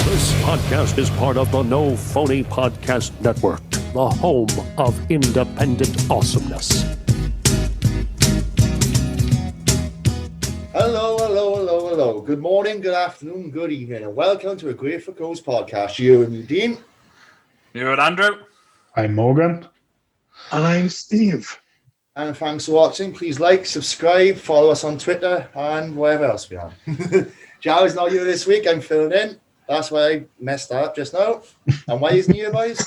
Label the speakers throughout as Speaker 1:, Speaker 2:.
Speaker 1: This podcast is part of the No Phony Podcast Network, the home of independent awesomeness.
Speaker 2: Hello. Good morning, good afternoon, good evening, and welcome to a Great for Goals podcast. You and me, Dean.
Speaker 3: You and Andrew.
Speaker 4: I'm Morgan.
Speaker 5: And I'm Steve.
Speaker 2: And thanks for watching. Please like, subscribe, follow us on Twitter, and wherever else we are. Jared's not here this week. I'm filling in. That's why I messed that up just now. And why isn't he here, boys?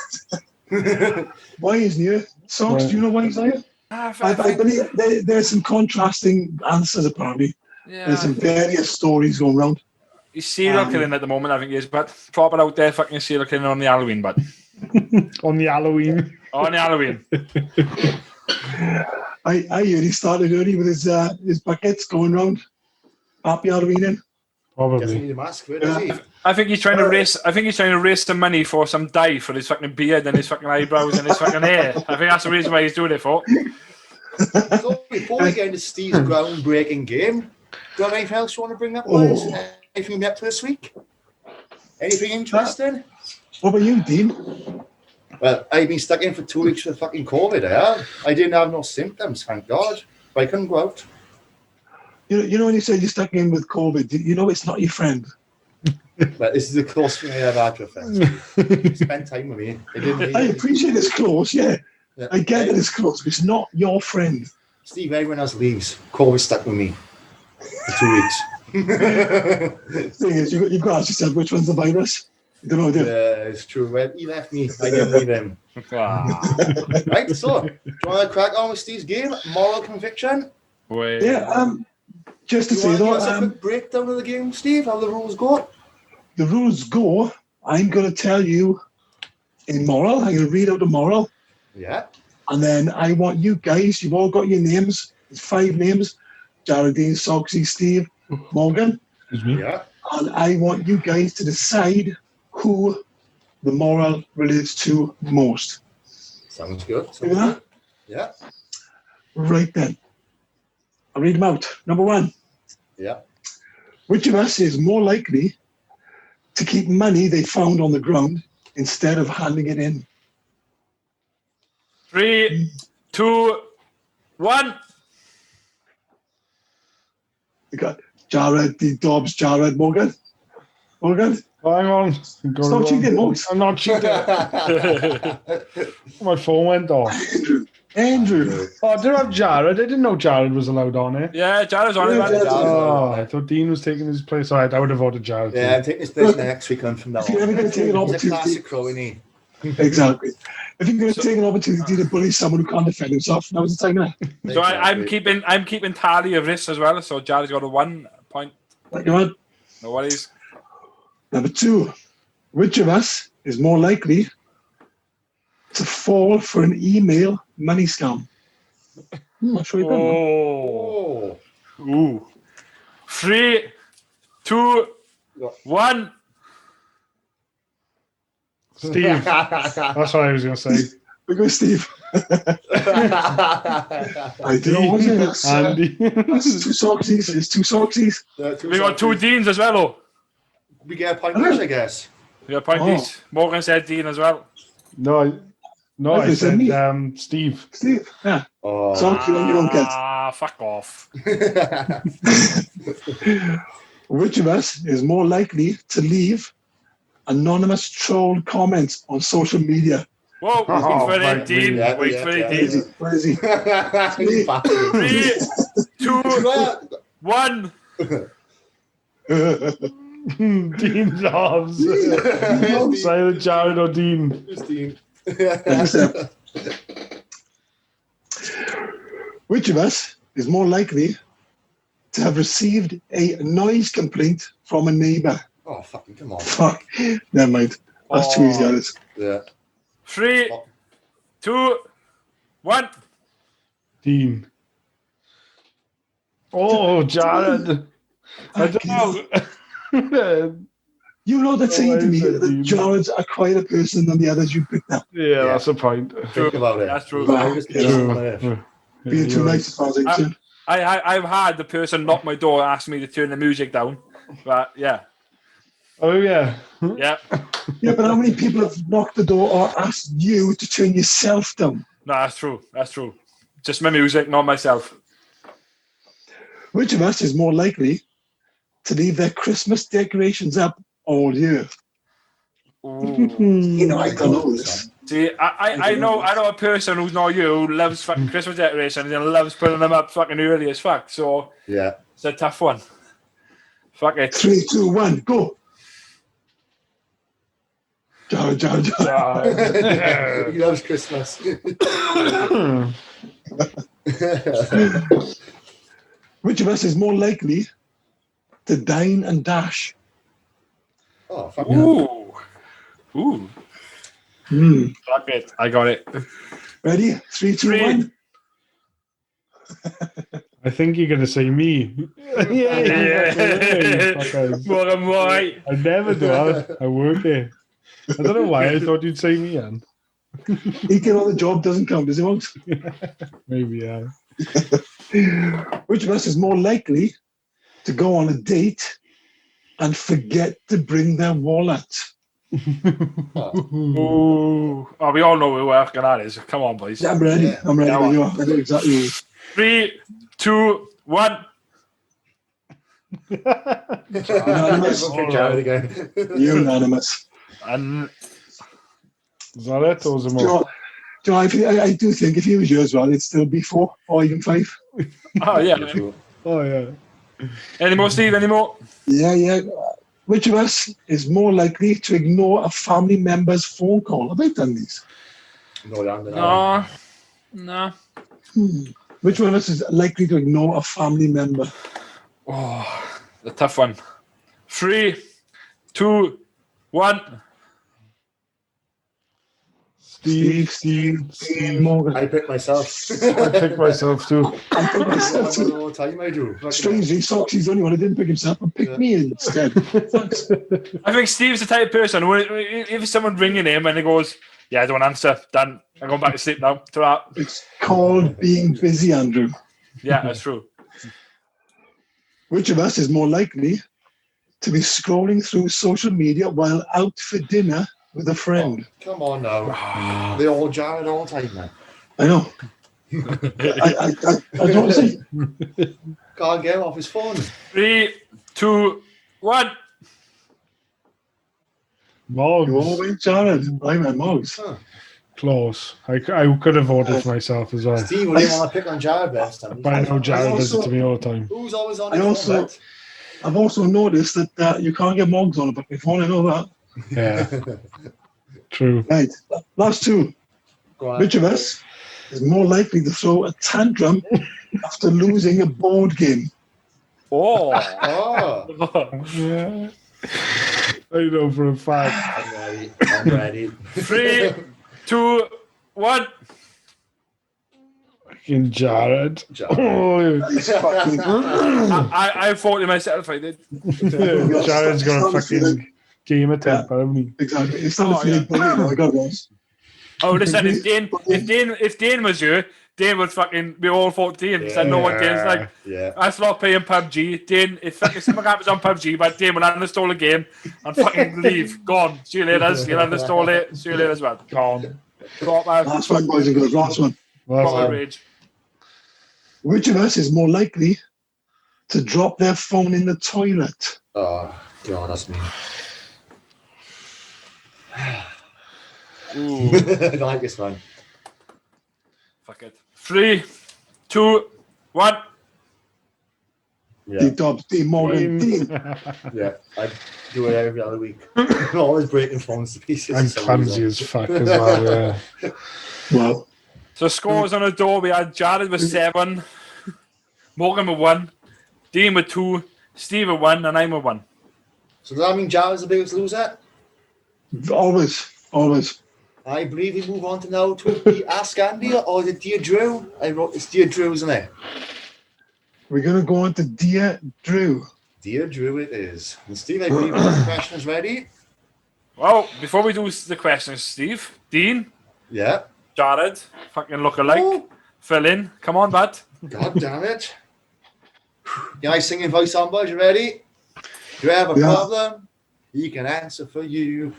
Speaker 5: Why isn't he here? Socks, do you know why he's not here? I believe there's some contrasting answers, apparently.
Speaker 3: Yeah.
Speaker 5: There's some various stories going around.
Speaker 3: He's serial killing at the moment, I think he is, but proper out there fucking serial killing on the Halloween, but.
Speaker 4: On the Halloween.
Speaker 3: On the Halloween.
Speaker 5: I heard he started early with his buckets going round. Happy Halloween in.
Speaker 2: Doesn't
Speaker 4: Probably.
Speaker 2: need a mask for it, does he?
Speaker 3: I think he's trying to raise. I think he's trying to raise some money for some dye for his fucking beard and his fucking eyebrows and his fucking hair. I think that's the reason why he's doing it for.
Speaker 2: So before we get into Steve's groundbreaking game, do you have anything else you want to bring up, boys? Anything you up to this week? Anything interesting?
Speaker 5: What about you, Dean?
Speaker 2: Well, I've been stuck in for 2 weeks with fucking COVID. I didn't have no symptoms, thank God. But I couldn't go out.
Speaker 5: You know when you say you're stuck in with COVID, you know it's not your friend.
Speaker 2: But this is the closest thing I ever had to a friend. Spend time with me.
Speaker 5: I appreciate it's close, yeah. I get that it's close, but it's not your friend.
Speaker 2: Steve, everyone else leaves. COVID stuck with me for 2 weeks.
Speaker 5: The thing is, you've got to ask yourself which one's the virus. You don't know, do you?
Speaker 2: Yeah, it's true. Well, he left me. I didn't leave him. Right, so, do you want to crack on with Steve's game? Moral conviction?
Speaker 3: Wait.
Speaker 5: Yeah, just to
Speaker 2: Do
Speaker 5: say
Speaker 2: you
Speaker 5: though,
Speaker 2: want to give us a quick breakdown of the game, Steve? How the rules go?
Speaker 5: the rules go, I'm going to tell you a moral. I'm going to read out the moral.
Speaker 2: Yeah.
Speaker 5: And then I want you guys, you've all got your names. It's 5 names. Jared, Dean, Soxy, Steve, Morgan.
Speaker 4: Excuse me.
Speaker 2: Yeah.
Speaker 5: And I want you guys to decide who the moral relates to most.
Speaker 2: Sounds good.
Speaker 5: See that?
Speaker 2: Yeah.
Speaker 5: Right then. I'll read them out. Number 1.
Speaker 2: Yeah.
Speaker 5: Which of us is more likely to keep money they found on the ground instead of handing it in?
Speaker 3: 3, 2, 1.
Speaker 5: You got Jared, the Dobbs, Jared, Morgan. Morgan?
Speaker 4: Oh, hang on.
Speaker 5: Stop cheating, Morgan.
Speaker 4: I'm not cheating. My phone went off.
Speaker 5: Andrew.
Speaker 4: Oh, I do have Jared. I didn't know Jared was allowed on it.
Speaker 3: Yeah, Jared's on it, man.
Speaker 5: Yeah,
Speaker 4: Oh, I thought Dean was taking his place. All right, I would have voted Jared.
Speaker 2: Yeah, I'm taking his place next week on from now
Speaker 5: If you're ever
Speaker 2: on.
Speaker 5: going to take an
Speaker 2: He's a
Speaker 5: opportunity,
Speaker 2: classic crow, isn't he?
Speaker 5: exactly. If you're going to take an opportunity to bully someone who can't defend himself, now is the time, innit?
Speaker 3: So I'm keeping tally of this as well. So Jared's got a 1 point.
Speaker 5: Right, you on?
Speaker 3: No worries.
Speaker 5: Number 2. Which of us is more likely to fall for an email money scam? I'm sure you can.
Speaker 3: Oh.
Speaker 2: Oh.
Speaker 3: Ooh. 3, 2, 1.
Speaker 4: Steve. That's what I was going to say.
Speaker 5: We go, Steve. I don't know what it is.
Speaker 4: Andy.
Speaker 5: That's 2 Soxies. It's 2 Soxies.
Speaker 3: We got 2 Deans as well, though.
Speaker 2: We get a point each, I guess.
Speaker 3: We got pointies. Morgan said Dean as well.
Speaker 4: No, I said Steve.
Speaker 5: Steve, yeah.
Speaker 2: Oh.
Speaker 5: Soxy, you don't get.
Speaker 3: Fuck off.
Speaker 5: Which of us is more likely to leave anonymous troll comments on social media?
Speaker 3: Whoa,
Speaker 4: Oh,
Speaker 3: wait for it,
Speaker 4: right,
Speaker 3: Dean.
Speaker 2: yeah,
Speaker 3: Wait
Speaker 2: yeah,
Speaker 3: for
Speaker 2: yeah.
Speaker 3: it,
Speaker 5: Where is he?
Speaker 3: Dean.
Speaker 5: Where is he?
Speaker 2: You bastard.
Speaker 3: 3, 2, 1.
Speaker 4: Dean Dobbs. Say the Jared or Dean.
Speaker 2: Steve.
Speaker 5: Next up. Which of us is more likely to have received a noise complaint from a neighbour?
Speaker 2: Oh, fucking come on.
Speaker 5: Fuck. Never mind. That's too easy, Alice.
Speaker 2: Yeah.
Speaker 3: 3, 2, 1.
Speaker 4: Dean. Oh, Jared. I don't know.
Speaker 5: You know that saying to me
Speaker 4: said
Speaker 5: that
Speaker 4: Dean.
Speaker 5: Jared's a quieter person than the others you picked up.
Speaker 4: Yeah, that's a point.
Speaker 2: Think about it.
Speaker 3: That's true.
Speaker 2: I'm just kidding.
Speaker 4: True.
Speaker 5: Being too nice as far as I'm concerned.
Speaker 3: I've had the person knock my door and ask me to turn the music down. But yeah.
Speaker 4: Oh, yeah.
Speaker 3: Yeah.
Speaker 5: Yeah, but how many people have knocked the door or asked you to turn yourself down?
Speaker 3: No, that's true. That's true. Just my music, not myself.
Speaker 5: Which of us is more likely to leave their Christmas decorations up all year?
Speaker 3: Ooh.
Speaker 5: You know, I don't know this.
Speaker 3: See, I know a person who's not you who loves fucking Christmas decorations and loves putting them up fucking early as fuck. So
Speaker 2: Yeah.
Speaker 3: it's a tough one. Fuck it.
Speaker 5: 3, 2, 1, go. Jared.
Speaker 2: He loves Christmas.
Speaker 5: Which of us is more likely to dine and dash?
Speaker 2: Oh, fuck.
Speaker 3: Ooh. Ooh. Fuck it. I got it.
Speaker 5: Ready? 3, 2, 1.
Speaker 4: I think you're going to say me.
Speaker 3: Yeah. More and more.
Speaker 4: I never do that. I work here. I don't know why I thought you'd say me, Anne.
Speaker 5: He can on the job doesn't count, does it? Won't?
Speaker 4: Maybe, yeah.
Speaker 5: Which of us is more likely to go on a date and forget to bring their wallet?
Speaker 3: Ooh. Oh, we all know who working that is. Come on, boys.
Speaker 5: Yeah, I'm ready.
Speaker 2: Yeah.
Speaker 5: I'm ready
Speaker 3: Come
Speaker 5: when
Speaker 3: on.
Speaker 5: you are. I know exactly.
Speaker 3: 3, 2, 1.
Speaker 5: Unanimous.
Speaker 2: Pick Jared again.
Speaker 5: Unanimous.
Speaker 3: And
Speaker 4: Is that it, or was it
Speaker 5: Do you
Speaker 4: more?
Speaker 5: know, I do think if he was you as well, it'd still be 4 or even 5.
Speaker 3: oh yeah.
Speaker 4: Oh, yeah.
Speaker 3: Any more, Steve? Any more?
Speaker 5: Yeah. Which of us is more likely to ignore a family member's phone call? Have I done these?
Speaker 2: No, Andelina.
Speaker 3: No.
Speaker 5: Which one of us is likely to ignore a family member?
Speaker 3: Oh, the tough one. 3, 2, 1.
Speaker 4: Steve.
Speaker 5: Morgan.
Speaker 2: I pick myself.
Speaker 4: I pick myself too.
Speaker 5: I picked myself too.
Speaker 2: All the time I do.
Speaker 5: Strangely, Soxy's the only one who didn't pick himself, but picked me instead. Thanks.
Speaker 3: I think Steve's the type of person who, if someone's ringing him and he goes, "Yeah, I don't answer," done. I'm going back to sleep now. Ta-ra.
Speaker 5: It's called being busy, Andrew.
Speaker 3: Yeah, that's true.
Speaker 5: Which of us is more likely to be scrolling through social media while out for dinner with a friend?
Speaker 2: Oh, come on now. They're all Jared all the time, man.
Speaker 5: I know. I don't want to say.
Speaker 2: Can't get him off his phone.
Speaker 3: 3, 2, 1.
Speaker 4: Moggs.
Speaker 5: You all went Jared. I went Moggs.
Speaker 2: Huh.
Speaker 4: Close. I could have voted for myself as well.
Speaker 2: Steve, we didn't want to pick on Jared best time.
Speaker 4: But I know Jared does it to me all the time.
Speaker 2: Who's always on
Speaker 5: I
Speaker 2: his
Speaker 5: also-
Speaker 2: phone, bet?
Speaker 5: I've also noticed that you can't get Moggs on about my phone. I know that.
Speaker 4: Yeah. True.
Speaker 5: Right. Last two.
Speaker 2: Go on.
Speaker 5: Which of us is more likely to throw a tantrum after losing a board game?
Speaker 3: Oh.
Speaker 2: Oh,
Speaker 4: Yeah. I know for a fact.
Speaker 2: I'm ready.
Speaker 3: 3, 2, 1.
Speaker 4: Fucking Jared.
Speaker 2: Jared.
Speaker 4: Oh,
Speaker 5: It's fucking-
Speaker 3: I thought to myself, I did.
Speaker 4: Jared's got a fucking game of temper, hasn't he?
Speaker 5: Exactly. It's not
Speaker 3: Oh,
Speaker 5: a feeling bully. I got it.
Speaker 3: Oh, listen, if Dane was you, Dane would fucking be all 14. So I know what Dane's like.
Speaker 2: Yeah.
Speaker 3: I start playing PUBG. Dane, if fucking something happens on PUBG, but Dane will uninstall the game and fucking leave. Gone. See you later. You'll uninstall it. See you later as well. Gone. Proper
Speaker 5: Last one, boys and girls. Last one.
Speaker 3: rage.
Speaker 5: Which of us is more likely to drop their phone in the toilet?
Speaker 2: Oh, God, that's me.
Speaker 3: Ooh,
Speaker 2: I like this one.
Speaker 3: fuck it. 3, 2, 1.
Speaker 2: Yeah,
Speaker 5: Deep Dobbs, Dean Morgan, Dean.
Speaker 2: yeah. I do it every other week. Always breaking phones to pieces.
Speaker 4: I'm clumsy as fuck as well, yeah.
Speaker 5: Well,
Speaker 3: So scores on the door, we had Jared with 7, Morgan with 1, Dean with 2, Steve with 1, and I'm with 1.
Speaker 2: So does that mean Jared's the biggest loser?
Speaker 5: always.
Speaker 2: I believe we move on to now to the Ask Andy or the Dear Drew. I wrote it's Dear Drew, isn't it?
Speaker 5: We're going to go on to Dear Drew.
Speaker 2: Dear Drew it is. And Steve, I believe the question is ready.
Speaker 3: Well, before we do the questions, Steve, Dean,
Speaker 2: Yeah.
Speaker 3: Jared, fucking look alike.
Speaker 2: Oh.
Speaker 3: Fill in. Come on, bud.
Speaker 2: God damn it. Your nice singing voice on, boys. You ready? Do you have a
Speaker 5: Yeah.
Speaker 2: problem? He can answer for you.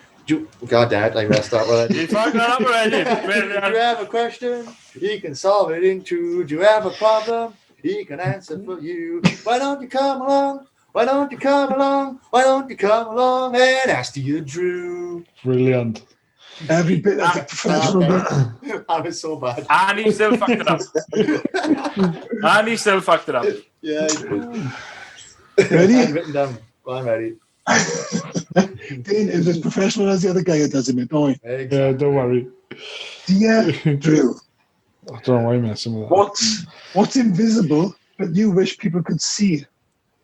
Speaker 2: God damn it, I messed up already.
Speaker 3: You fucked that up already.
Speaker 2: Do you have a question? He can solve it in two. Do you have a problem? He can answer for you. Why don't you come along? Why don't you come along? Why don't you come along and ask you, Drew?
Speaker 4: Brilliant.
Speaker 5: Every bit of the professional.
Speaker 2: That was so bad.
Speaker 3: And he still fucked it up.
Speaker 2: Yeah, he did.
Speaker 5: Ready?
Speaker 2: I'm written down. I'm ready.
Speaker 5: Dean is as professional as the other guy that does it, don't we?
Speaker 2: Exactly.
Speaker 4: Yeah, don't worry.
Speaker 5: Dear Drew,
Speaker 4: I don't know why I'm messing with that.
Speaker 5: what's invisible but you wish people could see?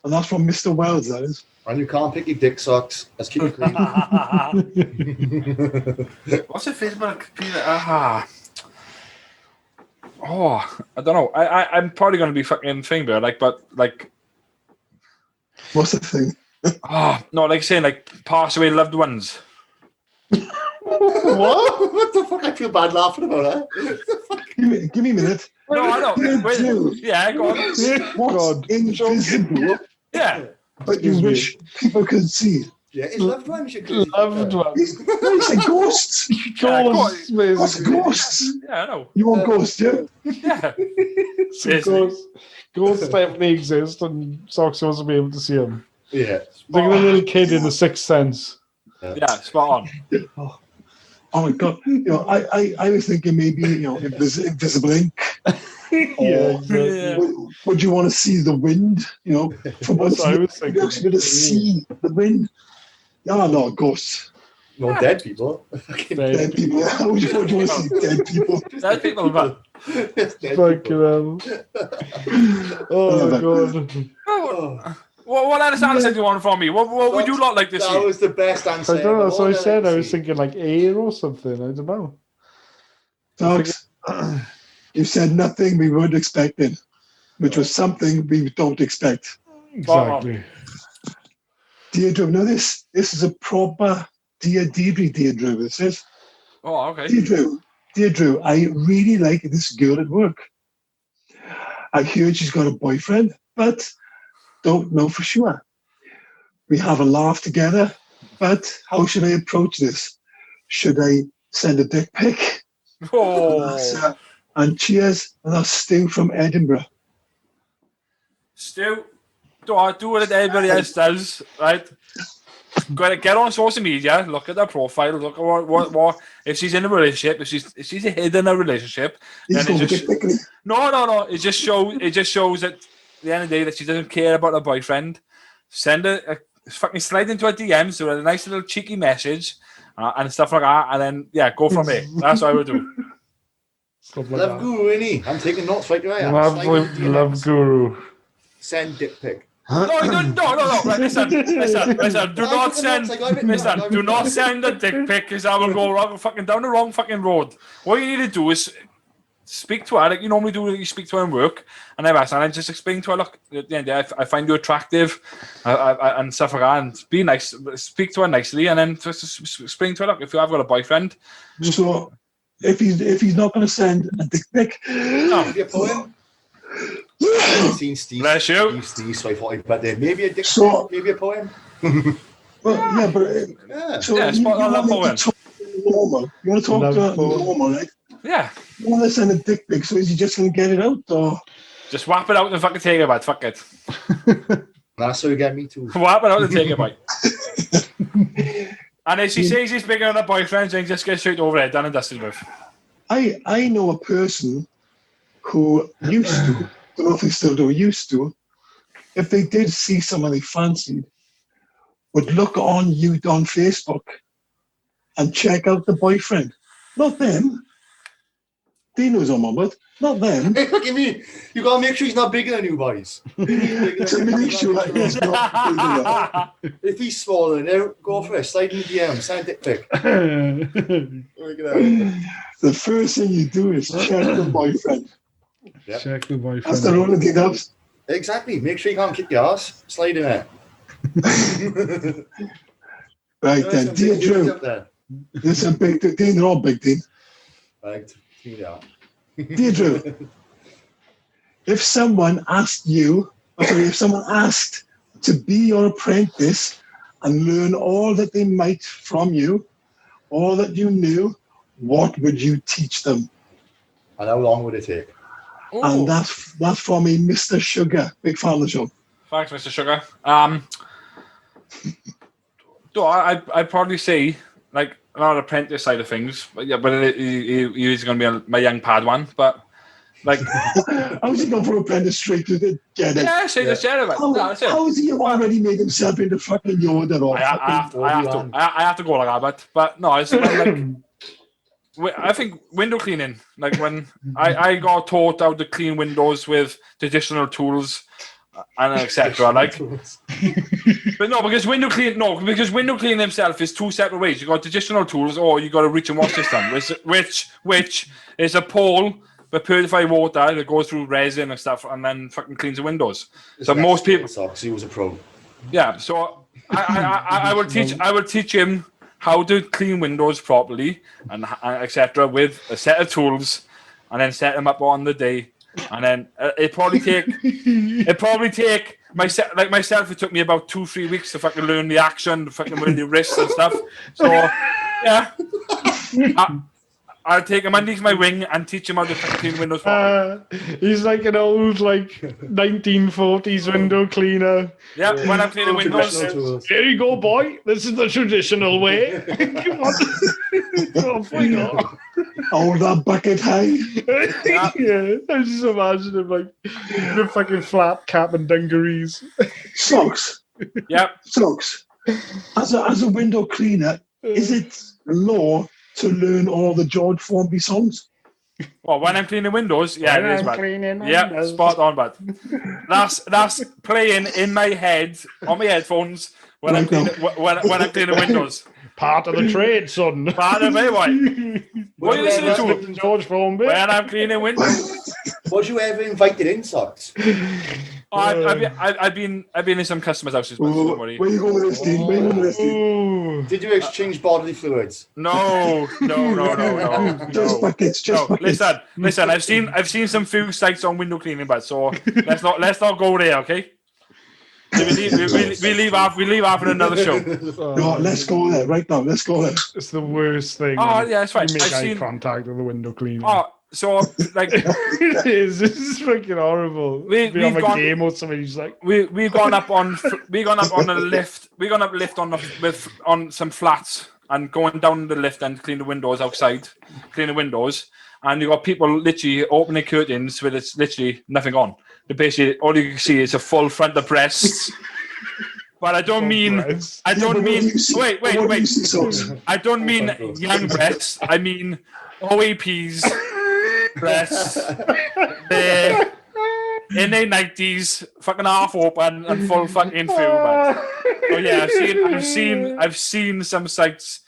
Speaker 5: And that's from Mr. Wells, that is.
Speaker 2: And you can't pick your dick socks. Let's keep it clean.
Speaker 3: What's it Facebook? Oh, I don't know. I'm probably going to be fucking finger, but
Speaker 5: What's the thing?
Speaker 3: no, like saying pass away loved ones.
Speaker 2: What? What the fuck? I feel bad laughing about that.
Speaker 5: Give me a minute.
Speaker 3: No, I don't. Wait,
Speaker 5: Drew,
Speaker 3: yeah, go on.
Speaker 5: what's invisible
Speaker 3: Yeah.
Speaker 5: but you wish people could see?
Speaker 2: Yeah, his loved ones. You could.
Speaker 4: Loved ones.
Speaker 5: You say ghosts.
Speaker 4: Ghosts,
Speaker 5: What's
Speaker 4: basically.
Speaker 5: ghosts?
Speaker 3: Yeah, I know.
Speaker 5: You want ghosts, yeah?
Speaker 3: Yeah.
Speaker 4: Ghosts definitely exist, and Sock's supposed to be able to see them.
Speaker 2: Yeah.
Speaker 4: Like the little kid in The Sixth Sense.
Speaker 3: Yeah, spot on.
Speaker 5: Oh my god! I was thinking maybe invisible ink.
Speaker 4: Yeah, exactly.
Speaker 5: Would you want to see the wind? From
Speaker 4: That's what I was
Speaker 5: you're
Speaker 4: thinking.
Speaker 5: actually going to see the wind. Yeah, no ghosts.
Speaker 2: No, dead people.
Speaker 5: Dead people. How would you want to see dead people?
Speaker 3: Dead people, man.
Speaker 4: Fucking hell. Oh, God.
Speaker 3: What answer do you want from me? What would you lot like to
Speaker 2: That
Speaker 3: see?
Speaker 2: was the best answer.
Speaker 4: I don't know. So I
Speaker 2: What
Speaker 4: said
Speaker 2: like
Speaker 4: I
Speaker 2: to
Speaker 4: was
Speaker 2: see?
Speaker 4: thinking like air or something. I don't know.
Speaker 5: Dogs, you said nothing we weren't expecting, which was something we don't expect.
Speaker 4: Exactly.
Speaker 5: Deirdre, now this is a proper Deirdre, this is.
Speaker 3: Oh, okay.
Speaker 5: Deirdre, I really like this girl at work. I heard she's got a boyfriend, but don't know for sure. We have a laugh together, but how should I approach this? Should I send a dick pic?
Speaker 3: Oh,
Speaker 5: And cheers, and that's Stu from Edinburgh.
Speaker 3: Stu, do what everybody else does, right? Get on social media, look at her profile, look at what if she's in a relationship, if she's hidden a relationship,
Speaker 5: He's
Speaker 3: then
Speaker 5: going to get quickly.
Speaker 3: no. It just shows that at the end of the day that she doesn't care about her boyfriend. Send her fucking slide into her DMs with a nice little cheeky message and stuff like that, and then go from there. That's what I would do.
Speaker 4: Stuff like
Speaker 2: Love
Speaker 4: that.
Speaker 2: guru, innit? I'm taking notes right away.
Speaker 4: Absolute love guru.
Speaker 2: Send dick pic.
Speaker 3: No. Right, listen. Do not send a dick pic because I will go down the wrong fucking road. What you need to do is speak to her like you normally do. You speak to her in work, and then just explain to her, look, at the end of the day, I find you attractive, and stuff like that, and be nice. Speak to her nicely, and then just explain to her, look, if you have got a boyfriend.
Speaker 5: So if he's not going to send a dick pic,
Speaker 2: Maybe a poem. I've seen Steve.
Speaker 3: Bless you.
Speaker 2: Steve, so I thought I'd put there. Maybe a dick
Speaker 5: So-
Speaker 2: pic, maybe a poem.
Speaker 5: well, yeah, but
Speaker 2: Yeah.
Speaker 5: so
Speaker 3: Yeah,
Speaker 5: you
Speaker 3: spot on, love
Speaker 5: want to talk normal. You want to talk
Speaker 4: Love
Speaker 5: to her
Speaker 4: poem.
Speaker 5: normal, right?
Speaker 3: Yeah,
Speaker 5: You want to send a dick pic, so is he just going to get it out, or?
Speaker 3: just whap it out and fucking take it back. Fuck it.
Speaker 2: That's how you get me too.
Speaker 3: Whap it out and take it back. And if she says he's bigger than her boyfriend, then just get straight over it, done and dusted with.
Speaker 5: I know a person who used to, don't know if they still do, used to, if they did see someone they fancied, would look on Facebook and check out the boyfriend. Not them. They know someone, but not them.
Speaker 2: Hey, look at me. You gotta make sure he's not bigger than you, boys.
Speaker 5: To make sure that he's not big enough.
Speaker 2: If he's smaller than you, go for it. Slide in the DM. Send a dick pic. Look at that.
Speaker 5: The first thing you do is check the boyfriend.
Speaker 2: Yep.
Speaker 4: Check the boyfriend.
Speaker 5: That's the only thing else.
Speaker 2: Exactly. Make sure you can't kick your ass. Slide in it.
Speaker 5: Right then, dear Drew, this is a big thing. They're all big thing.
Speaker 2: Right. Yeah.
Speaker 5: Dear Drew, if someone asked to be your apprentice and learn all that they might from you, all that you knew, what would you teach them?
Speaker 2: And how long would it take?
Speaker 5: And that's from me, Mr. Sugar. Big fan of the show.
Speaker 3: Thanks, Mr. Sugar. I'd probably say, like, not apprentice side of things, but he's going to be my young Padawan, but, like...
Speaker 5: How's he gone from apprentice straight to the Jedi?
Speaker 3: Yeah, say the Jedi.
Speaker 5: How's he already made himself into fucking Yoda? Or
Speaker 3: I have to go like that, but no, it's like... I think window cleaning, like when I got taught how to clean windows with traditional tools and etc. Like, but no, because window cleaning himself is two separate ways. You got traditional tools, or you got a reach and wash system, which is a pole with purified water that goes through resin and stuff, and then fucking cleans the windows. So most people,
Speaker 2: he was a pro.
Speaker 3: Yeah, so I will teach him how to clean windows properly and etc. with a set of tools, and then set them up on the day, and then it probably take myself. It took me about 2-3 weeks to fucking learn the action, fucking with the wrists and stuff. So yeah, I'll take him underneath my wing and teach him how to clean windows properly.
Speaker 4: He's like an old 1940s window cleaner.
Speaker 3: Yeah, when I'm cleaning windows.
Speaker 4: Here you go, boy. This is the traditional way. Come on. Oh, my God.
Speaker 5: Oh, that bucket high.
Speaker 4: Yeah, I just imagine him like the fucking flat cap and dungarees.
Speaker 5: Socks.
Speaker 3: Yep.
Speaker 5: Socks. As a window cleaner, is it law to learn all the George Formby songs?
Speaker 3: Well, when I'm cleaning windows, yeah,
Speaker 4: When
Speaker 3: it is,
Speaker 4: I'm
Speaker 3: man.
Speaker 4: cleaning
Speaker 3: Yeah,
Speaker 4: windows.
Speaker 3: spot on, bud. That's playing in my head on my headphones when I'm cleaning windows.
Speaker 4: Part of the trade, son.
Speaker 3: Part of it, what? What are you listening to?
Speaker 4: George Formby.
Speaker 3: When I'm cleaning windows.
Speaker 2: Was you ever invited in, Socks?
Speaker 3: I've been in some customers' houses, but don't worry.
Speaker 5: Where you going with this, Dean? Where you going with this, Dean?
Speaker 4: Ooh.
Speaker 2: Did you exchange bodily fluids?
Speaker 3: No.
Speaker 5: Just buckets,
Speaker 3: No,
Speaker 5: buckets.
Speaker 3: listen. I've seen some few sites on window cleaning, but so let's not go there, okay? We leave after another show.
Speaker 5: No, let's go there right now. Let's go there.
Speaker 4: It's the worst thing.
Speaker 3: Oh yeah, that's right.
Speaker 4: You make
Speaker 3: I've
Speaker 4: eye
Speaker 3: seen.
Speaker 4: contact with the window cleaner.
Speaker 3: Oh, so like
Speaker 4: It is. This is freaking horrible.
Speaker 3: We've
Speaker 4: have a
Speaker 3: gone-
Speaker 4: game or something. He's like,
Speaker 3: we've gone up on a lift. We gone up lift on some flats and going down the lift and clean the windows outside, clean the windows, and you got people literally opening curtains with it's literally nothing on. They basically all you can see is a full front of breasts. But I don't mean.
Speaker 4: breasts.
Speaker 3: I don't mean.
Speaker 5: What do you
Speaker 3: Wait.
Speaker 5: see, Socks?
Speaker 3: I don't mean young breasts. I mean OAPs breasts. They're in their 90s, fucking half open and full fucking full. But oh yeah, I've seen some sites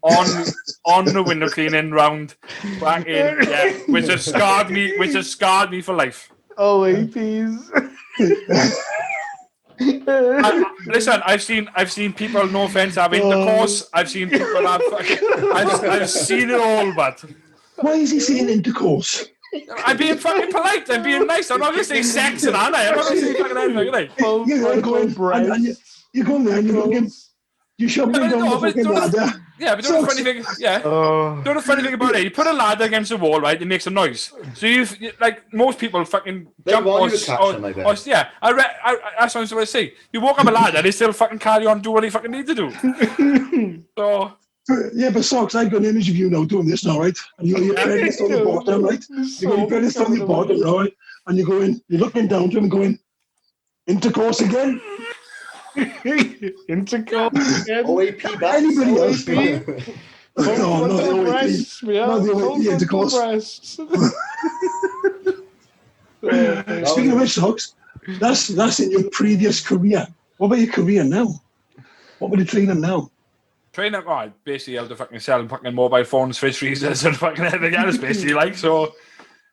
Speaker 3: on the window cleaning round back in, yeah, which has scarred me for life.
Speaker 4: oh, APs.
Speaker 3: Listen, I've seen people. No offense, have intercourse. I've seen people have. I've seen it all, but
Speaker 5: Why is he saying intercourse?
Speaker 3: I'm being fucking polite. I'm being nice. I'm not gonna say sex and I'm not gonna say fucking anything. Am I?
Speaker 5: You're going and you go there and you're looking. You shove me down the fucking ladder.
Speaker 3: Yeah, but don't the funny thing. Yeah. Don't the funny thing about it. You put a ladder against the wall, right? It makes a noise. So you like most people fucking
Speaker 2: They
Speaker 3: jump
Speaker 2: want
Speaker 3: or,
Speaker 2: you to catch them like that.
Speaker 3: or yeah. That's what I was going to say. You walk up a ladder, they still fucking carry on do what they fucking need to do. So
Speaker 5: Yeah, but Socks, I've got an image of you now doing this now, right? And you're pregnant on the bottom, right? You're going pregnant on the bottom, right? And you're looking down to him and going, intercourse again?
Speaker 4: Intercourse again.
Speaker 2: OAP back.
Speaker 5: Anybody else?
Speaker 4: OAP?
Speaker 5: No, not the
Speaker 4: Full
Speaker 5: OAP.
Speaker 4: breasts, we have
Speaker 5: Not the
Speaker 4: full
Speaker 5: OAP intercourse.
Speaker 4: breasts.
Speaker 5: Speaking of which, Socks, that's in your previous career. What about your career now? What would you train them now?
Speaker 3: train up, oh, basically how to fucking sell fucking mobile phones, fridge freezers and fucking everything else basically like so.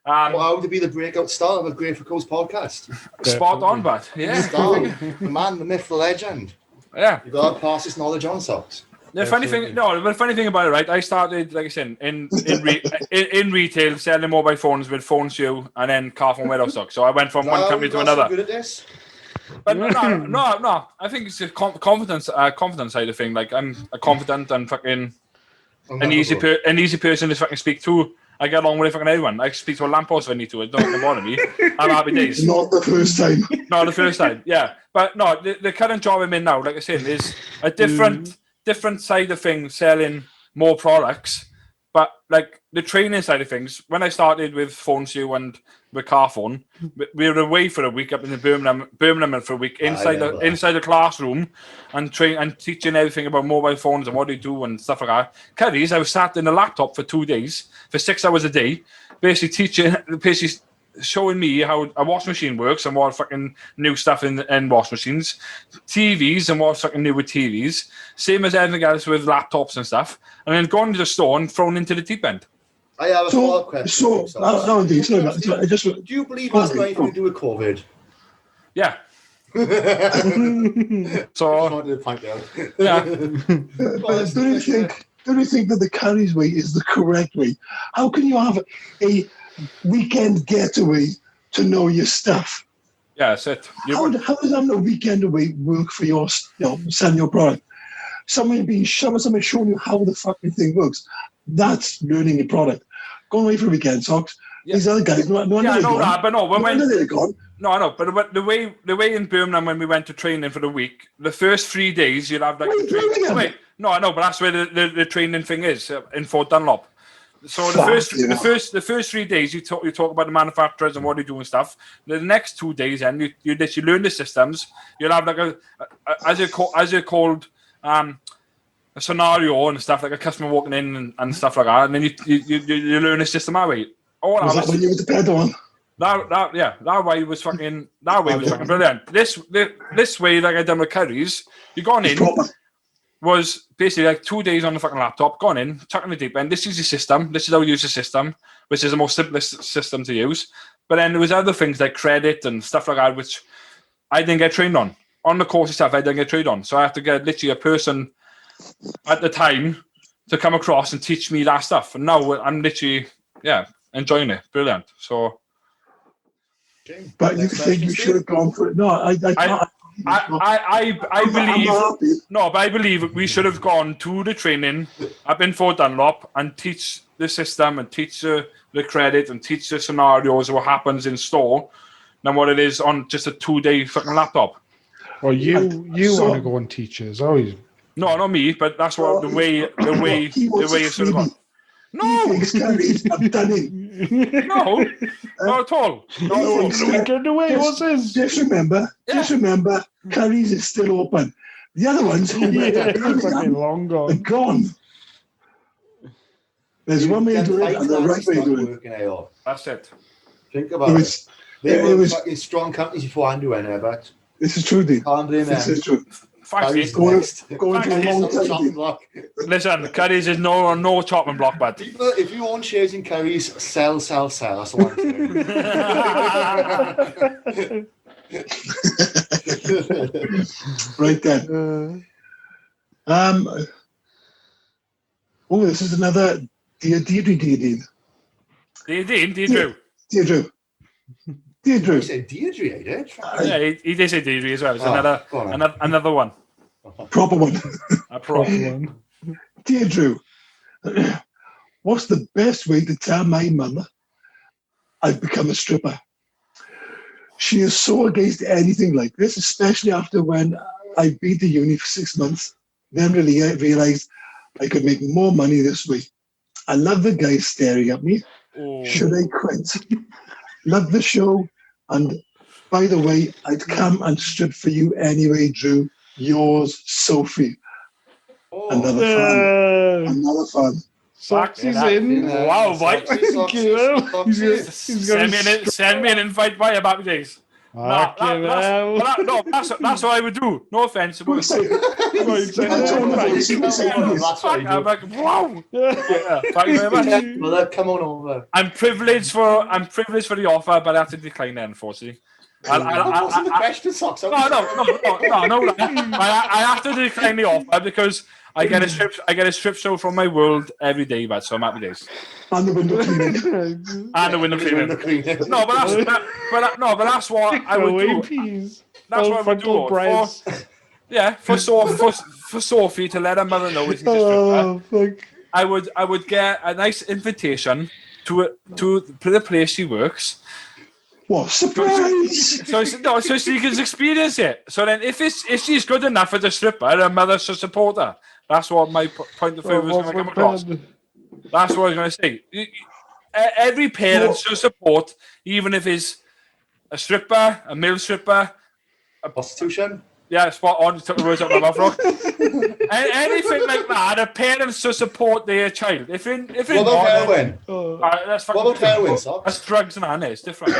Speaker 2: How to be the breakout star of a Great for Coast podcast.
Speaker 3: Spot on, but yeah.
Speaker 2: Star, the man, the myth, the legend.
Speaker 3: Yeah.
Speaker 2: You've got to pass this knowledge on, Socks.
Speaker 3: The funny thing about it, right? I started, like I said, in retail, selling mobile phones with PhoneShoe and then car phone warehouse stock. So I went from one company to another.
Speaker 2: Good at this?
Speaker 3: But no. I think it's a confidence side of thing. Like I'm a confident and fucking an easy person to fucking speak to. I get along with fucking everyone. I can speak to a lamppost if I need to. It don't bother me. I'm happy days.
Speaker 5: Not the first time.
Speaker 3: Not the first time. Yeah, but no, the current job I'm in now, like I said, is a different side of things, selling more products. But like the training side of things, when I started with PhoneSU and with Carphone, we were away for a week up in the Birmingham for a week inside the classroom and teaching everything about mobile phones and what they do and stuff like that. Cuddies, I was sat in a laptop for 2 days for 6 hours a day, basically showing me how a washing machine works and what fucking new stuff in washing machines, TVs and what's fucking new with TVs, same as everything else with laptops and stuff, and then going to the store and thrown into the deep end.
Speaker 2: I have a follow-up question.
Speaker 5: Do
Speaker 2: you believe that's got anything to do with COVID?
Speaker 3: Yeah. So,
Speaker 5: yeah. Don't you think that the carries way is the correct way? How can you have a weekend getaway to know your stuff?
Speaker 3: Yeah, that's it.
Speaker 5: How does having a weekend away work for your, selling your product? Someone showing you how the fucking thing works. That's learning your product. Going away for a weekend, socks. Yeah. These other guys, they're gone.
Speaker 3: No, I know, but the way in Birmingham when we went to training for the week, the first 3 days you'd have like no, I know, but that's where the training thing is in Fort Dunlop. So the first 3 days you talk about the manufacturers and what they do and stuff. The next 2 days then you learn the systems. You'll have like as you're called a scenario and stuff, like a customer walking in and stuff like that, and then you learn the system that way.
Speaker 5: Was that when you were dependent on?
Speaker 3: That way was fucking brilliant. This way, like I done with Curry's, you gone in was basically like 2 days on the fucking laptop, gone in, chucking the deep end. This is your system. This is how you use the system, which is the most simplest system to use. But then there was other things like credit and stuff like that, which I didn't get trained on. On the course stuff, I didn't get trained on. So I have to get literally a person at the time to come across and teach me that stuff. And now I'm literally, enjoying it. Brilliant. So,
Speaker 5: but you think you should have gone for it? No, I can't.
Speaker 3: I believe we should have gone to the training up in Fort Dunlop and teach the system and teach the credit and teach the scenarios of what happens in store than what it is on just a 2-day fucking laptop.
Speaker 4: Well, you want to go and teach us, always.
Speaker 3: No, not me, but that's what the way it should have gone. No,
Speaker 5: I've done it.
Speaker 3: No, not at all.
Speaker 4: Weekend away, what's this?
Speaker 5: Just remember, Curry's is still open. The other ones,
Speaker 4: long gone.
Speaker 5: Are gone. There's one way to do it and the right way to do it.
Speaker 3: That's it.
Speaker 2: Think about it. They were fucking strong companies before Andrew went there, but
Speaker 5: this is true, dude.
Speaker 2: Can't blame them.
Speaker 5: This is true.
Speaker 3: Thanks,
Speaker 5: going to a long time.
Speaker 3: Listen, Curry's is no chopping block, bud.
Speaker 2: People, if you own shares in Curry's, sell. That's what I'm saying.
Speaker 5: Right then. This is another Deirdre.
Speaker 2: You said Deirdre, did?
Speaker 3: Yeah, he did say Deirdre as well. It's another one.
Speaker 5: Proper one.
Speaker 3: A proper one.
Speaker 5: Deirdre, what's the best way to tell my mum I've become a stripper? She is so against anything like this, especially after when I've been to uni for 6 months. Then really I realised I could make more money this way. I love the guys staring at me. Oh. Should I quit? Love the show. And by the way, I'd come and strip for you anyway, Drew. Yours, Sophie. Oh. Another fan.
Speaker 4: Soxy's in.
Speaker 3: Wow, Mike.
Speaker 4: Thank you.
Speaker 3: Send me an invite via back days. That's what I would do. No offense. I'm like, wow. Thank you very much.
Speaker 2: Well, come on over.
Speaker 3: I'm privileged for the offer, but I have to decline it, unfortunately.
Speaker 2: No.
Speaker 3: I have to decline the offer because I get a strip show from my world every day, but so I'm happy days.
Speaker 5: And the window cleaning.
Speaker 3: No, but that's what I would do. That's
Speaker 4: Full
Speaker 3: what I would do.
Speaker 4: frontal breasts.
Speaker 3: For Sophie to let her mother know she's a stripper.
Speaker 4: Oh, fuck.
Speaker 3: I would get a nice invitation to the place she works.
Speaker 5: What surprise!
Speaker 3: So she can experience it. So then, if she's good enough as a stripper, her mother should support her. That's what my point of view was going to come across. That's what I was going to say. Every parent should support, even if it's a stripper, a male stripper,
Speaker 2: A prostitution.
Speaker 3: Yeah, spot on. You took the words out of my mouth, Rock. Anything like that, a parents should support their child. If
Speaker 2: What about heroin?
Speaker 3: That's fucking
Speaker 2: What about heroin, Socks?
Speaker 3: That's drugs and it's different.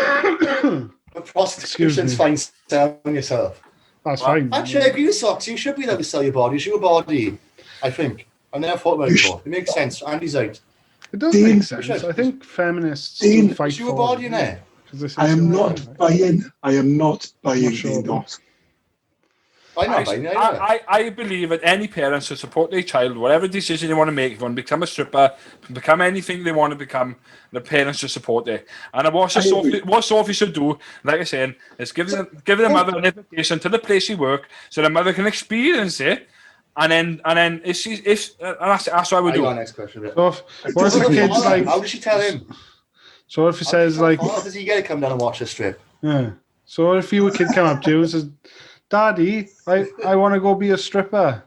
Speaker 2: But prostitution's fine selling yourself.
Speaker 4: That's fine.
Speaker 2: Actually, I agree with Socks. You should be able to sell your body. It's your body, I think. I never thought about it before. It makes sense. Andy's out.
Speaker 4: It does make sense. I think feminists
Speaker 5: Dean,
Speaker 4: fight
Speaker 2: it's your
Speaker 4: for
Speaker 2: body
Speaker 4: it,
Speaker 2: in there.
Speaker 5: I am not buying. I am not buying
Speaker 4: sure.
Speaker 5: these.
Speaker 3: I believe that any parent should support their child, whatever decision they want to make. If they want to become a stripper, become anything they want to become, the parents should support it. And what Sophie should do, like I said, is give the mother an invitation to the place she works, so the mother can experience it. And then that's what I would do.
Speaker 2: Next question.
Speaker 4: So what if the kid's like?
Speaker 2: How does she tell him?
Speaker 4: So if he says like,
Speaker 2: how does he get to come down and watch the strip?
Speaker 4: yeah. So if your kid come up to you and says, "Daddy, I want to go be a stripper,"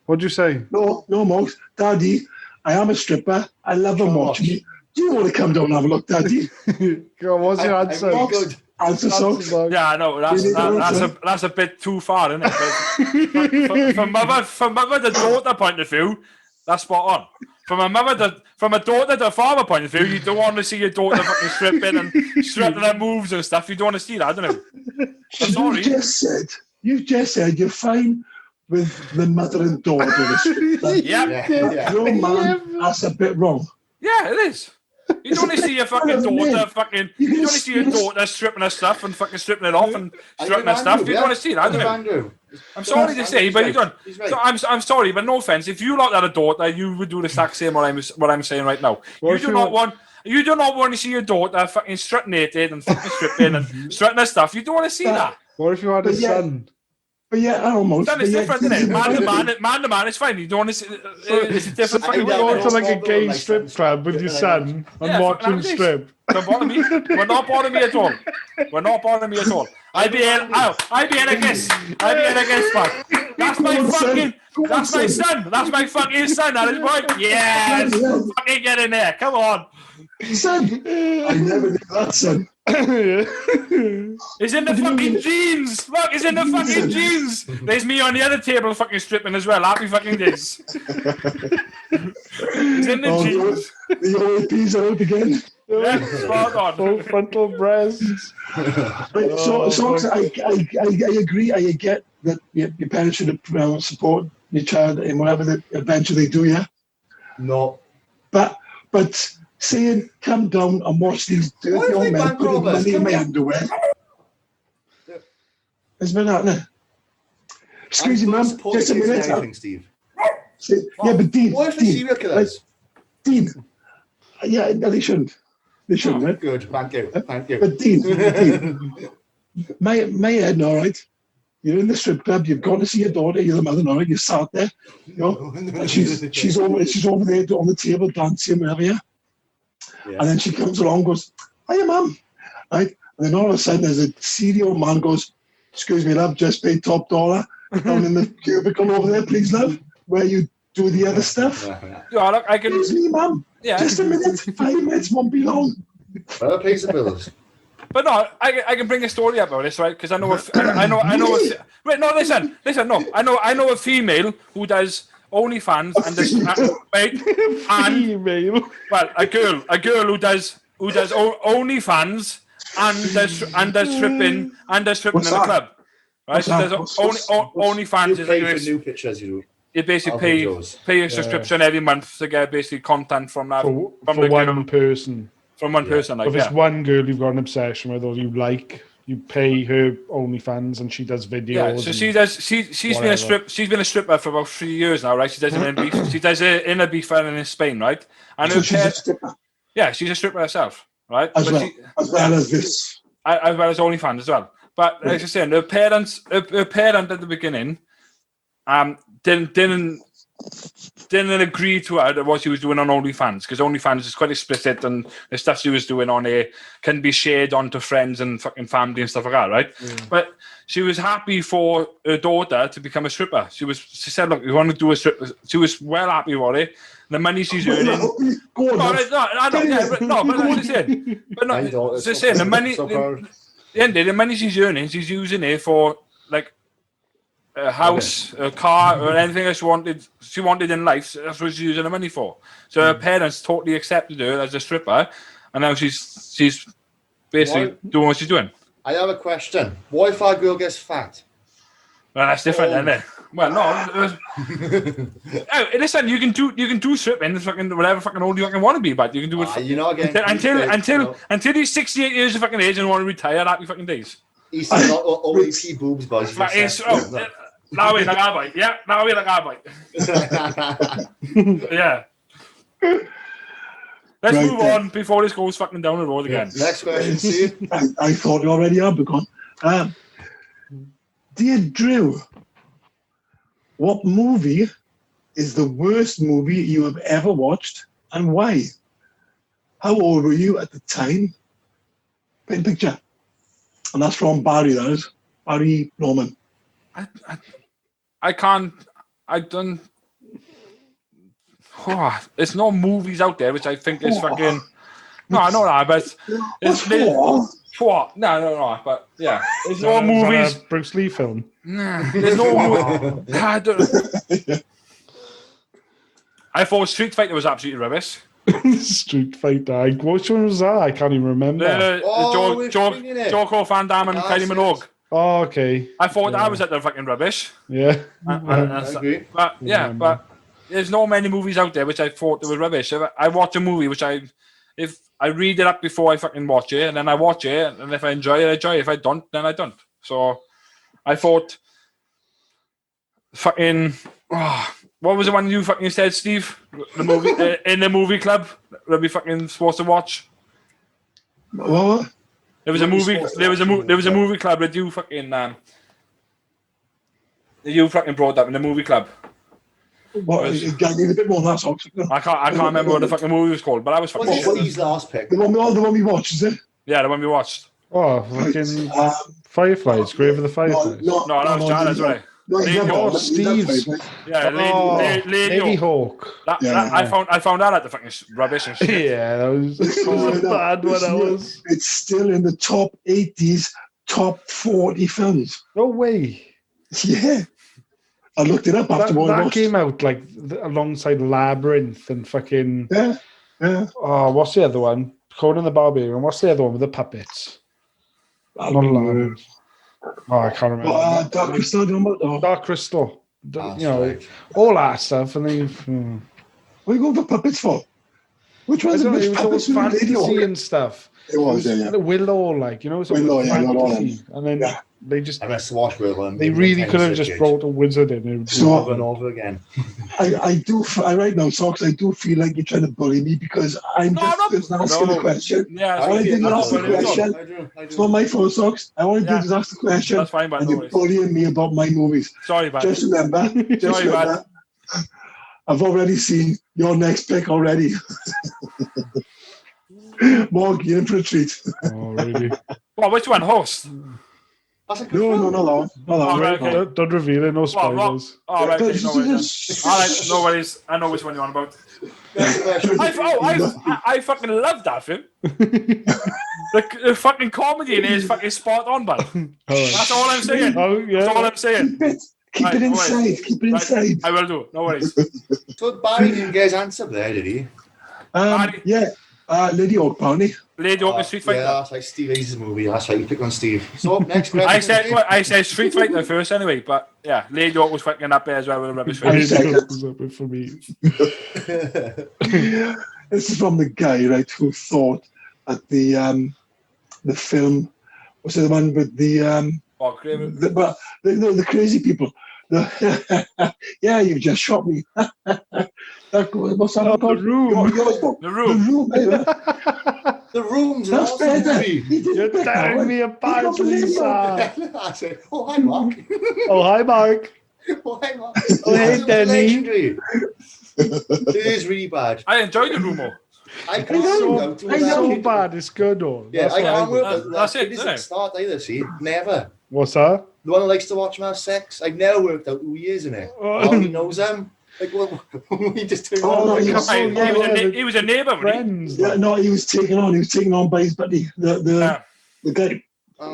Speaker 4: what'd you say?
Speaker 5: No, Mox. Daddy, I am a stripper. I love them watching me. Do you want to come down and have a look, Daddy?
Speaker 4: What's your answer?
Speaker 5: Answer, Socks.
Speaker 3: Yeah, no, that's a bit too far, isn't it? But from mother to daughter point of view, that's spot on. From a daughter to father point of view, you don't want to see your daughter fucking stripping her moves and stuff. You don't want to see that, don't you? I'm sorry.
Speaker 5: You just said you're fine with the mother and daughter.
Speaker 3: Yeah.
Speaker 5: Your man, that's a bit wrong.
Speaker 3: Yeah, it is. You don't want to see your fucking daughter you don't want to see your daughter stripping her stuff and fucking stripping it off and stripping her stuff. You don't want to see that, don't you? I'm sorry to say, but you don't. So I'm sorry, but no offense. If you lot had a daughter, you would do the exact same what I'm saying right now. You do not want to see your daughter fucking strutting naked and fucking stripping and strutting her stuff. You don't want to see that.
Speaker 4: What if you had a son?
Speaker 5: But yeah, almost.
Speaker 3: Son is different, isn't it? Man to man, it's fine. You don't want to see. It's a different fucking way.
Speaker 4: Go to like a gay strip club with your son and watch him strip.
Speaker 3: Don't bother me. We're not bothering me at all. I'd be in a guest. Man. That's my son. That's my fucking son. That is right. Yes. Fucking get in there. Come on.
Speaker 5: Son. I never knew that, son.
Speaker 3: It's in the fucking jeans. Look, it's in the fucking jeans. There's me on the other table fucking stripping as well. Happy fucking days. It's in the jeans.
Speaker 5: The old peas are out again.
Speaker 3: Yeah, spot on.
Speaker 4: Full frontal breasts.
Speaker 5: So I agree. I get that your parents should support your child in whatever they eventually do. Yeah.
Speaker 2: No.
Speaker 5: But saying, come down and watch these dirty young men putting money in my underwear. It's been happening. Excuse me, ma'am. Just a minute.
Speaker 2: Steve.
Speaker 5: Yeah, but Dean.
Speaker 2: What if the serial killers?
Speaker 5: Dean. Yeah, no, they shouldn't. They shouldn't, right?
Speaker 2: Good, thank you.
Speaker 5: But Dean, my head, all right. You're in the strip club. You've gone to see your daughter. You're the mother, all right. You sat there, you know. And she's over there on the table dancing, whatever. Yeah. And then she comes along, goes, "Hiya, mum," right? And then all of a sudden, there's a serial man goes, "Excuse me, love, just paid top dollar down in the cubicle over there, please, love, where you do the other stuff."
Speaker 3: Yeah, look, I can.
Speaker 5: Excuse me, mum.
Speaker 3: Yeah.
Speaker 5: Just a minute. 5 minutes won't be long.
Speaker 2: Well, pays the bills.
Speaker 3: But no, I can bring a story about this, right? Because I know. Wait, no, listen. No, I know a female who does OnlyFans and does
Speaker 4: female.
Speaker 3: Well, a girl who does OnlyFans and does stripping in the club, right? So there's OnlyFans
Speaker 2: You pay for new pictures, you do.
Speaker 3: You basically pay a subscription every month to get basically content from that
Speaker 4: for
Speaker 3: the
Speaker 4: one person.
Speaker 3: From one person, like
Speaker 4: if it's one girl you've got an obsession with or you like, you pay her OnlyFans and she does videos.
Speaker 3: Yeah, so she does. She's been a stripper for about 3 years now, right? She does it in Ibiza. She does it in Ibiza and in Spain, right? And
Speaker 5: so she's a stripper.
Speaker 3: Yeah, she's a stripper herself, right?
Speaker 5: As well as this.
Speaker 3: As well as OnlyFans as well. But like I was saying, her parent at the beginning, didn't agree to her what she was doing on OnlyFans, because OnlyFans is quite explicit, and the stuff she was doing on it can be shared onto friends and fucking family and stuff like that, right? But she was happy for her daughter to become a stripper. She said, look, you want to do a stripper? She was well happy about it. The money she's earning.
Speaker 5: Go on,
Speaker 3: But like I said, the money. The money she's earning, she's using it for like a house, a car, or anything else she wanted in life. So that's what she's using the money for. So her parents totally accepted her as a stripper, and now she's basically doing what she's doing.
Speaker 2: I have a question. What if our girl gets fat?
Speaker 3: Well, that's different, isn't it? Well, no. Listen, you can do stripping, fucking whatever fucking old you fucking want to be, but you can do it.
Speaker 2: You're not getting
Speaker 3: until he's 68 years of fucking age and want to retire. Happy fucking days.
Speaker 2: He's not OEP boobs, boys.
Speaker 3: Now we like arbeit. Yeah, now we like arbeit. Yeah. Let's move on before this goes fucking down the road again.
Speaker 2: Next question, Steve.
Speaker 5: I thought you already had begun. Dear Drew, what movie is the worst movie you have ever watched, and why? How old were you at the time? Paint a picture. And that's from Barry, that is. Barry Norman.
Speaker 3: I can't. I don't. There's no movies out there which I think is fucking. No, I know that, but what? No. But yeah, there's no movies.
Speaker 4: Bruce Lee film.
Speaker 3: Nah, there's no. I thought Street Fighter was absolutely rubbish.
Speaker 4: Street Fighter. Which one was that? I can't even remember.
Speaker 3: Joko Van Damme and Kylie Minogue.
Speaker 4: Oh, okay.
Speaker 3: I thought that was at the fucking rubbish.
Speaker 4: Yeah.
Speaker 2: I agree.
Speaker 3: But yeah, but there's no many movies out there which I thought were rubbish. If I watch a movie if I read it up before I fucking watch it, and then I watch it, and if I enjoy it, I enjoy it. If I don't, then I don't. So I thought fucking what was the one you fucking said, Steve? The movie in the movie club that we fucking supposed to watch.
Speaker 5: What?
Speaker 3: There was a movie. There was a movie club that you fucking brought up in the movie club.
Speaker 5: What? I need a bit more than that. Socks.
Speaker 3: I can't remember what the fucking movie was called, but I was fucking.
Speaker 2: What's his last pick?
Speaker 5: The one we watched, is it?
Speaker 3: Yeah, the one we watched.
Speaker 4: Oh, fucking Fireflies, Grave of the Fireflies.
Speaker 3: No, that was Janet's, right?
Speaker 4: Steve's.
Speaker 3: Yeah,
Speaker 4: Lady Hawk.
Speaker 3: I found that at the fucking rubbish and shit.
Speaker 4: Yeah, that was a bad one. That was.
Speaker 5: It's still in the top 80s, top 40 films.
Speaker 4: No way.
Speaker 5: Yeah. I looked it up after
Speaker 4: that came out like alongside Labyrinth and fucking.
Speaker 5: Yeah.
Speaker 4: Oh, what's the other one? Conan the Barbarian. What's the other one with the puppets? Not Labyrinth. Oh, I can't remember.
Speaker 5: Dark Crystal, do you remember?
Speaker 4: Dark Crystal. All that stuff, and then.
Speaker 5: What are you going for puppets for? Which one's
Speaker 4: it was all fantasy and stuff.
Speaker 5: It was, yeah.
Speaker 4: Willow,
Speaker 5: Willow,
Speaker 4: fantasy. And then they just.
Speaker 2: And a swashbuckler.
Speaker 4: They really could have just brought a wizard in.
Speaker 2: Over and over again.
Speaker 5: I right now, Socks, I do feel like you're trying to bully me because I'm just asking the question.
Speaker 3: Yeah,
Speaker 5: I only did ask the question. It's not my fault, Socks. I only did ask the question.
Speaker 3: That's fine,
Speaker 5: and you're bullying me about my movies.
Speaker 3: Sorry, man.
Speaker 5: Just remember. I've already seen your next pick already. Morg, you're in for a treat.
Speaker 4: Oh, really?
Speaker 3: Well, which one? Host?
Speaker 2: That's a good film.
Speaker 5: No.
Speaker 3: Right, okay.
Speaker 4: Don't reveal it, no spoilers.
Speaker 3: All right, okay, no worries. All right, no worries. I know which one you're on about. I fucking love that film. the fucking comedy in it is fucking spot on, man. That's all I'm saying.
Speaker 4: Oh, yeah.
Speaker 3: That's all I'm saying.
Speaker 5: Keep it inside. Keep it inside.
Speaker 3: I will do. No worries.
Speaker 2: So Barry didn't get his answer there, did he?
Speaker 5: Yeah. Lady Hawk, apparently.
Speaker 3: Lady Hawk and Street Fighter.
Speaker 2: Yeah, that's like Steve Ace's movie. That's right. You picked on Steve. So next question.
Speaker 3: I said Street Fighter first anyway, but yeah, Lady Hawk was fucking up there as well with a rubbish face.
Speaker 4: For me.
Speaker 5: This is from the guy, right, who thought at the film. Was it the one with the crazy people? Yeah, you just shot me. What's that called?
Speaker 4: The Room.
Speaker 3: The Room.
Speaker 5: Baby.
Speaker 2: The Room's an
Speaker 5: That's
Speaker 2: awesome
Speaker 5: better.
Speaker 2: movie.
Speaker 5: He did
Speaker 4: You're
Speaker 5: better.
Speaker 4: telling me about Lisa.
Speaker 2: I said, oh, hi, Mark.
Speaker 4: Oh, hi, Mark.
Speaker 2: Oh, hi, Mark.
Speaker 4: Oh, hey,
Speaker 2: It's
Speaker 4: Denny.
Speaker 2: legendary. It is really bad.
Speaker 3: I enjoyed the room more.
Speaker 2: I
Speaker 5: I
Speaker 2: can't
Speaker 5: know.
Speaker 2: work out
Speaker 5: I
Speaker 2: to
Speaker 5: know.
Speaker 4: So
Speaker 2: that.
Speaker 4: bad, it's good, though.
Speaker 2: Yeah,
Speaker 4: That's
Speaker 2: I
Speaker 4: what
Speaker 2: can't
Speaker 4: do.
Speaker 2: work out that
Speaker 3: That's
Speaker 2: kid
Speaker 3: it,
Speaker 2: is
Speaker 3: yeah.
Speaker 2: at the start either, see? Never.
Speaker 4: What's that?
Speaker 2: The one who likes to watch him have sex. I've never worked out who he is in it. All he knows him. Like, what? We just turn
Speaker 5: Oh,
Speaker 2: on
Speaker 5: no,
Speaker 2: like,
Speaker 5: he was-
Speaker 3: He was
Speaker 4: yeah,
Speaker 3: he was a neighbour, wasn't
Speaker 4: Friends.
Speaker 5: Yeah,
Speaker 4: like.
Speaker 5: no, he was taken on by his buddy.
Speaker 3: he? Yeah.
Speaker 5: The guy,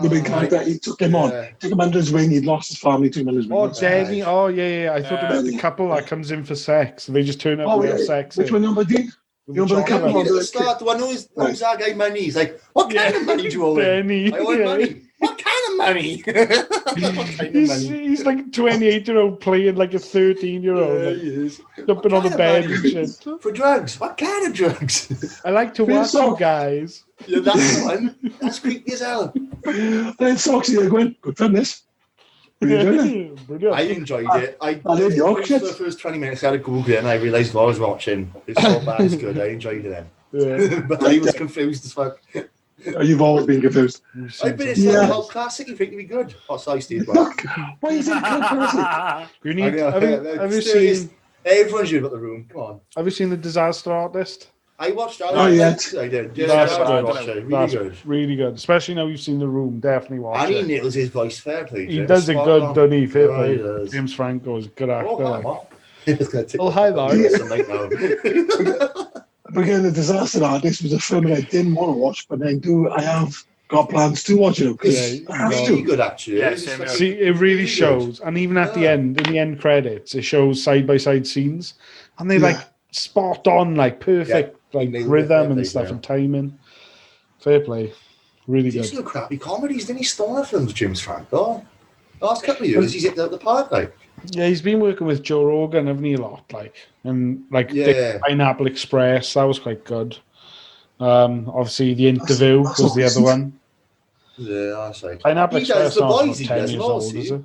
Speaker 5: the big character, he took him on.
Speaker 2: Yeah.
Speaker 5: Took him under his wing. He'd lost his family, took him under his wing.
Speaker 4: Oh, Denny. Oh, yeah. I thought about the
Speaker 5: Denny.
Speaker 4: couple that comes in for sex. And they just turn up
Speaker 5: Oh,
Speaker 4: and have
Speaker 5: yeah.
Speaker 4: sex.
Speaker 5: Which one number, Dean?
Speaker 4: With
Speaker 5: You remember the
Speaker 2: The
Speaker 5: couple
Speaker 2: kid
Speaker 5: on
Speaker 2: at the
Speaker 5: the
Speaker 2: start, the one who's knows that guy money. He's like, what kind of money do you owe him?
Speaker 4: Denny.
Speaker 2: I owe him
Speaker 4: yeah.
Speaker 2: money. What kind of money? What kind of money?
Speaker 4: He's like a 28-year-old playing like a 13-year-old.
Speaker 2: Yeah,
Speaker 4: like,
Speaker 2: he is.
Speaker 4: jumping on the
Speaker 2: What
Speaker 4: bed
Speaker 2: kind
Speaker 4: and
Speaker 2: of
Speaker 4: shit.
Speaker 2: money? For drugs. What kind of drugs?
Speaker 4: I like to watch you guys.
Speaker 2: Yeah, that's the one. That's creepy as hell.
Speaker 5: And then Soxy there going, good fun this. Really enjoyed it.
Speaker 4: Brilliant.
Speaker 2: I enjoyed it.
Speaker 5: I did your
Speaker 2: for
Speaker 5: shit.
Speaker 2: the first 20 minutes, I had to Google it and I realised what I was watching. It's so bad, it's good. I enjoyed it then.
Speaker 4: Yeah.
Speaker 2: But I was confused as fuck.
Speaker 5: You've always been confused.
Speaker 2: I've been
Speaker 5: Yeah.
Speaker 2: a cult classic. You think it'd be good? Oh, sorry, Steve.
Speaker 5: Look, why is it classic?
Speaker 4: You
Speaker 2: I
Speaker 4: need.
Speaker 2: know,
Speaker 4: Have you
Speaker 2: serious.
Speaker 4: seen?
Speaker 2: Everyone's you about the Room. Come on.
Speaker 4: Have you seen the Disaster Artist?
Speaker 2: I watched that.
Speaker 5: Oh, yeah.
Speaker 2: I did. Yeah,
Speaker 4: That's
Speaker 2: I
Speaker 4: good.
Speaker 2: watched it. Really
Speaker 4: That's
Speaker 2: good.
Speaker 4: really good. Especially now you've seen the Room. Definitely watch
Speaker 2: And he
Speaker 4: it.
Speaker 2: nails his voice fair play.
Speaker 4: He
Speaker 2: Jim.
Speaker 4: does it
Speaker 2: Spot
Speaker 4: good,
Speaker 2: on.
Speaker 4: doesn't he? Fair
Speaker 2: Yeah,
Speaker 4: play.
Speaker 2: he does.
Speaker 4: James Franco is a good actor.
Speaker 2: Oh,
Speaker 4: like.
Speaker 2: come on. It's gonna take
Speaker 4: Oh, hi, Mark.
Speaker 2: Something now.
Speaker 5: Again, The Disaster Artist was a film that I didn't want to watch, but I have got plans to watch it. Because
Speaker 4: Yeah,
Speaker 5: I have
Speaker 2: Really
Speaker 5: to.
Speaker 2: good, actually.
Speaker 3: Yeah,
Speaker 2: It's
Speaker 3: same
Speaker 2: like-
Speaker 3: here.
Speaker 4: See, it really
Speaker 2: Really
Speaker 4: shows, and even at the
Speaker 2: Yeah.
Speaker 4: end, in the end credits, it shows side by side scenes, and they like
Speaker 5: Yeah.
Speaker 4: spot on, like perfect, like
Speaker 2: Nailed it,
Speaker 4: rhythm
Speaker 2: fair
Speaker 4: and
Speaker 2: play,
Speaker 4: stuff
Speaker 2: yeah.
Speaker 4: and timing. Fair play, really
Speaker 2: He's
Speaker 4: good.
Speaker 2: no crappy comedies, didn't he? Stoner films, James Franco. The last couple of years, he's hit the park, like.
Speaker 4: Yeah, he's been working with Joe Rogan, haven't he, a lot, like, and like
Speaker 2: Yeah.
Speaker 4: the Pineapple Express, that was quite good. Obviously, The Interview
Speaker 5: That's
Speaker 4: was the
Speaker 5: not
Speaker 4: other one.
Speaker 2: Yeah, that's like.
Speaker 4: Pineapple
Speaker 2: He
Speaker 4: Express
Speaker 2: does The
Speaker 4: not
Speaker 2: Boys, he
Speaker 4: 10
Speaker 2: does
Speaker 4: years
Speaker 2: well,
Speaker 4: old,
Speaker 2: see?
Speaker 4: is it?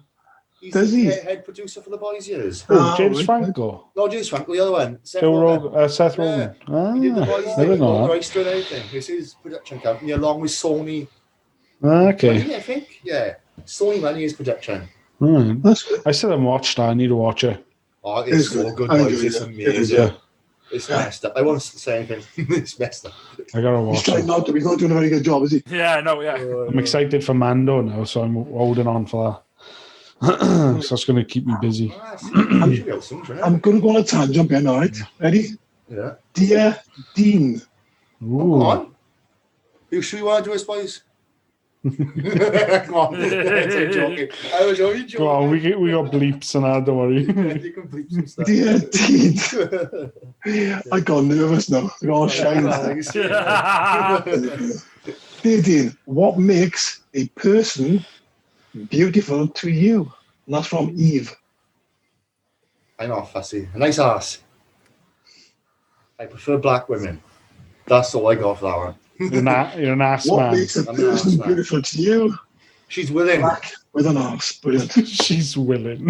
Speaker 2: He's
Speaker 5: Does
Speaker 2: the
Speaker 5: he?
Speaker 2: head producer for The Boys years.
Speaker 4: Oh,
Speaker 5: Ah,
Speaker 4: James
Speaker 5: right.
Speaker 4: Franco,
Speaker 2: No, James Franco, the other one. Seth
Speaker 4: Joe
Speaker 2: Rogen.
Speaker 4: Rogan, Seth
Speaker 2: Yeah.
Speaker 4: Rogen. Ah,
Speaker 2: He did The Boys,
Speaker 4: never know
Speaker 2: Golden
Speaker 4: that.
Speaker 2: Oyster and everything. This is production company along with Sony
Speaker 4: Okay.
Speaker 2: Money, I think. Yeah. Sony Money is production.
Speaker 4: Hmm.
Speaker 5: That's good.
Speaker 4: I still haven't watched that. I need to watch it.
Speaker 2: Oh,
Speaker 5: It's
Speaker 2: it's so
Speaker 5: good.
Speaker 2: good,
Speaker 5: I
Speaker 2: boys.
Speaker 5: enjoyed
Speaker 2: It's
Speaker 5: it.
Speaker 2: amazing.
Speaker 4: Yeah,
Speaker 2: It's messed up. I won't say anything. It's messed up.
Speaker 4: I gotta
Speaker 5: He's
Speaker 4: watch
Speaker 5: trying
Speaker 4: it.
Speaker 5: not to. He's not doing a very good job, is he?
Speaker 3: Yeah, no, yeah.
Speaker 4: I'm excited for Mando now, so I'm holding on for that. So it's going to keep me busy.
Speaker 2: Ah, see, you should go soon, shouldn't
Speaker 5: I'm going to go on a tangent again, all right? Ready?
Speaker 2: you? Yeah.
Speaker 5: Dear Dean.
Speaker 2: Come
Speaker 4: Ooh.
Speaker 2: on. You sure you want to do this, boys? Come on. I'm joking. I was only joking.
Speaker 4: Go on, we got bleeps and that, don't worry.
Speaker 2: You can bleep some stuff.
Speaker 5: Dear Dean. I got nervous now. I got all shy now. Dear Dean, what makes a person beautiful to you? And that's from Eve.
Speaker 2: I'm not fussy. A nice ass. I prefer black women. That's all I got for that one.
Speaker 4: You're an ass
Speaker 5: What
Speaker 4: man.
Speaker 5: makes a
Speaker 2: I'm an ass
Speaker 5: person
Speaker 2: man.
Speaker 5: beautiful to you?
Speaker 2: She's willing.
Speaker 5: Black with an ass. Brilliant.
Speaker 4: She's willing.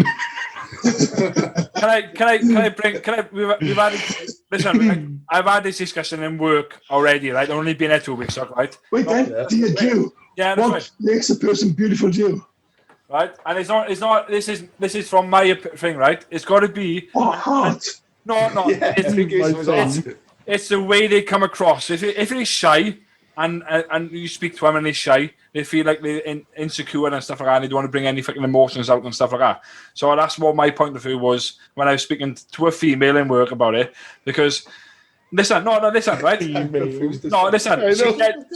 Speaker 3: We've had, listen, I've had this discussion in work already, right? I've only been there 2 weeks, right?
Speaker 5: Wait then,
Speaker 2: yeah.
Speaker 5: dear Jew,
Speaker 3: Yeah, that's
Speaker 5: what
Speaker 3: right.
Speaker 5: makes a person beautiful to you?
Speaker 3: Right? And it's not, this is from my thing, right? It's got to be,
Speaker 5: What heart?
Speaker 3: no,
Speaker 2: Yeah, I think it was awesome.
Speaker 3: it's the way they come across. If they're shy and you speak to them and they're shy, they feel like they're insecure and stuff like that. And they don't want to bring any fucking emotions out and stuff like that. So that's what my point of view was when I was speaking to a female in work about it. Because listen, right? No, listen.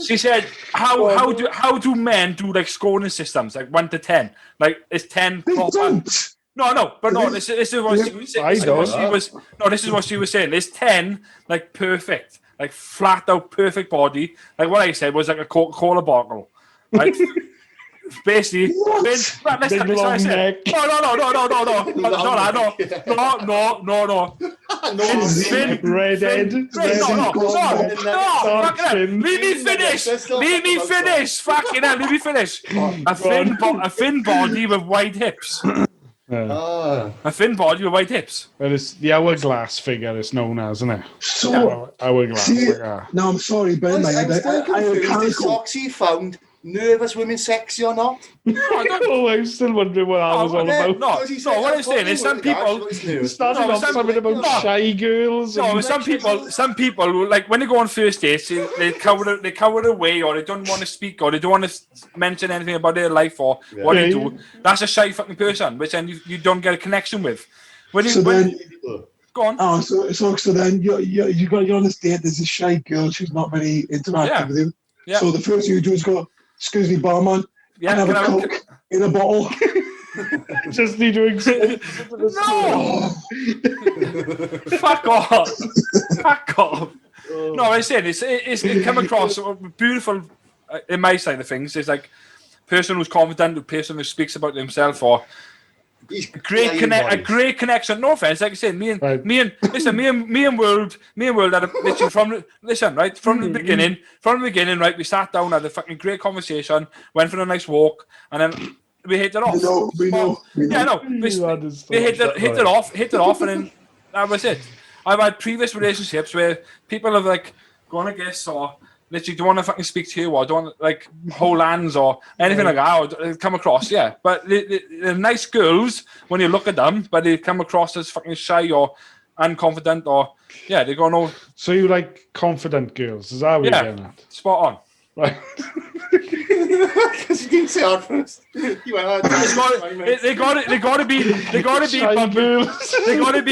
Speaker 3: She said, how do men do like scoring systems, like 1 to 10? Like it's 10
Speaker 5: They
Speaker 3: proper.
Speaker 5: don't.
Speaker 3: No. This is what she was saying. This is what she was saying. It's 10, like perfect, like flat out perfect body. Like what I said was like a Coca-Cola bottle, right? Basically,
Speaker 5: What?
Speaker 3: listen,
Speaker 4: Big long neck.
Speaker 3: No. Finn,
Speaker 4: Redhead.
Speaker 3: fucking hell. Leave me finish. Fucking hell, leave me finish. A thin body with wide hips.
Speaker 2: Ah,
Speaker 3: A thin body with white hips.
Speaker 4: Well, it's the hourglass figure. It's known as, isn't it?
Speaker 5: So,
Speaker 4: Hourglass.
Speaker 5: see,
Speaker 4: Like that.
Speaker 5: now I'm sorry, Ben,
Speaker 2: I'm
Speaker 5: mate.
Speaker 2: still
Speaker 5: I
Speaker 2: confused.
Speaker 5: can't
Speaker 2: Is
Speaker 5: go.
Speaker 2: Soxy found nervous women sexy or not?
Speaker 4: Oh, I'm still wondering what that was all
Speaker 2: Yeah,
Speaker 4: about.
Speaker 3: No,
Speaker 2: because he said,
Speaker 3: what
Speaker 2: "I
Speaker 3: I'm saying
Speaker 2: fucking
Speaker 3: is some
Speaker 2: worked it out,
Speaker 3: people-
Speaker 2: she's nervous."
Speaker 4: Started
Speaker 3: No,
Speaker 4: off
Speaker 3: some-
Speaker 4: something about
Speaker 2: no.
Speaker 4: shy girls.
Speaker 3: No,
Speaker 4: and
Speaker 3: some people like when they go on first dates, they cover away, or they don't want to speak, or they don't want to mention anything about their life or what they
Speaker 4: Yeah.
Speaker 3: do. That's a shy fucking person, which then you don't get a connection with. When you
Speaker 5: So then,
Speaker 3: go on,
Speaker 5: oh, so then you're on this date. There's a shy girl. She's not very interactive
Speaker 3: Yeah.
Speaker 5: with you.
Speaker 3: Yeah.
Speaker 5: So the first thing you do is go, "Excuse me, barman.
Speaker 3: yeah,
Speaker 5: Can I have a Coke in a bottle?"
Speaker 4: just need to explain.
Speaker 3: No, fuck off, fuck off. No, I said it come across beautiful in my side of things. It's like person who's confident, a person who speaks about themselves, or
Speaker 2: He's
Speaker 3: a great connection. No offense, like I said, me and World had a literally from the beginning, right? We sat down, had a fucking great conversation, went for a nice walk, and then we hit it off.
Speaker 5: We know.
Speaker 3: Yeah, no, we hit it off, and then that was it. I've had previous relationships where people have like gone, I guess, or literally don't want to fucking speak to you, or don't want to, like, hold hands or anything like that, or come across, yeah. But they're nice girls when you look at them, but they come across as fucking shy or unconfident, or yeah, they go no.
Speaker 4: So you like confident girls? Is that what you're getting at?
Speaker 3: Spot on.
Speaker 4: Right.
Speaker 2: Because you didn't say out first. You went out.
Speaker 3: They got to be
Speaker 4: Shy
Speaker 3: bubbly.
Speaker 4: girls.
Speaker 3: They got to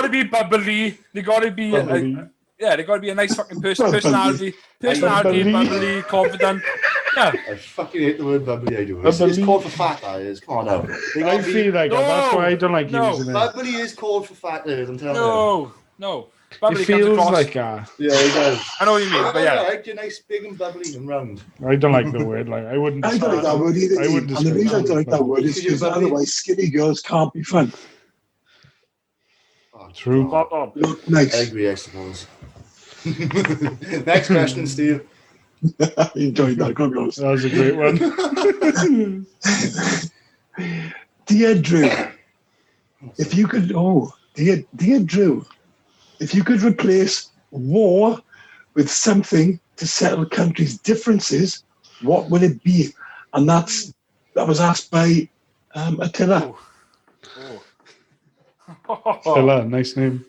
Speaker 3: be bubbly. They got to be
Speaker 4: Bubbly.
Speaker 3: yeah. They got to be a nice fucking personality, bubbly, confident. Yeah.
Speaker 2: I fucking hate the word bubbly. I do.
Speaker 4: Bubbly.
Speaker 2: It's called for fat. That is. Come on now. They
Speaker 4: I
Speaker 2: gotta be-
Speaker 4: feel like that. That's why I don't like
Speaker 3: No.
Speaker 4: using it.
Speaker 2: bubbly is called for fat. I'm telling you.
Speaker 3: No.
Speaker 4: It
Speaker 3: Bubbly comes
Speaker 4: feels
Speaker 3: across.
Speaker 4: like that.
Speaker 2: Yeah, it does.
Speaker 3: I know what you mean, but yeah.
Speaker 2: Like you're nice, big and bubbly and round.
Speaker 4: I don't like the word. Like I wouldn't.
Speaker 5: I don't like that word either.
Speaker 4: I wouldn't
Speaker 5: And the reason I don't like that word is
Speaker 2: Because you're
Speaker 5: because
Speaker 2: bubbly.
Speaker 5: otherwise skinny girls can't be fun.
Speaker 2: Oh,
Speaker 4: True.
Speaker 2: God.
Speaker 5: Look
Speaker 2: I
Speaker 5: nice.
Speaker 2: agree, I suppose. Next question, Steve.
Speaker 5: I enjoyed that. Gotta be honest.
Speaker 4: That was a great one.
Speaker 5: Dear Drew, if you could, dear Drew, if you could replace war with something to settle countries' differences, what would it be? And that was asked by Attila.
Speaker 4: Fella, nice name.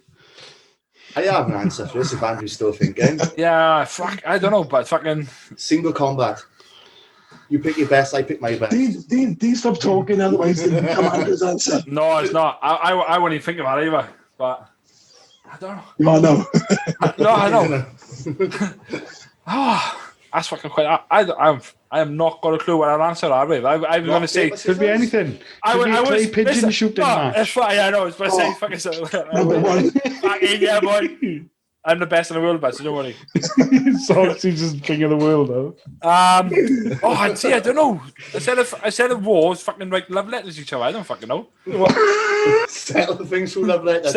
Speaker 2: I have an answer for this if Andrew's still thinking.
Speaker 3: Yeah, fuck, I don't know, but fucking
Speaker 2: Single combat. You pick your best, I pick my best.
Speaker 5: Dean, stop talking, otherwise it'll become Andrew's answer.
Speaker 3: no, it's not. I wouldn't even think about it either. But I don't know.
Speaker 5: No, no.
Speaker 3: No, I know. That's fucking quite. I am not got a clue what I'll answer that with. I was going to say.
Speaker 4: Could be anything.
Speaker 3: I
Speaker 4: Could be a clay
Speaker 3: was
Speaker 4: pigeon
Speaker 3: listen,
Speaker 4: shooting
Speaker 3: no,
Speaker 4: match.
Speaker 3: It's fine. I know. It's what I say. Fucking so.
Speaker 5: Number one.
Speaker 3: Fucking yeah, boy. I'm the best in the world, but so don't worry.
Speaker 4: Soxy's just king of the world, though.
Speaker 3: I'd say I don't know. I said of wars, fucking write love letters to each other. I don't fucking know.
Speaker 2: Settle the things through love letters.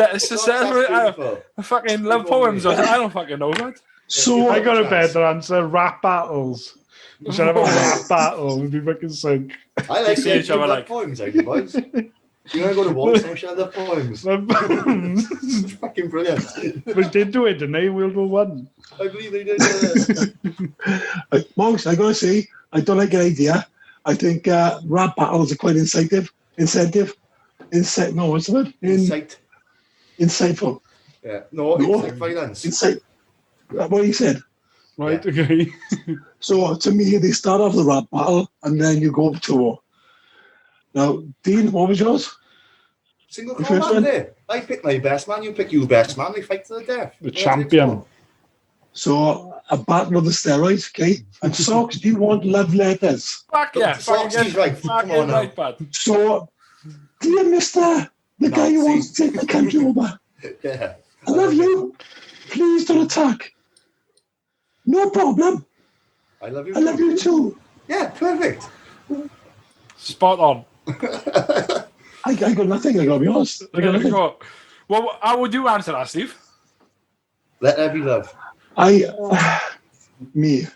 Speaker 3: Fucking love poems. I don't fucking know, man.
Speaker 5: So
Speaker 4: I got a better answer. Rap battles. We should have a rap battle. It'd be fucking sick.
Speaker 2: I like
Speaker 3: See each other
Speaker 2: love
Speaker 3: like-
Speaker 2: poems, I do, boys. You want to go to war, so we should love poems. It's fucking brilliant.
Speaker 4: We did do it, didn't they? World War One.
Speaker 2: I believe they did.
Speaker 5: Monks, I gotta say, I don't like the idea. I think rap battles are quite incentive. No, what's the word?
Speaker 2: Insight.
Speaker 5: Insightful.
Speaker 2: Yeah. No,
Speaker 5: No.
Speaker 2: it's like violence.
Speaker 5: Insight. What he said.
Speaker 4: Right, okay.
Speaker 5: So to me, they start off the rap battle and then you go to war. Now, Dean, what was yours?
Speaker 2: Single
Speaker 5: The first
Speaker 2: combat
Speaker 5: one?
Speaker 2: there. I pick my best man, you pick your best man, they fight to the death.
Speaker 4: The champion.
Speaker 5: So a battle of the steroids, okay? And Socks, do you want love letters?
Speaker 3: Fuck yeah.
Speaker 2: Socks,
Speaker 3: Fucking
Speaker 2: he's right. Come
Speaker 3: Fucking
Speaker 2: on now.
Speaker 3: right, bud.
Speaker 5: So, dear Mister, the guy who wants to take the country over,
Speaker 2: Yeah.
Speaker 5: I love you. Please don't attack. No problem.
Speaker 2: I love you.
Speaker 5: I love you too.
Speaker 2: Yeah, perfect.
Speaker 3: Spot on.
Speaker 5: I got nothing. I gotta be honest. I got nothing.
Speaker 3: Well, how would you answer that, Steve?
Speaker 2: Let there be love.
Speaker 5: Me.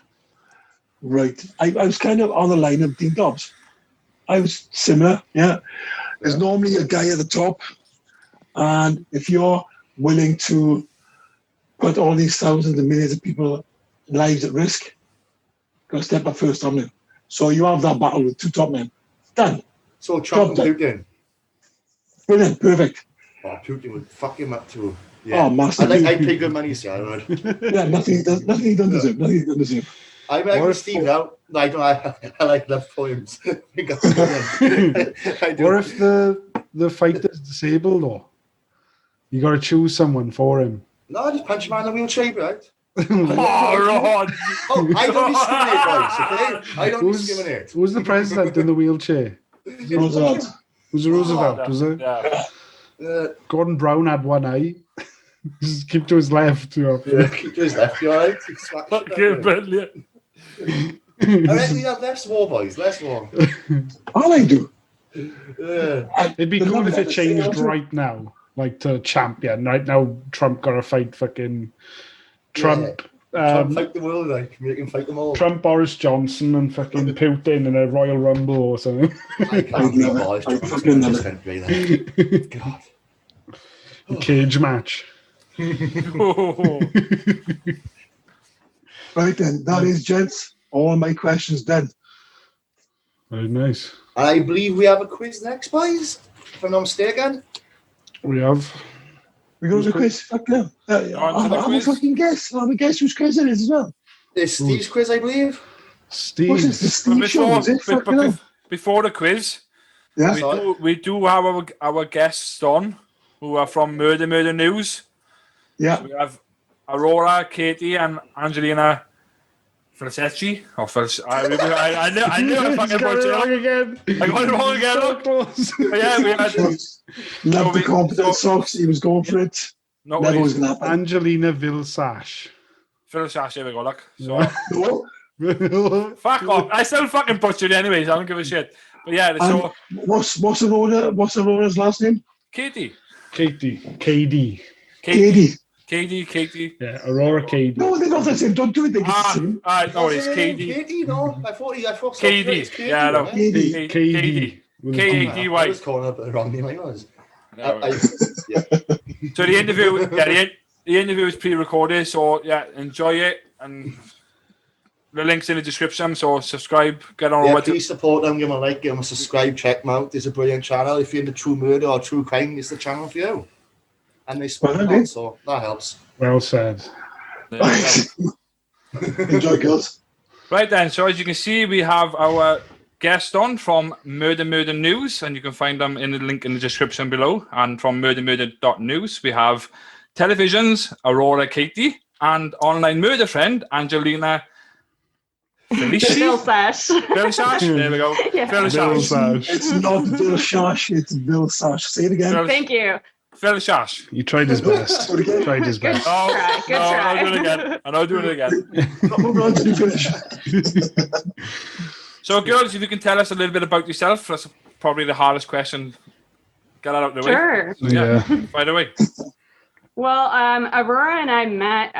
Speaker 5: Right. I was kind of on the line of Dean Dobbs. I was similar, yeah. There's normally a guy at the top, and if you're willing to put all these thousands and millions of people lives at risk, got to step up first, haven't you? So you have that battle with 2 top men. Done.
Speaker 2: So Trump and
Speaker 5: Job done.
Speaker 2: Putin.
Speaker 5: Brilliant, perfect.
Speaker 2: Oh, Putin would fuck him up too. Yeah.
Speaker 5: Oh, master.
Speaker 2: I'd pay good money, sir. I would.
Speaker 5: Yeah, nothing he doesn't deserve. Nothing he doesn't deserve.
Speaker 2: I'm like Steve now. No, I don't. I like love poems. I do.
Speaker 4: Or if the fighter's disabled, or you got to choose someone for him.
Speaker 2: No, I just punch him out in the wheelchair, right?
Speaker 3: Oh, Rod.
Speaker 2: Oh, I don't discriminate, boys. Okay, I don't discriminate.
Speaker 4: Who's the president in the wheelchair?
Speaker 5: Roosevelt.
Speaker 4: Was it Roosevelt? Was it?
Speaker 3: Yeah.
Speaker 4: Gordon Brown had one eye. Just keep to his left.
Speaker 2: Yeah, keep to his left. You alright?
Speaker 3: Fucking brilliant.
Speaker 2: I reckon we have less war, boys. Less war.
Speaker 5: All I do.
Speaker 4: It'd be cool if it changed right now, like to champion. Right now, Trump got to fight fucking Trump.
Speaker 2: Trump fight the world, like make him fight them all.
Speaker 4: Trump, Boris Johnson, and fucking Putin in a Royal Rumble or something.
Speaker 2: I can't believe Boris Johnson just couldn't be there. God.
Speaker 4: A cage match.
Speaker 5: Right then, that is, gents, all my questions done.
Speaker 4: Very nice.
Speaker 2: I believe we have a quiz next, boys. If I'm not mistaken.
Speaker 4: We have.
Speaker 5: We go to the quiz. Fuck yeah. I'm a fucking guess. I'm a guess whose quiz it is as well.
Speaker 2: It's Steve's quiz, I believe.
Speaker 4: Steve.
Speaker 5: What's this? The Steve show, is it? Fucking hell.
Speaker 3: Before the quiz,
Speaker 5: Yeah.
Speaker 3: we do have our guests on who are from Murder News.
Speaker 5: Yeah.
Speaker 3: So we have Aurora, Cady, and Andelina. Villeseche. I knew I fucking butchered it wrong again. I got it wrong again. Look. But yeah, we had.
Speaker 5: Love the confident socks. He was going for it.
Speaker 3: No,
Speaker 5: Never was going to happen.
Speaker 4: Andelina Villeseche.
Speaker 3: Villeseche, there we go. Look. So
Speaker 5: No.
Speaker 3: fuck off. I still fucking butchered it anyways. I don't give a shit. But yeah, so
Speaker 5: What's Aurora's last name?
Speaker 3: Cady.
Speaker 4: Cady.
Speaker 3: Cady.
Speaker 4: Yeah, Aurora Cady.
Speaker 5: No, they're not the same. Don't do it. They're the same.
Speaker 3: No, it's Cady.
Speaker 2: Cady, no. I thought
Speaker 3: Cady. Yeah, no.
Speaker 5: Cady.
Speaker 3: Cady.
Speaker 2: I
Speaker 3: K-A-D-Y.
Speaker 2: was calling up the wrong name. I was.
Speaker 3: No.
Speaker 2: Yeah.
Speaker 3: So the interview is pre-recorded. So yeah, enjoy it, and the link's in the description. So subscribe, get on over.
Speaker 2: Please support them. Give them a like, give them a subscribe, check them out. It's a brilliant channel. If you're into true murder or true crime, it's the channel for you. And they spot it, so that helps.
Speaker 4: Well said.
Speaker 5: Enjoy, girls.
Speaker 3: Right then, so as you can see, we have our guest on from Murder News, and you can find them in the link in the description below. And from MurderNews, we have television's Aurora Cady and online murder friend Andelina
Speaker 6: Villeseche.
Speaker 3: Villeseche. There we go.
Speaker 6: Yeah.
Speaker 3: Villeseche.
Speaker 5: It's not Villeseche, it's Villeseche. Say it again.
Speaker 6: Thank you.
Speaker 3: Villeseche.
Speaker 4: He tried his best. Tried his best.
Speaker 3: Oh,
Speaker 6: Good try.
Speaker 3: I'll do it again. And I'll do it again.
Speaker 5: Move on to the finish.
Speaker 3: So, girls, if you can tell us a little bit about yourself, that's probably the hardest question. Get that out of the way.
Speaker 6: Sure.
Speaker 3: So, yeah. By the way.
Speaker 6: Well, Aurora and I met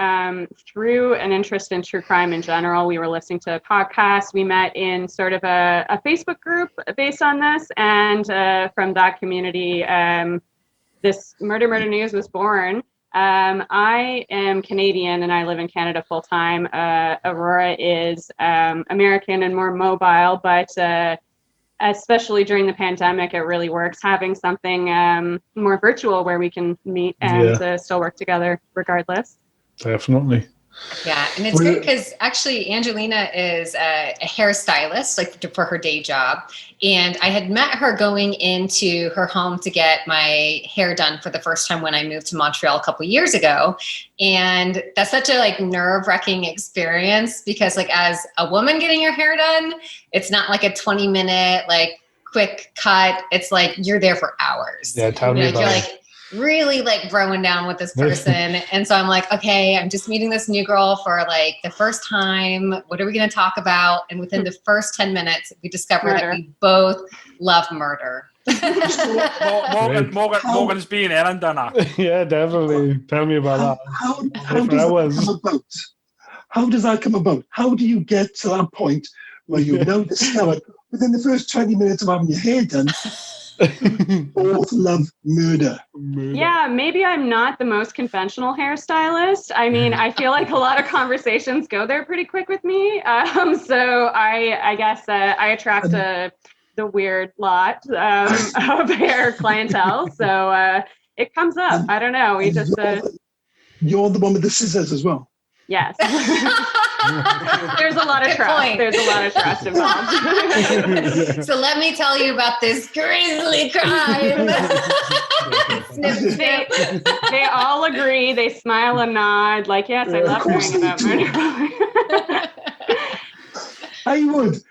Speaker 6: through an interest in true crime in general. We were listening to a podcast. We met in sort of a Facebook group based on this. And from that community, this Murder News was born. I am Canadian and I live in Canada full time. Aurora is American and more mobile, but especially during the pandemic, it really works having something more virtual where we can meet and still work together regardless.
Speaker 4: Definitely.
Speaker 7: Yeah, and it's great because actually Andelina is a hairstylist, like for her day job. And I had met her going into her home to get my hair done for the first time when I moved to Montreal a couple of years ago. And that's such a nerve-wracking experience because as a woman getting your hair done, it's not like a 20-minute quick cut. It's you're there for hours.
Speaker 4: Yeah, tell me about it.
Speaker 7: You're really throwing down with this person. And so I'm okay, I'm just meeting this new girl for the first time. What are we going to talk about? And within the first 10 minutes, we discover that we both love murder.
Speaker 3: Morgan's been in and done that.
Speaker 4: Yeah, definitely. Tell me about that.
Speaker 5: How does that come about? How do you get to that point where you now discover within the first 20 minutes of having your hair done Both love murder.
Speaker 6: Yeah, maybe I'm not the most conventional hairstylist. I mean, I feel like a lot of conversations go there pretty quick with me. So I guess I attract the weird lot of hair clientele. So it comes up. I don't know. We just
Speaker 5: you're the one with the scissors as well.
Speaker 6: yes. There's a lot of
Speaker 7: Good
Speaker 6: trust.
Speaker 7: point.
Speaker 6: There's a lot of trust involved.
Speaker 7: So let me tell you about this grisly crime.
Speaker 6: They all agree. They smile and nod. Like, yes, I love hearing about murder.
Speaker 5: I would.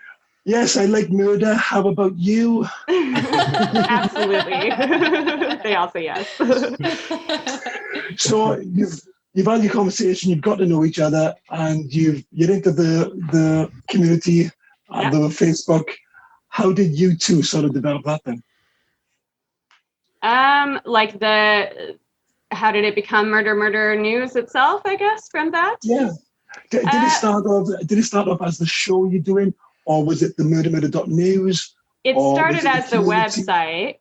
Speaker 5: Yes, I like murder. How about you?
Speaker 6: Absolutely. They all say yes.
Speaker 5: So you've had your conversation, you've got to know each other, and you're into the community and the Facebook. How did you two sort of develop that then?
Speaker 6: Like how did it become Murder News itself, I guess, from that?
Speaker 5: Yeah. Did it start off as the show you're doing, or was it the MurderMurder.news?
Speaker 6: It started as the website.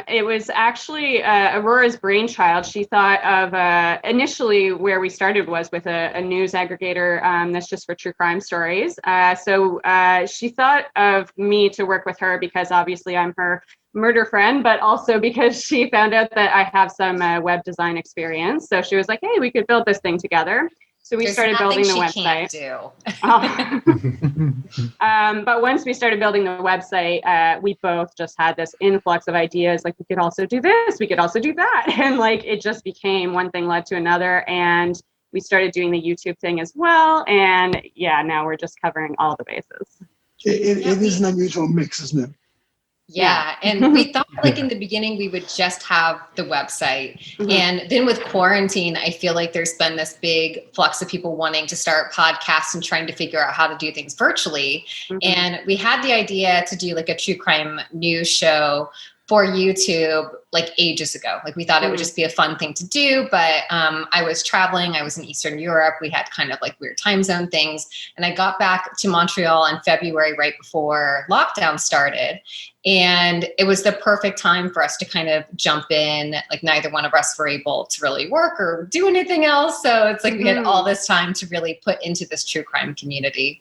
Speaker 6: It was actually Aurora's brainchild. She thought of initially where we started was with a news aggregator that's just for true crime stories. So she thought of me to work with her because obviously I'm her murder friend, but also because she found out that I have some web design experience. So she was like, hey, we could build this thing together. So we started building the website. But once we started building the website, we both just had this influx of ideas. Like, we could also do this, we could also do that. And like, it just became one thing led to another. And we started doing the YouTube thing as well. And yeah, now we're just covering all the bases.
Speaker 5: It is an unusual mix, isn't it?
Speaker 7: Yeah. And we thought like in the beginning we would just have the website. Mm-hmm. And then with quarantine, I feel like there's been this big flux of people wanting to start podcasts and trying to figure out how to do things virtually. Mm-hmm. And we had the idea to do like a true crime news show for YouTube like ages ago. Like, we thought it would just be a fun thing to do, but I was traveling. I was in Eastern Europe. We had kind of like weird time zone things. And I got back to Montreal in February, right before lockdown started. And it was the perfect time for us to kind of jump in. Like, neither one of us were able to really work or do anything else. So it's like we had all this time to really put into this true crime community.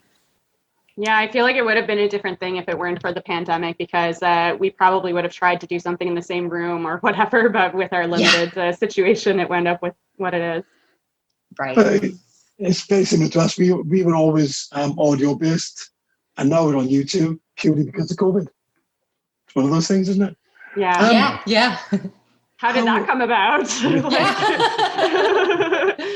Speaker 6: Yeah, I feel like it would have been a different thing if it weren't for the pandemic, because we probably would have tried to do something in the same room or whatever, but with our limited situation, it wound up with what it is.
Speaker 7: Right.
Speaker 5: But it's very similar to us. We were always audio based, and now we're on YouTube purely because of COVID. It's one of those things, isn't it?
Speaker 6: Yeah.
Speaker 7: Yeah.
Speaker 6: How did that come about?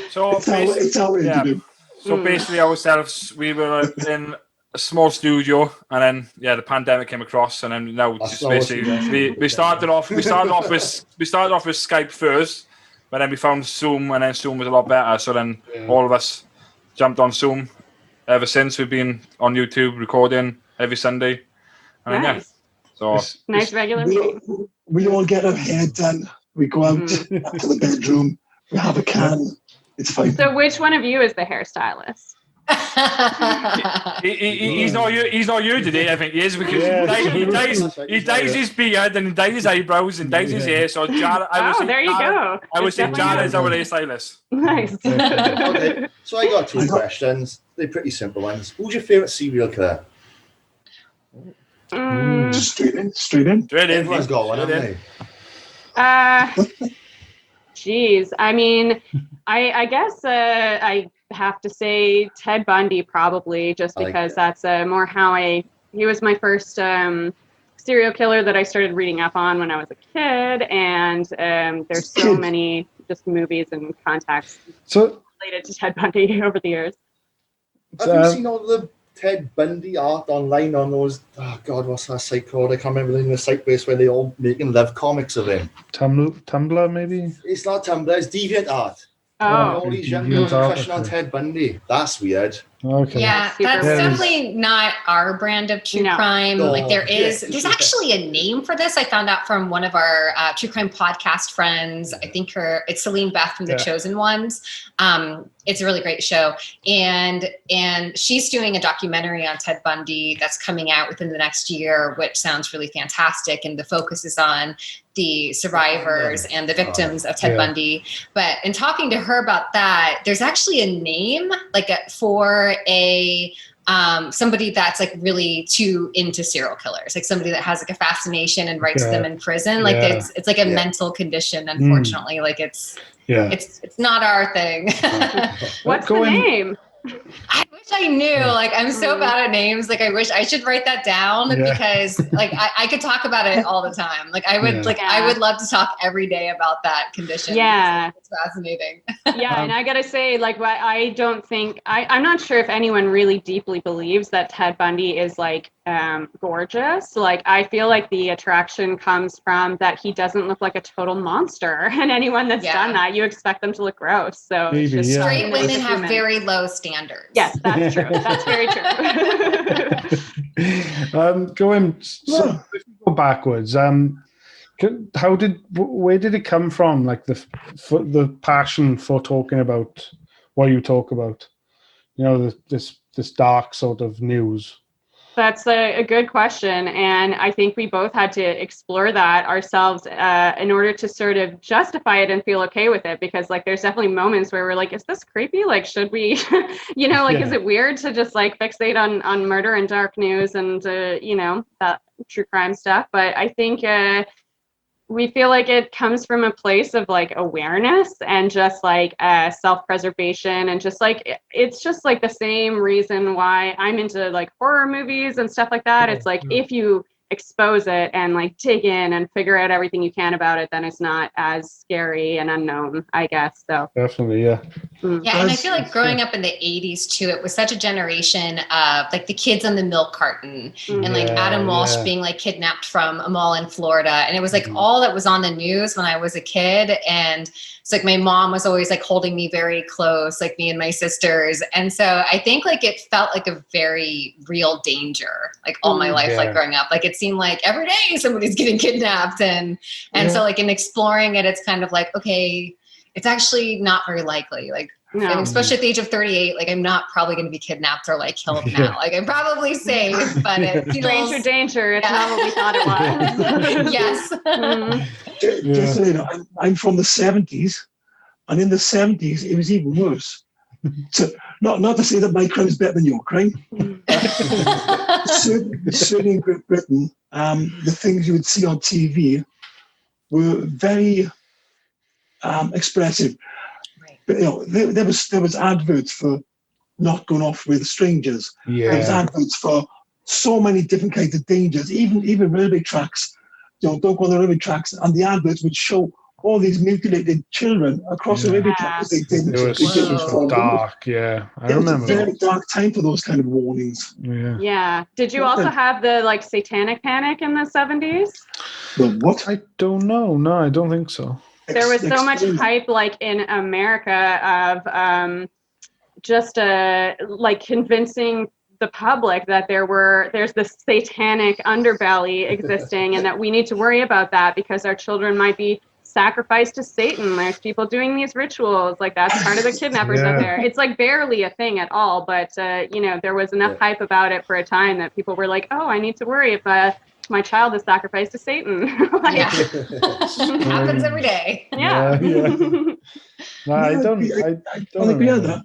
Speaker 3: So
Speaker 5: it's our way to do.
Speaker 3: So basically, ourselves, we were in a small studio, and then the pandemic came across, and then now just basically we started off with Skype first, but then we found Zoom, and then Zoom was a lot better. So then all of us jumped on Zoom. Ever since, we've been on YouTube recording every Sunday. And
Speaker 6: nice.
Speaker 3: So
Speaker 6: nice regular meeting.
Speaker 5: We all get our hair done. We go out to the bedroom. We have a can. It's fine.
Speaker 6: So which one of you is the hairstylist?
Speaker 3: He's not you today. I think he is, because he dyes his beard and he dyes his eyebrows and dyes his hair. So Jared,
Speaker 6: there you go.
Speaker 3: I would say Jared is our hairstylist.
Speaker 6: Nice.
Speaker 2: Okay, so I got two questions. They're pretty simple ones. Who's your favorite serial killer?
Speaker 5: Straight in.
Speaker 2: Everyone's got one, haven't they?
Speaker 6: Geez, I mean, I guess I have to say Ted Bundy, probably, just because that's more how he was my first serial killer that I started reading up on when I was a kid, and there's so many just movies and contacts related to Ted Bundy over the years.
Speaker 2: Have you seen all the Ted Bundy art online on those? Oh God, what's that site called? I can't remember the name of the site base where they all making love comics of him.
Speaker 4: Tumblr, maybe?
Speaker 2: It's not Tumblr. It's DeviantArt.
Speaker 6: Oh,
Speaker 2: all these young girls crushing on Ted Bundy. That's weird.
Speaker 4: Okay.
Speaker 7: Yeah,
Speaker 6: Super
Speaker 7: that's
Speaker 6: weird.
Speaker 7: definitely not our brand of true
Speaker 6: No.
Speaker 7: crime.
Speaker 2: No.
Speaker 7: Like there's
Speaker 2: Yeah.
Speaker 7: actually a name for this. I found out from one of our true crime podcast friends. I think it's Celine Beth from The Chosen Ones. It's a really great show. And she's doing a documentary on Ted Bundy that's coming out within the next year, which sounds really fantastic. And the focus is on the survivors and the victims of Ted Bundy. But in talking to her about that, there's actually a name for a somebody that's like really too into serial killers, like somebody that has like a fascination and writes them in prison. Like it's like a mental condition, unfortunately. Like it's not our thing.
Speaker 6: What's the name?
Speaker 7: I wish I knew. Like, I'm so bad at names. Like, I wish I should write that down because, like, I could talk about it all the time. Like, I would, I would love to talk every day about that condition.
Speaker 6: Yeah,
Speaker 7: it's fascinating.
Speaker 6: Yeah, and I gotta say, like, I don't think I'm not sure if anyone really deeply believes that Ted Bundy is like gorgeous. Like, I feel like the attraction comes from that he doesn't look like a total monster, and anyone that's done that, you expect them to look gross. So
Speaker 4: Maybe,
Speaker 6: it's just
Speaker 7: straight women have very low standards.
Speaker 6: Yes, that's true. That's very true.
Speaker 4: If we go backwards, where did it come from? Like the passion for talking about what you talk about, you know, this dark sort of news.
Speaker 6: That's a good question. And I think we both had to explore that ourselves in order to sort of justify it and feel okay with it. Because like, there's definitely moments where we're like, is this creepy? Like, should we, you know, like, is it weird to just like fixate on murder and dark news and, you know, that true crime stuff? But I think we feel like it comes from a place of like awareness and just like self-preservation, and just like it's just like the same reason why I'm into like horror movies and stuff like that. It's like if you expose it and like dig in and figure out everything you can about it, then it's not as scary and unknown, I guess. So
Speaker 4: definitely, yeah.
Speaker 7: Yeah, and I feel like growing up in the 80s too, it was such a generation of like the kids on the milk carton and like Adam Walsh being like kidnapped from a mall in Florida. And it was like all that was on the news when I was a kid. And it's like my mom was always like holding me very close, like me and my sisters. And so I think like it felt like a very real danger, like all my life, like growing up. Like it seemed like every day somebody's getting kidnapped. And so like in exploring it, it's kind of like, okay, it's actually not very likely. Like, and especially at the age of 38, like I'm not probably going to be kidnapped or like killed now. Like I'm probably safe, but it's
Speaker 6: stranger danger. It's not what we thought it was.
Speaker 7: Yes.
Speaker 5: Just so you know, I'm from the 70s, and in the 70s it was even worse. So not to say that my crime is better than your crime. Certainly in Great Britain, the things you would see on TV were very expressive. But, you know, there was adverts for not going off with strangers. There was adverts for so many different kinds of dangers, even railway tracks. You know, don't go on the railway tracks, and the adverts would show all these mutilated children across the railway tracks. It
Speaker 4: was so dark. I remember.
Speaker 5: It was a very dark time for those kind of warnings.
Speaker 6: Yeah. Did you also have the like satanic panic in the 70s?
Speaker 5: The what?
Speaker 4: I don't know. No, I don't think so.
Speaker 6: There was so much hype, like in America, of just like convincing the public that there's this satanic underbelly existing, and that we need to worry about that because our children might be sacrificed to Satan. There's people doing these rituals, like that's part of the kidnappers out there. It's like barely a thing at all, but you know, there was enough hype about it for a time that people were like, oh, I need to worry if my child is sacrificed to Satan.
Speaker 7: Happens every day.
Speaker 6: Yeah.
Speaker 4: No, I don't agree on that.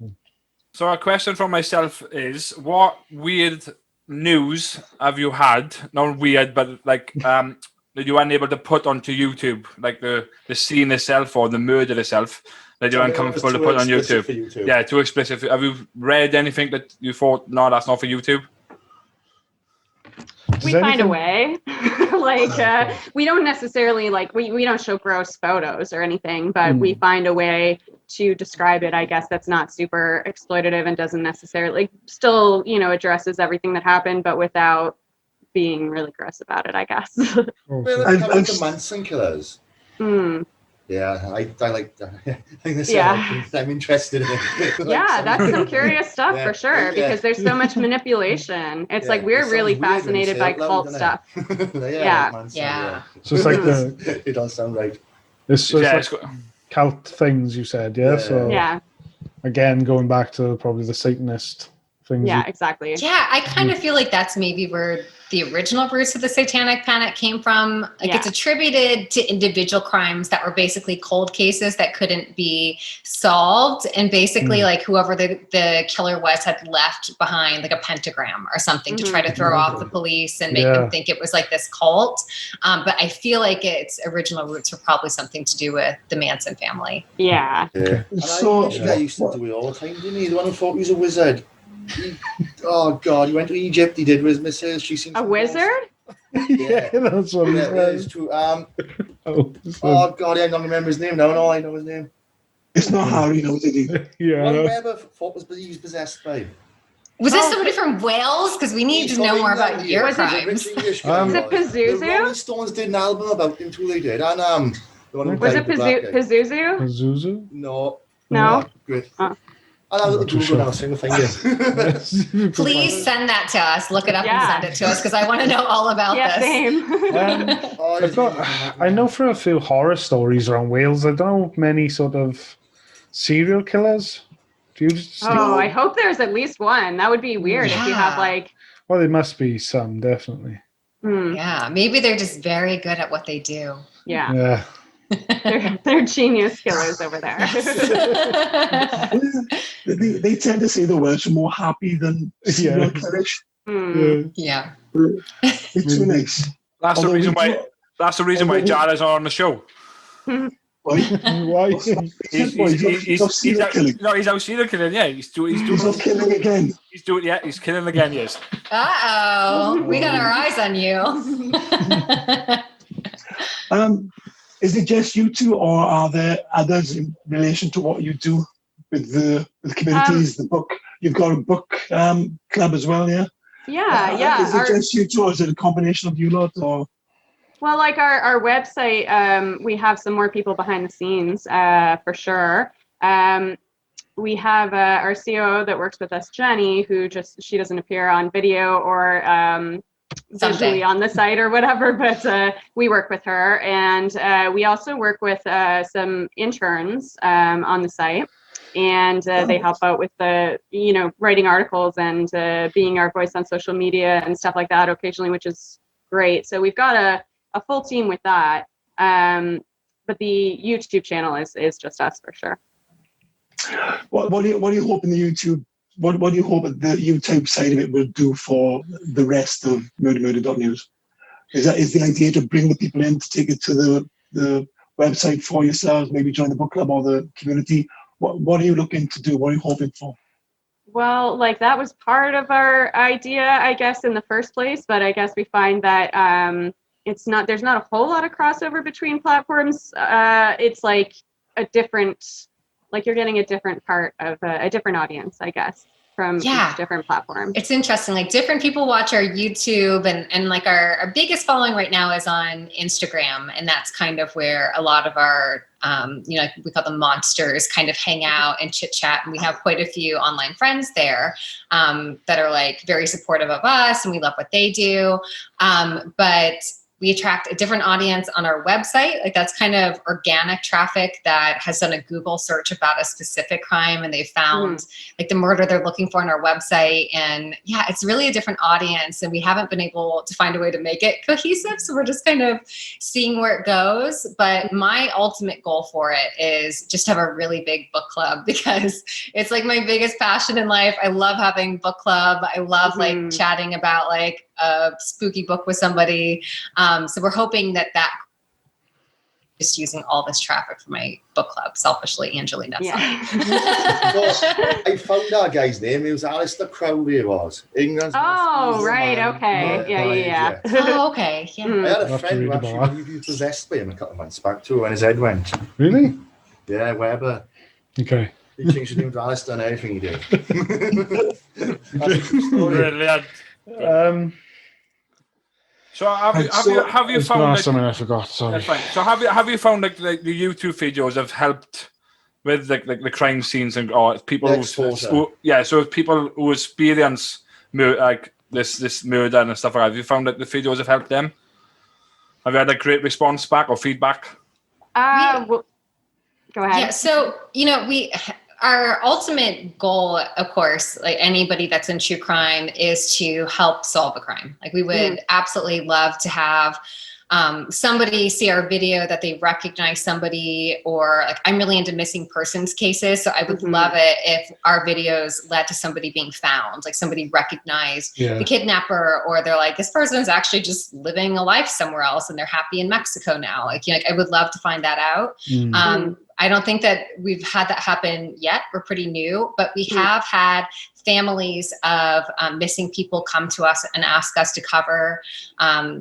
Speaker 3: So a question from myself is, what weird news have you had? Not weird, but like that you weren't able to put onto YouTube, like the scene itself or the murder itself, that you're uncomfortable to put on YouTube. Yeah, too explicit. Have you read anything that you thought, no, that's not for YouTube?
Speaker 6: We find a way. Like we don't necessarily like we don't show gross photos or anything, but we find a way to describe it, I guess, that's not super exploitative and doesn't necessarily still, you know, addresses everything that happened, but without being really gross about it, I guess.
Speaker 2: Well, let's come to Manson killers. Yeah, I like that. I think this
Speaker 6: Yeah.
Speaker 2: I'm interested in it. Like
Speaker 6: Yeah,
Speaker 2: some-
Speaker 6: that's some curious stuff
Speaker 2: Yeah,
Speaker 6: for sure,
Speaker 2: yeah.
Speaker 6: because there's so much manipulation. It's like
Speaker 2: it
Speaker 6: we're
Speaker 2: sounds
Speaker 6: really
Speaker 2: weird when you
Speaker 6: fascinated
Speaker 2: say
Speaker 6: by
Speaker 2: it loud,
Speaker 6: cult
Speaker 2: doesn't
Speaker 6: stuff.
Speaker 2: it?
Speaker 6: Yeah.
Speaker 2: man, so,
Speaker 7: Yeah.
Speaker 4: So it's like the
Speaker 2: it don't sound right.
Speaker 4: it's
Speaker 3: Yeah,
Speaker 4: like cult things you said, yeah.
Speaker 2: Yeah.
Speaker 4: So
Speaker 6: Yeah,
Speaker 4: again, going back to probably the Satanist things.
Speaker 6: yeah, exactly.
Speaker 7: Yeah, I kind of feel like that's maybe where the original roots of the Satanic Panic came from. Like it's attributed to individual crimes that were basically cold cases that couldn't be solved. And basically like whoever the killer was had left behind like a pentagram or something to try to throw off the police and make them think it was like this cult. But I feel like its original roots were probably something to do with the Manson family.
Speaker 6: Yeah.
Speaker 2: Yeah. And
Speaker 5: So-
Speaker 2: I used to do it all the time, didn't he? The one who thought he was a wizard. Oh God, he went to Egypt. He did with his missus. She seems
Speaker 6: A wizard?
Speaker 4: Yeah, that's what he
Speaker 2: Yeah, it's
Speaker 4: said.
Speaker 2: true.
Speaker 4: Oh,
Speaker 2: Oh God, I don't remember his name. No, I know his name.
Speaker 5: It's not Harry, no, did he?
Speaker 4: yeah. I
Speaker 2: One
Speaker 4: know.
Speaker 2: Webber thought he was possessed by.
Speaker 7: Was this somebody from Wales? Because we need to know more about your
Speaker 6: Was it
Speaker 7: crimes.
Speaker 6: Is it Pazuzu?
Speaker 2: The Rolling Stones did an album about him too. They did, and the one who
Speaker 6: Was
Speaker 2: died,
Speaker 6: it
Speaker 2: the black guy.
Speaker 6: Pazuzu?
Speaker 4: Pazuzu?
Speaker 2: No.
Speaker 6: No.
Speaker 2: Oh, great.
Speaker 6: Oh.
Speaker 2: I'll have a little
Speaker 4: Too
Speaker 2: Google
Speaker 4: sure.
Speaker 2: now, sing the finger.
Speaker 7: Please send that to us. Look it up
Speaker 6: Yeah.
Speaker 7: and send it to us because I want to know all about
Speaker 6: Yeah,
Speaker 7: this.
Speaker 6: same.
Speaker 2: Oh,
Speaker 4: I've got, I know for a few horror stories around Wales. I don't know many sort of serial killers. Do you?
Speaker 6: Oh, I hope there's at least one. That would be weird if you have
Speaker 7: Yeah.
Speaker 6: like.
Speaker 4: Well, there must be some, definitely.
Speaker 7: Yeah, maybe they're just very good at what they do.
Speaker 6: Yeah,
Speaker 4: Yeah.
Speaker 6: they're genius killers over there.
Speaker 5: They tend to say the Welsh are more happy than serial killers.
Speaker 7: Yeah.
Speaker 5: It's too nice.
Speaker 3: That's the
Speaker 5: Although
Speaker 3: reason
Speaker 5: we
Speaker 3: why.
Speaker 5: do-
Speaker 3: That's the reason why Jada's on the show.
Speaker 5: Why?
Speaker 4: Why?
Speaker 3: He's out serial killing. Yeah, he's
Speaker 5: not killing again.
Speaker 3: He's killing again. Yes.
Speaker 7: We got our eyes on you.
Speaker 5: Is it just you two, or are there others in relation to what you do with the communities? The book, you've got a book club as well, yeah.
Speaker 6: Yeah.
Speaker 5: Is it just you two, or is it a combination of you lot? Or
Speaker 6: Well, like our website, we have some more people behind the scenes for sure. We have our COO that works with us, Jenny, who she doesn't appear on video or visually on the site or whatever, but we work with her. And we also work with some interns on the site. And they help out with the, writing articles and being our voice on social media and stuff like that occasionally, which is great. So we've got a full team with that. But the YouTube channel is just us for sure.
Speaker 5: what do you hope in the YouTube? What do you hope that the YouTube side of it will do for the rest of MurderMurder.news? Is the idea to bring the people in to take it to the website for yourselves, maybe join the book club or the community? What are you looking to do? What are you hoping for?
Speaker 6: Well, like that was part of our idea, I guess, in the first place. But I guess we find that there's not a whole lot of crossover between platforms. It's like a different, like you're getting a different part of a different audience, I guess, from each different platform.
Speaker 7: It's interesting. Like different people watch our YouTube and like our biggest following right now is on Instagram. And that's kind of where a lot of our, we call them monsters, kind of hang out and chit chat. And we have quite a few online friends there that are like very supportive of us and we love what they do. But we attract a different audience on our website. Like that's kind of organic traffic that has done a Google search about a specific crime and they found like the murder they're looking for on our website. And yeah, it's really a different audience and we haven't been able to find a way to make it cohesive. So we're just kind of seeing where it goes. But my ultimate goal for it is just to have a really big book club because it's like my biggest passion in life. I love having book club. I love like chatting about like a spooky book with somebody. So we're hoping that just using all this traffic for my book club, selfishly, Angelina.
Speaker 6: Yeah.
Speaker 2: Well, I found that guy's name. It was Alistair Crowley. It was England's.
Speaker 6: Oh, right. Okay. Yeah.
Speaker 7: Oh, okay. Yeah.
Speaker 2: I had a
Speaker 4: I'll have to
Speaker 2: friend who
Speaker 4: read
Speaker 2: actually
Speaker 4: about
Speaker 2: believed he was possessed by him a couple of months back too when his head went.
Speaker 4: Really?
Speaker 2: Yeah, Webber.
Speaker 4: Okay.
Speaker 2: He changed his name to Alistair and everything he did. That's a true story.
Speaker 3: Brilliant. So have you
Speaker 4: It's
Speaker 3: found
Speaker 4: not
Speaker 3: that,
Speaker 4: something I forgot? Sorry.
Speaker 3: that's fine. So have you found like the YouTube videos have helped with the crime scenes and people
Speaker 2: The
Speaker 3: who
Speaker 2: exposure.
Speaker 3: so people who experience this murder and stuff like that, have you found that the videos have helped them? Have you had a great response back or feedback?
Speaker 6: Well, go ahead.
Speaker 7: Yeah, so our ultimate goal, of course, like anybody that's in true crime, is to help solve a crime. Like we would absolutely love to have somebody see our video that they recognize somebody, or like I'm really into missing persons cases. So I would love it if our videos led to somebody being found, like somebody recognized the kidnapper, or they're like, this person is actually just living a life somewhere else and they're happy in Mexico now. Like, I would love to find that out. I don't think that we've had that happen yet. We're pretty new, but we have had families of missing people come to us and ask us to cover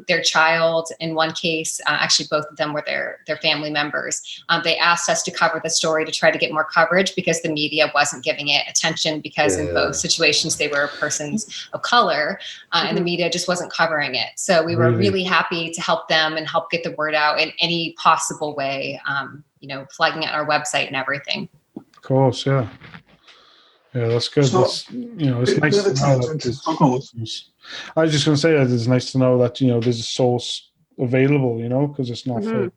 Speaker 7: their child. In one case, actually both of them were their family members. They asked us to cover the story to try to get more coverage because the media wasn't giving it attention, because in both situations they were persons of color, and the media just wasn't covering it. So we were really happy to help them and help get the word out in any possible way, flagging it on our website and everything.
Speaker 4: Of course, yeah. Yeah, that's good.
Speaker 5: So,
Speaker 4: it's nice to know that I was just going to say that it's nice to know that, there's a source available, because it's not free.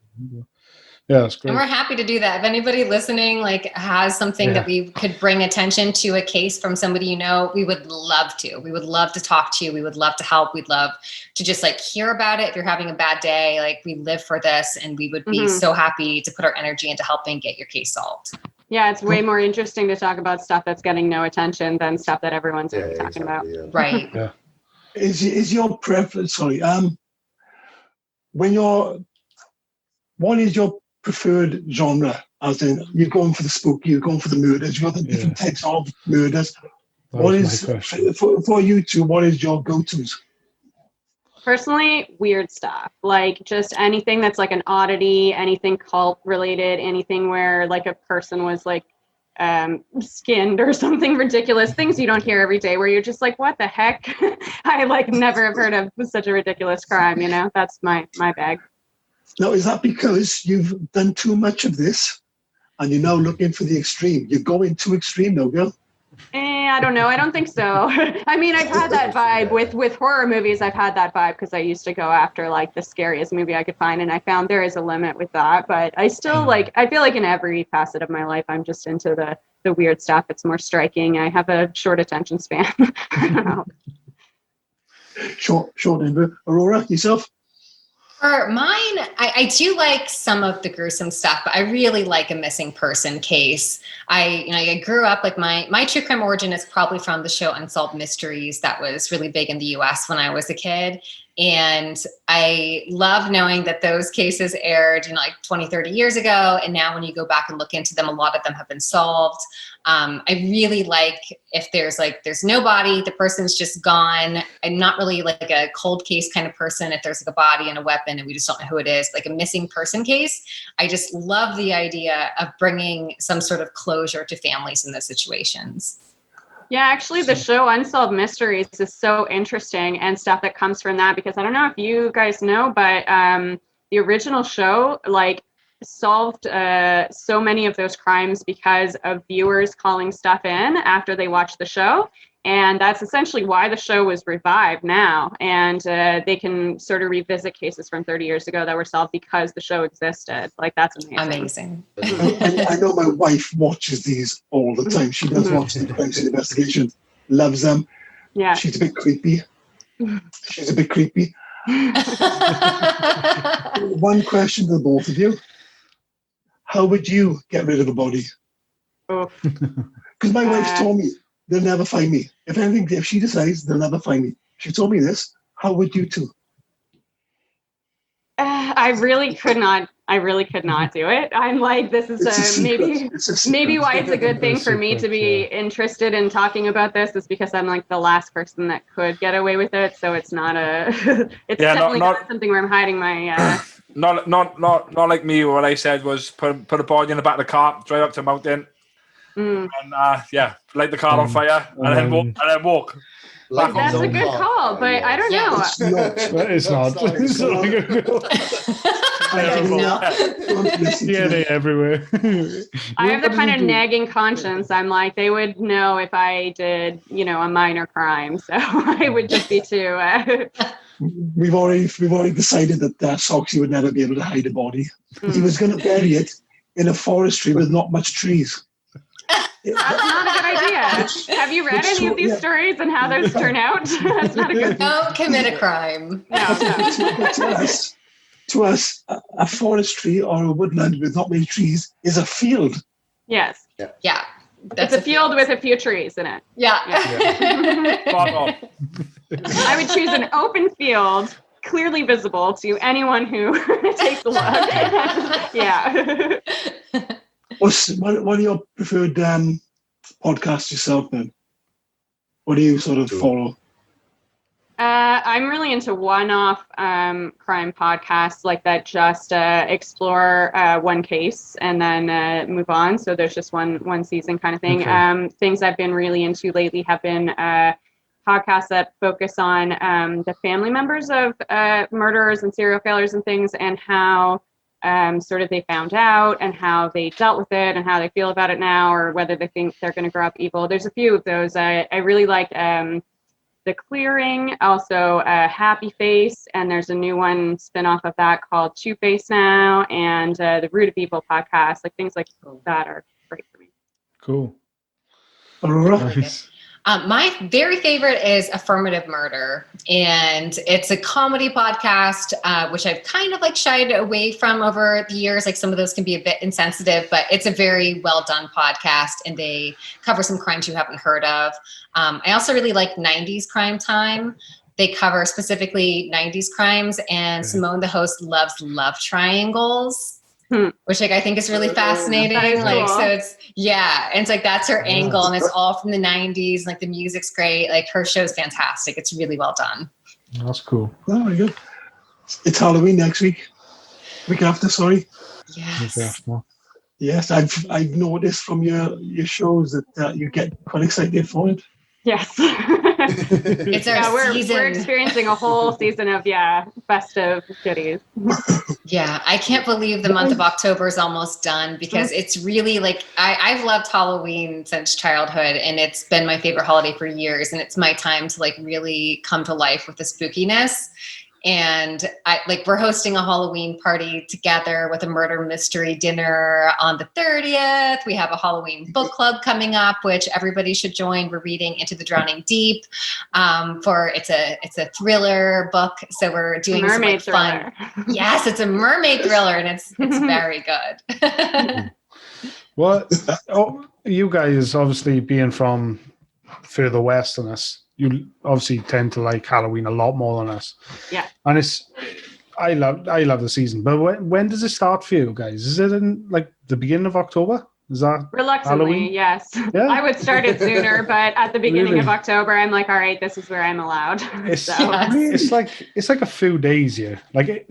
Speaker 4: Yeah, that's great.
Speaker 7: And we're happy to do that. If anybody listening has something that we could bring attention to, a case from somebody we would love to. We would love to talk to you. We would love to help. We'd love to just hear about it. If you're having a bad day, we live for this, and we would be so happy to put our energy into helping get your case solved.
Speaker 6: Yeah, it's way more interesting to talk about stuff that's getting no attention than stuff that everyone's talking about.
Speaker 2: Yeah.
Speaker 7: Right.
Speaker 4: Yeah.
Speaker 5: Is your preference, what is your preferred genre? As in, you're going for the spooky, you're going for the murders, you've got the different types of murders. What is, for you two, what is your go-tos?
Speaker 6: Personally, weird stuff, just anything that's an oddity, anything cult related, anything where a person was skinned or something ridiculous, things you don't hear every day where you're just what the heck? I never have heard of such a ridiculous crime, that's my bag.
Speaker 5: Now, is that because you've done too much of this and you're now looking for the extreme? You're going too extreme now, girl.
Speaker 6: I don't know. I don't think so. I mean, I've had that vibe with horror movies. I've had that vibe because I used to go after the scariest movie I could find, and I found there is a limit with that. But I still I feel in every facet of my life, I'm just into the weird stuff. It's more striking. I have a short attention span. I don't know.
Speaker 5: Short, Amber. Aurora, yourself?
Speaker 7: For mine, I do like some of the gruesome stuff, but I really like a missing person case. I grew up my true crime origin is probably from the show Unsolved Mysteries that was really big in the US when I was a kid. And I love knowing that those cases aired, 20, 30 years ago. And now when you go back and look into them, a lot of them have been solved. I really like if there's no body, the person's just gone. I'm not really a cold case kind of person. If there's a body and a weapon and we just don't know who it is, a missing person case. I just love the idea of bringing some sort of closure to families in those situations.
Speaker 6: Yeah, actually, the show Unsolved Mysteries is so interesting, and stuff that comes from that, because I don't know if you guys know, but the original show solved so many of those crimes because of viewers calling stuff in after they watched the show. And that's essentially why the show was revived now. And they can sort of revisit cases from 30 years ago that were solved because the show existed. That's amazing.
Speaker 5: I know my wife watches these all the time. She does watch the crime scene investigations, loves them.
Speaker 6: Yeah.
Speaker 5: She's a bit creepy. One question to the both of you. How would you get rid of a body? Because my wife told me, they'll never find me. If she decides, they'll never find me. She told me this. How would you two?
Speaker 6: I really could not do it. I'm this is maybe why it's a good thing for me to be interested in talking about this is because I'm the last person that could get away with it. So it's not definitely not something where I'm hiding my.
Speaker 3: Not like me. What I said was put a body in the back of the car, drive up to a mountain, and light the car on fire, and then walk.
Speaker 2: Like
Speaker 6: That's
Speaker 2: on
Speaker 6: a
Speaker 2: the
Speaker 6: good
Speaker 2: car.
Speaker 6: call, but I don't know.
Speaker 5: It's not.
Speaker 4: It's not.
Speaker 2: That's not a good
Speaker 4: It's not a good call.
Speaker 7: No.
Speaker 5: Don't listen
Speaker 4: Yeah,
Speaker 5: to
Speaker 4: they
Speaker 5: it.
Speaker 4: everywhere.
Speaker 6: I have the
Speaker 4: What did
Speaker 6: kind
Speaker 4: you
Speaker 6: of
Speaker 4: do?
Speaker 6: nagging conscience. I'm like, they would know if I did, a minor crime. So I would just be too.
Speaker 5: We've already decided that Soxy would never be able to hide a body. He was going to bury it in a forestry with not much trees.
Speaker 6: That's not a good idea. Have you read any of these stories and how those turn out? That's not a good.
Speaker 7: Don't commit a crime.
Speaker 6: No.
Speaker 5: But to us, a forestry or a woodland with not many trees is a field.
Speaker 6: Yes.
Speaker 7: Yeah.
Speaker 6: It's a field with a few trees in it.
Speaker 7: Yeah.
Speaker 3: Spot on.
Speaker 6: I would choose an open field, clearly visible to anyone who takes a look. Yeah.
Speaker 5: What are your preferred podcasts yourself then? What do you sort of follow?
Speaker 6: I'm really into one-off crime podcasts like that. Just explore one case and then move on. So there's just one season kind of thing.
Speaker 4: Okay.
Speaker 6: Things I've been really into lately have been podcasts that focus on the family members of murderers and serial killers and things, and how sort of they found out and how they dealt with it and how they feel about it now, or whether they think they're going to grow up evil. There's a few of those. I really like The Clearing, also Happy Face, and there's a new one spin-off of that called Two Face now, and the Root of Evil podcast. Like things like that are great for me.
Speaker 4: Cool.
Speaker 5: Aurora?
Speaker 4: Nice.
Speaker 7: My very favorite is Affirmative Murder, and it's a comedy podcast, which I've kind of like shied away from over the years. Like some of those can be a bit insensitive, but it's a very well done podcast, and they cover some crimes you haven't heard of. I also really like 90s Crime Time. They cover specifically 90s crimes, and Simone, the host, loves love triangles. Which like I think is really fascinating.
Speaker 6: That is
Speaker 7: like
Speaker 6: cool.
Speaker 7: so it's and it's like that's her angle, and it's all from the 90s. Like the music's great. Like her show's fantastic. It's really well done.
Speaker 4: That's cool.
Speaker 5: Oh, very good. It's Halloween next week. Week after, sorry.
Speaker 7: Yes.
Speaker 5: Yes, I've noticed from your shows that you get quite excited for it.
Speaker 6: Yes.
Speaker 7: It's our season.
Speaker 6: We're experiencing a whole season of festive goodies.
Speaker 7: Yeah, I can't believe the month of October is almost done, because it's really like I've loved Halloween since childhood, and it's been my favorite holiday for years, and it's my time to like really come to life with the spookiness. And we're hosting a Halloween party together with a murder mystery dinner on the 30th. We have a Halloween book club coming up, which everybody should join. We're reading Into the Drowning Deep. It's a thriller book, so we're doing
Speaker 6: mermaid
Speaker 7: some fun. Yes, it's a mermaid thriller, and it's very good.
Speaker 4: Well, you guys obviously being from further west than us, you obviously tend to like Halloween a lot more than us.
Speaker 6: Yeah.
Speaker 4: And I love the season. But when does it start for you guys? Is it in like the beginning of October? Is that
Speaker 6: Reluctantly,
Speaker 4: Halloween?
Speaker 6: Yes.
Speaker 4: Yeah?
Speaker 6: I would start it sooner, but at the beginning
Speaker 4: Really?
Speaker 6: of October, I'm like, all right, this is where I'm allowed.
Speaker 4: It's,
Speaker 7: Yes.
Speaker 4: it's like a few days here. Like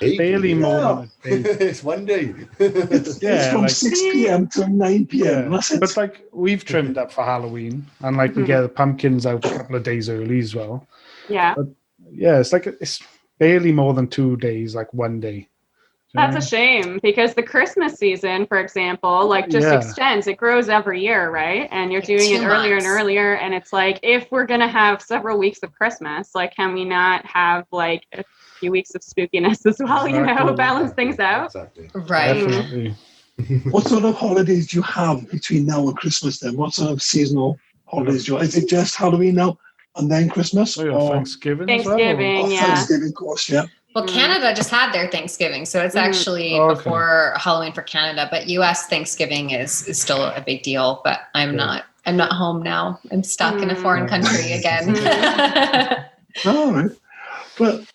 Speaker 4: barely more than a day.
Speaker 2: It's one day.
Speaker 5: It's from
Speaker 4: like-
Speaker 5: 6 p.m. to 9 p.m. That's it.
Speaker 4: But like we've trimmed up for Halloween, and like we get the pumpkins out a couple of days early as well.
Speaker 6: Yeah.
Speaker 4: Yeah, it's barely more than 2 days, like one day.
Speaker 6: That's a shame, because the Christmas season, for example, extends. It grows every year, right? And you're doing it
Speaker 7: 2
Speaker 6: earlier
Speaker 7: months.
Speaker 6: and earlier. And it's like, if we're going to have several weeks of Christmas, like, can we not have like a few weeks of spookiness as well,
Speaker 4: Exactly.
Speaker 6: balance things out?
Speaker 2: Exactly.
Speaker 7: Right.
Speaker 4: Definitely.
Speaker 5: What sort of holidays do you have between now and Christmas then? What sort of seasonal holidays do you have? Is it just Halloween now and then Christmas?
Speaker 4: Oh, yeah, Thanksgiving as well?
Speaker 6: Thanksgiving,
Speaker 5: or
Speaker 6: yeah.
Speaker 5: Thanksgiving, of course, yeah.
Speaker 7: Well, Canada just had their Thanksgiving, so it's actually
Speaker 4: Okay.
Speaker 7: before Halloween for Canada. But U.S. Thanksgiving is still a big deal. But I'm not home now. I'm stuck in a foreign country again.
Speaker 5: All right. But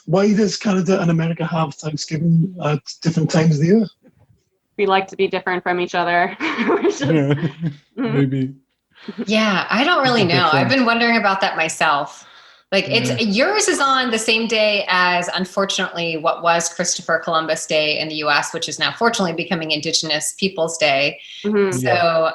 Speaker 5: why does Canada and America have Thanksgiving at different times of the year?
Speaker 6: We like to be different from each other. We're just-
Speaker 4: Yeah, maybe.
Speaker 7: Yeah, I don't really know. I've been wondering about that myself. Like yours is on the same day as, unfortunately, what was Christopher Columbus Day in the U.S., which is now fortunately becoming Indigenous Peoples Day.
Speaker 6: Mhm.
Speaker 7: So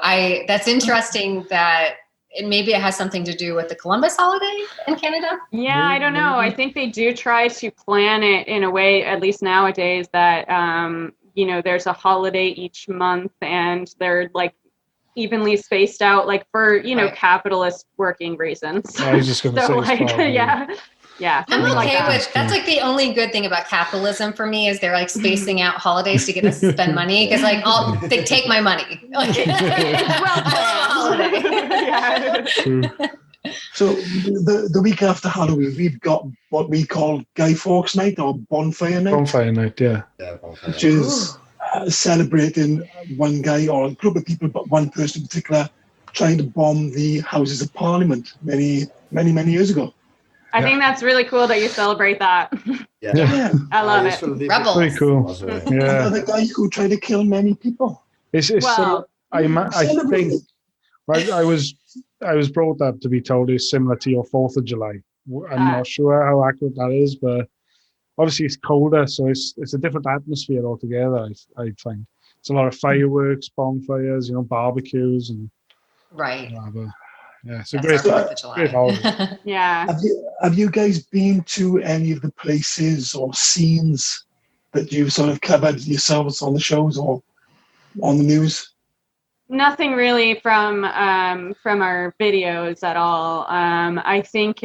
Speaker 7: that's interesting that maybe it has something to do with the Columbus holiday in Canada.
Speaker 6: Yeah, I don't know. I think they do try to plan it in a way, at least nowadays, that there's a holiday each month, and they're like evenly spaced out, like for
Speaker 7: Right.
Speaker 6: capitalist working reasons.
Speaker 4: I was just going to
Speaker 6: So
Speaker 4: say, it's probably-
Speaker 6: yeah,
Speaker 7: I'm
Speaker 6: something like
Speaker 7: okay
Speaker 6: that.
Speaker 7: with that's like the only good thing about capitalism for me is they're like spacing out holidays to get us to spend money because like they take my money. Like, holiday.
Speaker 6: Yeah.
Speaker 4: True.
Speaker 5: So the week after Halloween, we've got what we call Guy Fawkes Night or Bonfire Night,
Speaker 4: Bonfire night, yeah.
Speaker 5: which is celebrating one guy or a group of people, but one person in particular, trying to bomb the Houses of Parliament many years ago.
Speaker 6: I think that's really cool that you celebrate that.
Speaker 5: Yeah.
Speaker 6: I love it.
Speaker 7: Rebels.
Speaker 4: Pretty cool. Yeah.
Speaker 5: Another guy who tried to kill many people.
Speaker 4: It's
Speaker 6: Well,
Speaker 4: I think I was brought up to be told it's similar to your 4th of July. I'm not sure how accurate that is, but obviously it's colder, so it's a different atmosphere altogether. I find it's a lot of fireworks, bonfires, barbecues, and
Speaker 7: Right.
Speaker 4: yeah, it's a
Speaker 7: That's
Speaker 4: great,
Speaker 7: our 4th of July.
Speaker 4: great holiday.
Speaker 6: Yeah.
Speaker 5: Have you guys been to any of the places or scenes that you've sort of covered yourselves on the shows or on the news?
Speaker 6: Nothing really from our videos at all. I think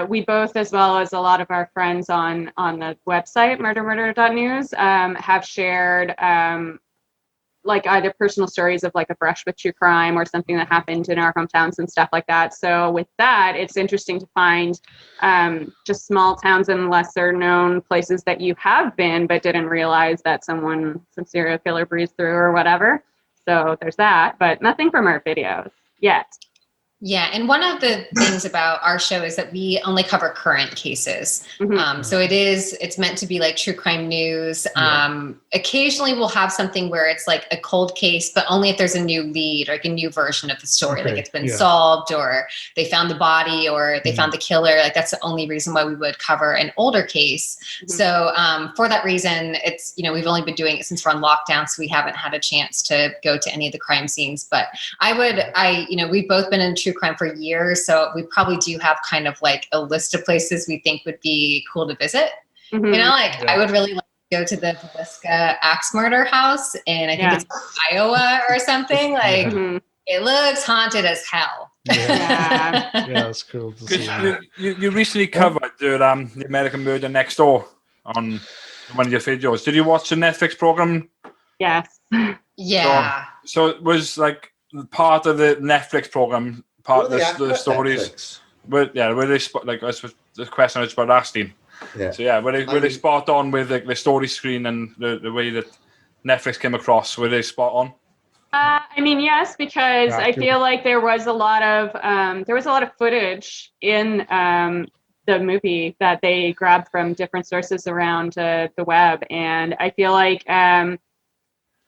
Speaker 6: we both, as well as a lot of our friends on the website MurderMurder.news, have shared like either personal stories of like a brush with true crime or something that happened in our hometowns and stuff like that. So with that, it's interesting to find just small towns and lesser known places that you have been but didn't realize that some serial killer breezed through or whatever. So there's that, but nothing from our videos yet.
Speaker 7: Yeah, and one of the things about our show is that we only cover current cases.
Speaker 6: Mm-hmm.
Speaker 7: So it's meant to be like true crime news. Occasionally we'll have something where it's like a cold case, but only if there's a new lead or like a new version of the story, like it's been solved or they found the body or they found the killer. Like that's the only reason why we would cover an older case. Mm-hmm. So for that reason, it's, we've only been doing it since we're on lockdown, so we haven't had a chance to go to any of the crime scenes. But we've both been in true crime for years, so we probably do have kind of like a list of places we think would be cool to visit. Mm-hmm. I would really like to go to the Villeseche axe murder house, and I think it's Iowa or something. Like it looks haunted as hell.
Speaker 4: Yeah, that's cool to see.
Speaker 3: You recently covered the American Murder Next Door on one of your videos. Did you watch the Netflix program?
Speaker 6: Yes.
Speaker 7: Yeah.
Speaker 3: So it was like part of the Netflix program. Part of the stories, where they like that's the question I was about asking. Yeah. So were they spot on with the story screen and the way that Netflix came across? Were they spot on?
Speaker 6: Yes, because I feel like there was a lot of footage in the movie that they grabbed from different sources around the web, and I feel like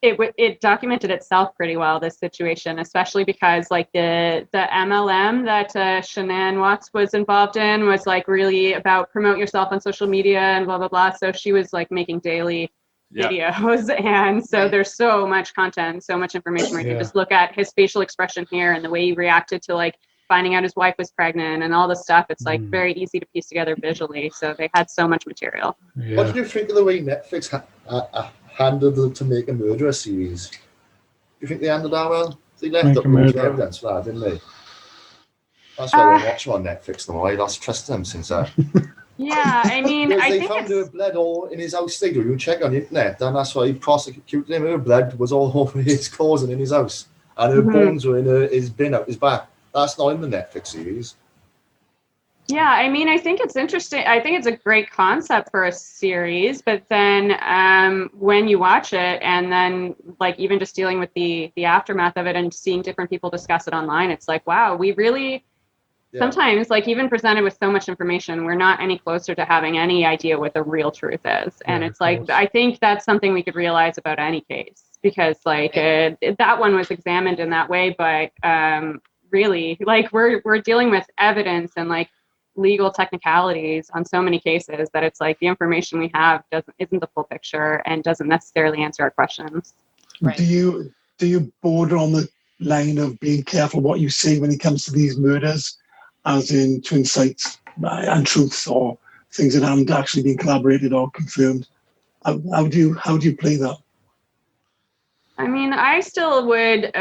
Speaker 6: it documented itself pretty well, this situation, especially because like the MLM that Shanann Watts was involved in was like really about promote yourself on social media and blah blah blah. So she was like making daily videos, and so there's so much content, so much information where you can just look at his facial expression here and the way he reacted to like finding out his wife was pregnant and all this stuff. It's like very easy to piece together visually. So they had so much material.
Speaker 2: What do you think of the way Netflix handled it to make a murder series? Do you think they handled that well? They left up loads of evidence for that, didn't they? That's why I watch them on Netflix no more. I lost trust in them since that.
Speaker 6: Yeah, I mean, I
Speaker 2: they
Speaker 6: think
Speaker 2: found her blood all in his house. They do. You check on the internet, and that's why he prosecuted him. Her blood was all over his clothes and in his house, and her bones were in his bin out his back. That's not in the Netflix series.
Speaker 6: Yeah, I mean, I think it's interesting. I think it's a great concept for a series, but then when you watch it and then like even just dealing with the aftermath of it and seeing different people discuss it online, it's like, wow, we really sometimes like even presented with so much information, we're not any closer to having any idea what the real truth is. And it's like, I think that's something we could realize about any case, because like that one was examined in that way, but really like we're dealing with evidence and like legal technicalities on so many cases that it's like the information we have isn't the full picture and doesn't necessarily answer our questions.
Speaker 7: Right.
Speaker 5: Do you border on the line of being careful what you say when it comes to these murders, as in to incite untruths or things that haven't actually been collaborated or confirmed? How do you play that?
Speaker 6: I mean, I still would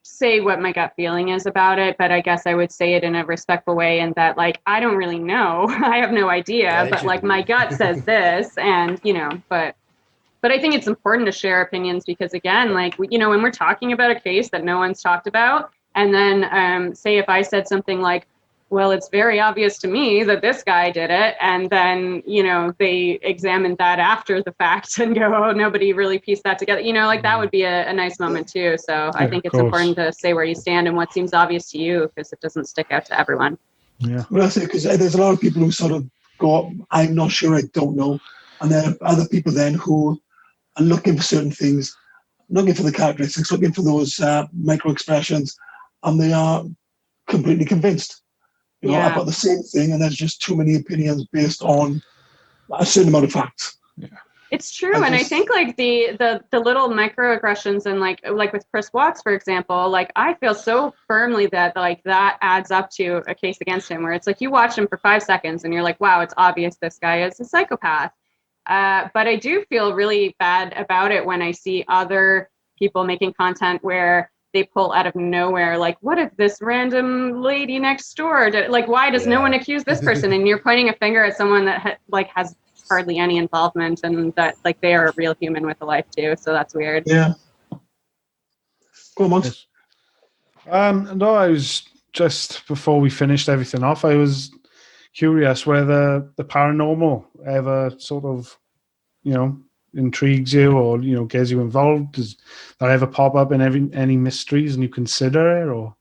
Speaker 6: say what my gut feeling is about it, but I guess I would say it in a respectful way, and that, like, I don't really know. I have no idea, but like my gut says this, and but I think it's important to share opinions because, again, like, when we're talking about a case that no one's talked about, and then say if I said something like, well, it's very obvious to me that this guy did it, and then, they examine that after the fact and go, oh, nobody really pieced that together. Like, that would be a nice moment too. So I think it's important to say where you stand and what seems obvious to you, because it doesn't stick out to everyone.
Speaker 4: Yeah.
Speaker 5: Well, that's it, because there's a lot of people who sort of go, I'm not sure, I don't know. And there are other people then who are looking for certain things, looking for the characteristics, looking for those micro expressions, and they are completely convinced. About the same thing, and there's just too many opinions based on a certain amount of facts. Yeah.
Speaker 6: It's true, and I think like the little microaggressions and like with Chris Watts, for example, like I feel so firmly that like that adds up to a case against him, where it's like you watch him for 5 seconds and you're like, wow, it's obvious this guy is a psychopath. But I do feel really bad about it when I see other people making content where they pull out of nowhere, like, what if this random lady next door did? Like, why does no one accuse this person? And you're pointing a finger at someone that has hardly any involvement, and that like they are a real human with a life too. So that's weird.
Speaker 5: Yeah. Go on, Monks.
Speaker 4: No, I was just, before we finished everything off, I was curious whether the paranormal ever sort of, intrigues you or, gets you involved. Does that ever pop up in any mysteries and you consider it or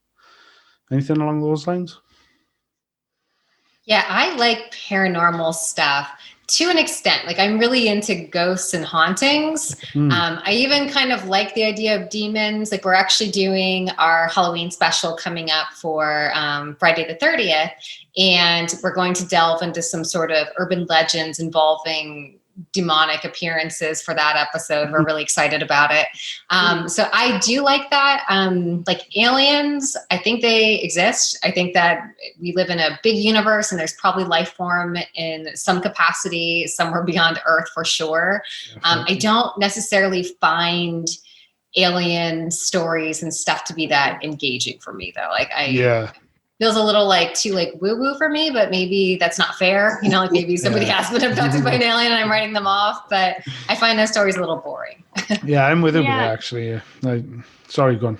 Speaker 4: anything along those lines?
Speaker 7: Yeah, I like paranormal stuff to an extent. Like, I'm really into ghosts and hauntings. I even kind of like the idea of demons. Like, we're actually doing our Halloween special coming up for Friday the 30th, and we're going to delve into some sort of urban legends involving demonic appearances for that episode. We're really excited about it. So I do like that. Like aliens, I think they exist. I think that we live in a big universe and there's probably life form in some capacity somewhere beyond Earth for sure. I don't necessarily find alien stories and stuff to be that engaging for me though. Like feels a little like too like woo woo for me, but maybe that's not fair. Like maybe somebody has been abducted by an alien and I'm writing them off, but I find those stories a little boring.
Speaker 4: Yeah, I'm with him with that actually. Sorry, go on.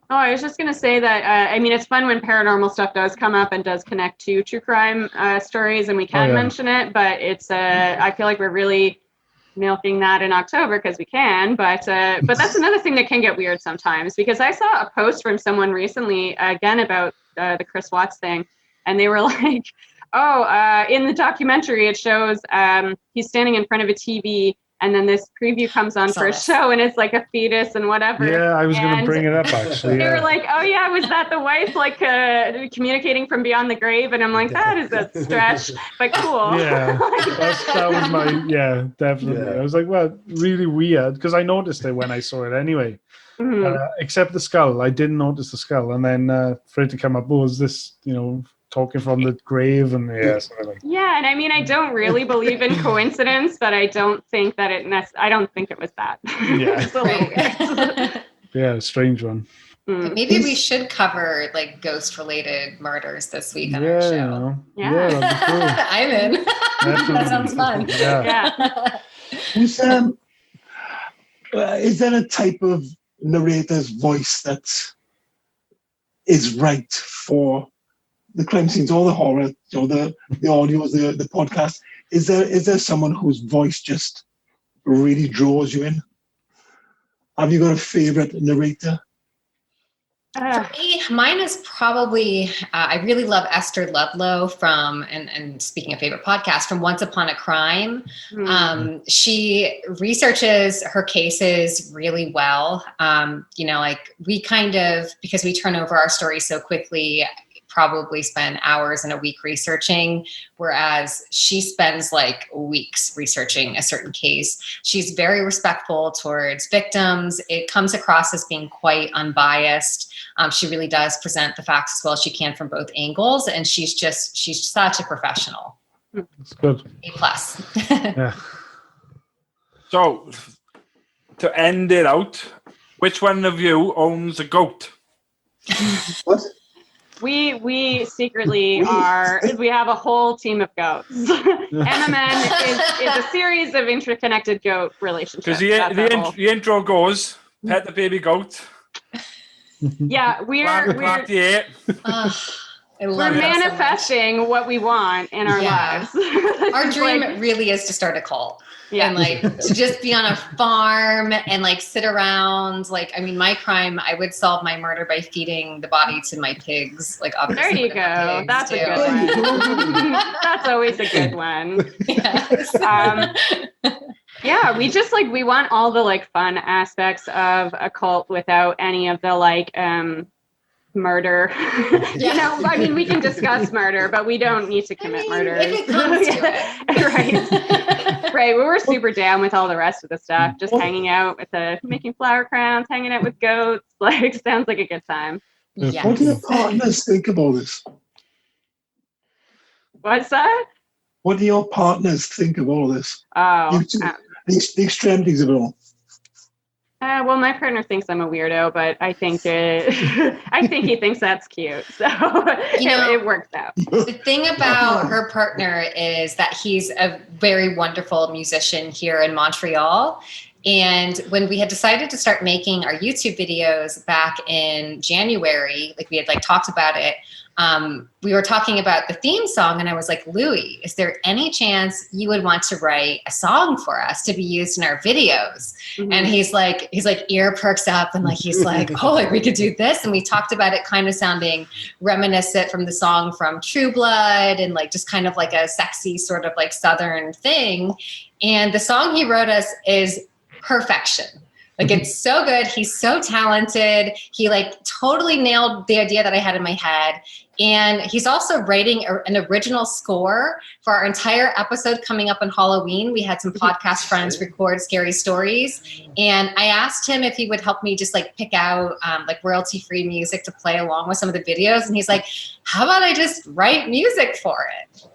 Speaker 6: Oh, I was just going to say that, I mean, it's fun when paranormal stuff does come up and does connect to true crime stories, and we can mention it, but it's, I feel like we're really milking that in October because we can, but that's another thing that can get weird sometimes, because I saw a post from someone recently, again, about the Chris Watts thing, and they were like, in the documentary, it shows he's standing in front of a TV, and then this preview comes on for a show, and it's like a fetus and whatever.
Speaker 4: Yeah, I was going to bring it up, actually.
Speaker 6: They were like, oh, yeah, was that the wife, like, communicating from beyond the grave? And I'm like, that is a stretch, but cool.
Speaker 4: Yeah, that was my, definitely. Yeah. I was like, well, really weird, because I noticed it when I saw it anyway. Mm-hmm. Except the skull. I didn't notice the skull. And then for it to come up, was this, talking from the grave, and
Speaker 6: yeah, and I mean, I don't really believe in coincidence, but I don't think that I don't think it was that.
Speaker 4: Yeah,
Speaker 6: it's a little weird.
Speaker 4: Yeah, strange one.
Speaker 7: Maybe we should cover like ghost related murders this week on our show.
Speaker 6: Yeah,
Speaker 4: that'd be cool.
Speaker 7: I'm in. That sounds fun.
Speaker 6: Yeah.
Speaker 5: Is there a type of narrator's voice that is right for the crime scenes, all the horror, the audios, the podcast? Is there someone whose voice just really draws you in? Have you got a favorite narrator?
Speaker 7: For me, mine is probably, I really love Esther Ludlow from, and speaking of favorite podcast, from Once Upon a Crime. She researches her cases really well. Like we kind of, because we turn over our stories so quickly, probably spend hours in a week researching, whereas she spends like weeks researching a certain case. She's very respectful towards victims. It comes across as being quite unbiased. She really does present the facts as well as she can from both angles, and she's such a professional.
Speaker 4: That's good.
Speaker 7: A+.
Speaker 4: Yeah.
Speaker 3: So, to end it out, which one of you owns a goat?
Speaker 5: What?
Speaker 6: We secretly are. We have a whole team of goats. MMN is a series of interconnected goat relationships.
Speaker 3: Because the intro goes, pet the baby goat.
Speaker 6: Yeah, we're manifesting what we want in our lives.
Speaker 7: Our dream really is to start a cult.
Speaker 6: Yeah.
Speaker 7: And like to just be on a farm and like sit around. Like, I mean, my crime, I would solve my murder by feeding the body to my pigs. Like, obviously.
Speaker 6: There you go. That's a good one. That's always a good one.
Speaker 7: Yes.
Speaker 6: Yeah, we want all the like fun aspects of a cult without any of the like murder. You know, I mean, we can discuss murder, but we don't need to commit murder.
Speaker 7: If it comes to it.
Speaker 6: Right. We were super down with all the rest of the stuff, just hanging out with making flower crowns, hanging out with goats. Like, sounds like a good time.
Speaker 7: Yes.
Speaker 5: What do your partners think of all this?
Speaker 6: What's that?
Speaker 5: What do your partners think of all this?
Speaker 6: Oh,
Speaker 5: The extremities of it all.
Speaker 6: well, my partner thinks I'm a weirdo, but I think he thinks that's cute, so it works out.
Speaker 7: The thing about her partner is that he's a very wonderful musician here in Montreal. And when we had decided to start making our YouTube videos back in January, like we had like talked about it, we were talking about the theme song, and I was like, Louis, is there any chance you would want to write a song for us to be used in our videos? Mm-hmm. And he's like ear perks up and like, he's like, oh, like we could do this. And we talked about it kind of sounding reminiscent from the song from True Blood and like just kind of like a sexy sort of like Southern thing. And the song he wrote us is perfection. Like, it's so good. He's so talented. He like totally nailed the idea that I had in my head. And he's also writing an original score for our entire episode coming up on Halloween. We had some podcast friends record scary stories. And I asked him if he would help me just like pick out like royalty-free music to play along with some of the videos. And he's like, how about I just write music for it?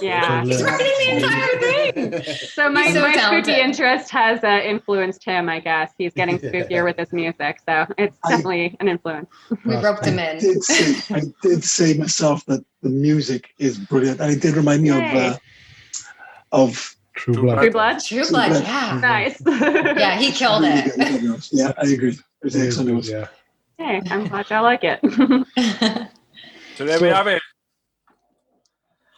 Speaker 6: Yeah,
Speaker 7: he's writing the entire thing.
Speaker 6: So my spooky interest has influenced him, I guess. He's getting spookier with his music, so it's definitely an influence.
Speaker 7: We roped him in.
Speaker 5: I did say myself that the music is brilliant, and it did remind me of
Speaker 4: True Blood.
Speaker 6: True Blood?
Speaker 7: True Blood, yeah.
Speaker 6: Nice.
Speaker 7: Yeah, he killed it.
Speaker 5: Yeah, I agree. It's excellent.
Speaker 4: Yeah.
Speaker 6: Hey, I'm glad y'all like it.
Speaker 3: So there we have it.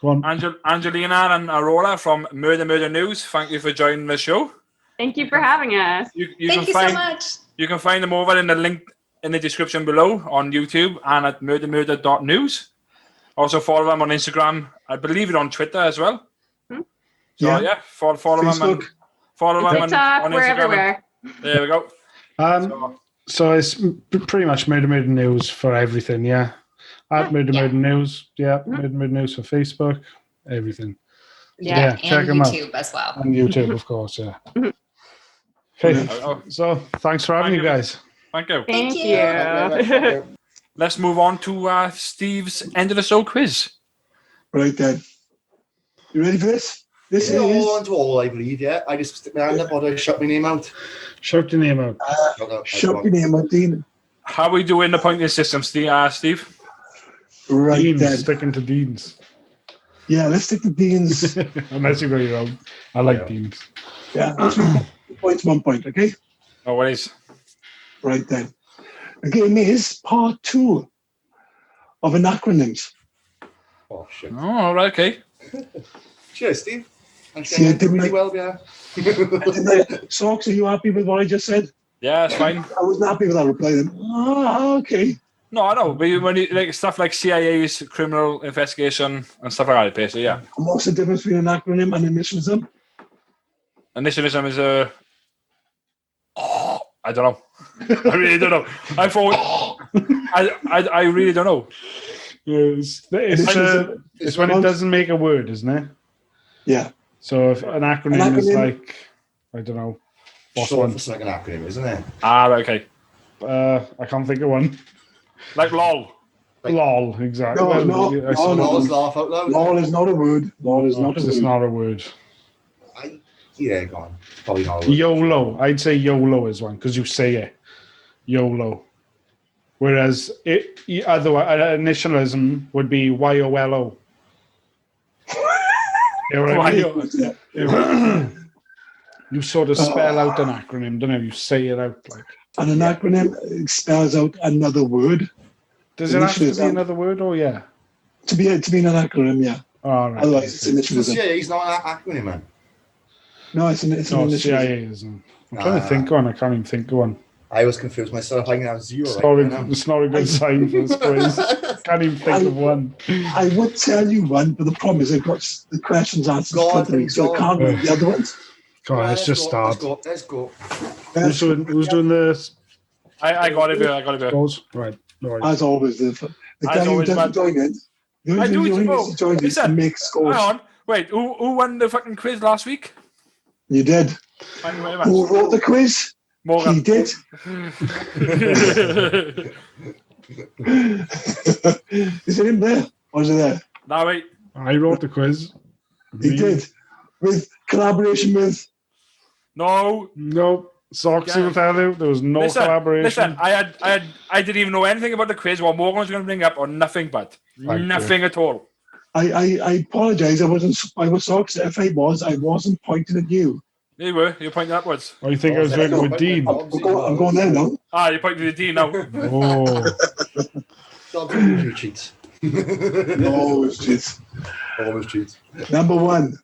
Speaker 3: Andelina and Aurora from MurderMurderNews, thank you for joining the show.
Speaker 6: Thank you for having us.
Speaker 7: Thank you so much.
Speaker 3: You can find them over in the link in the description below on YouTube and at MurderMurder.news. Also follow them on Instagram. I believe it on Twitter as well. So yeah, follow them. Follow them
Speaker 6: TikTok,
Speaker 3: on
Speaker 6: we're
Speaker 3: Instagram.
Speaker 6: everywhere.
Speaker 3: There we go.
Speaker 4: So it's pretty much Murder News for everything, yeah. At Murder News, Murder News for Facebook, everything.
Speaker 7: Yeah,
Speaker 4: check
Speaker 7: and
Speaker 4: them
Speaker 7: YouTube
Speaker 4: out.
Speaker 7: as well.
Speaker 4: And YouTube, of course, yeah. Okay, so thanks for having you guys.
Speaker 3: Thank you.
Speaker 7: Thank you.
Speaker 3: Let's move on to Steve's end of the show quiz.
Speaker 5: Right then. You ready for this? This is
Speaker 2: all onto all, I believe, yeah. I just stick my hand up or do I shut my name out?
Speaker 4: Shout your name out.
Speaker 5: Shut your name out, Dean.
Speaker 3: How are we doing the pointing system, Steve?
Speaker 5: Right
Speaker 4: Deans,
Speaker 5: then.
Speaker 4: sticking to Deans.
Speaker 5: Yeah, let's stick to Dean's.
Speaker 4: Unless you go your own. I like Deans.
Speaker 5: Yeah, 3 points, 1 point, okay?
Speaker 3: No worries.
Speaker 5: Right then. The game is part 2 of acronyms.
Speaker 2: Oh, shit.
Speaker 3: Oh, all right, okay.
Speaker 2: Cheers, Steve. I'm
Speaker 5: See, I didn't
Speaker 2: really well, yeah.
Speaker 5: Socks, are you happy with what I just said?
Speaker 3: Yeah, it's fine.
Speaker 5: I wasn't happy with that reply then. Oh, okay.
Speaker 3: No, I know. But when you like stuff like CIA's criminal investigation and stuff like that, basically, yeah.
Speaker 5: And what's the difference between an acronym and initialism?
Speaker 3: Initialism is a. I don't know. I really don't know. I thought. I really don't know.
Speaker 4: It's when it doesn't make a word, isn't it?
Speaker 5: Yeah.
Speaker 4: So if an acronym is like, I don't know, what's
Speaker 2: Short
Speaker 4: one?
Speaker 2: for like an acronym, isn't it?
Speaker 3: Okay.
Speaker 4: I can't think of one.
Speaker 3: Like LOL.
Speaker 4: LOL, exactly.
Speaker 5: No, no,
Speaker 4: I
Speaker 5: no,
Speaker 4: suppose-
Speaker 5: no.
Speaker 2: Lol's laugh out loud.
Speaker 5: Lol is not a word. Lol is not a
Speaker 4: It's
Speaker 5: word.
Speaker 4: not a word.
Speaker 2: Yeah, go on. Probably not a word.
Speaker 4: YOLO. I'd say YOLO is one because you say it. YOLO. Whereas otherwise, initialism would be YOLO. You know what I mean? You sort of spell out an acronym, don't you? You say it out like.
Speaker 5: And an acronym spells out another word.
Speaker 4: Does it have to be another word or yeah?
Speaker 5: To be an acronym, yeah.
Speaker 4: Oh, right.
Speaker 5: Otherwise, it's
Speaker 2: So
Speaker 5: initialism.
Speaker 2: CIA's not an acronym, man.
Speaker 5: No, it's an initialism.
Speaker 4: CIA isn't. I'm trying to think of one. I can't even think of one.
Speaker 2: I was confused myself. I can have zero.
Speaker 4: It's not a good sign for this quiz. Can't even think of one.
Speaker 5: I would tell you one, but the problem is I've got the questions answered in front of me, so I can't read the other ones.
Speaker 4: Come on, let's just start.
Speaker 2: Let's go.
Speaker 4: Who's doing this?
Speaker 3: I got it. I got it.
Speaker 4: Goes? Right. No,
Speaker 5: As always, the guy who doesn't join in, the only reason he joins is to make scores.
Speaker 3: Hang on. Wait, who won the fucking quiz last week?
Speaker 5: You did.
Speaker 3: Thank you very much.
Speaker 5: Who wrote the quiz?
Speaker 3: Morgan.
Speaker 5: He did. Is it him there? Or is it there?
Speaker 3: No, wait.
Speaker 4: I wrote the quiz.
Speaker 5: He did. With collaboration with...
Speaker 4: No. Socks will tell you there was no collaboration.
Speaker 3: Listen, I didn't even know anything about the quiz, what Morgan was going to bring up, or nothing but. Nothing at all.
Speaker 5: I apologize. I was socks. If I wasn't pointing at you.
Speaker 3: You were. You're pointing upwards.
Speaker 4: Oh, you think I was working with Dean?
Speaker 5: I'm going there now.
Speaker 3: You're pointing to the Dean now.
Speaker 4: Oh.
Speaker 2: Double cheats.
Speaker 5: No, always cheats.
Speaker 2: Always cheats.
Speaker 5: Number one.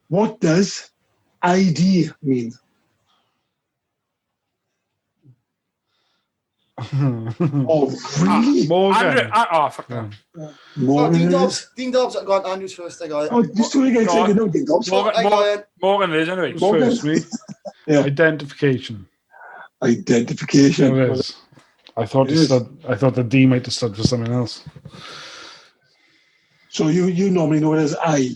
Speaker 5: What does ID mean? Oh, really?
Speaker 4: Morgan.
Speaker 3: Fuck that.
Speaker 5: Morgan.
Speaker 2: Dean Dobbs got Andrew's first. I got it.
Speaker 5: Oh, just do it again. So you know Dean Dobbs.
Speaker 3: Morgan is anyway.
Speaker 4: First, me.
Speaker 5: Yeah.
Speaker 4: Identification.
Speaker 5: Identification.
Speaker 4: It is. I thought the D might have stood for something else.
Speaker 5: So you normally know it as I.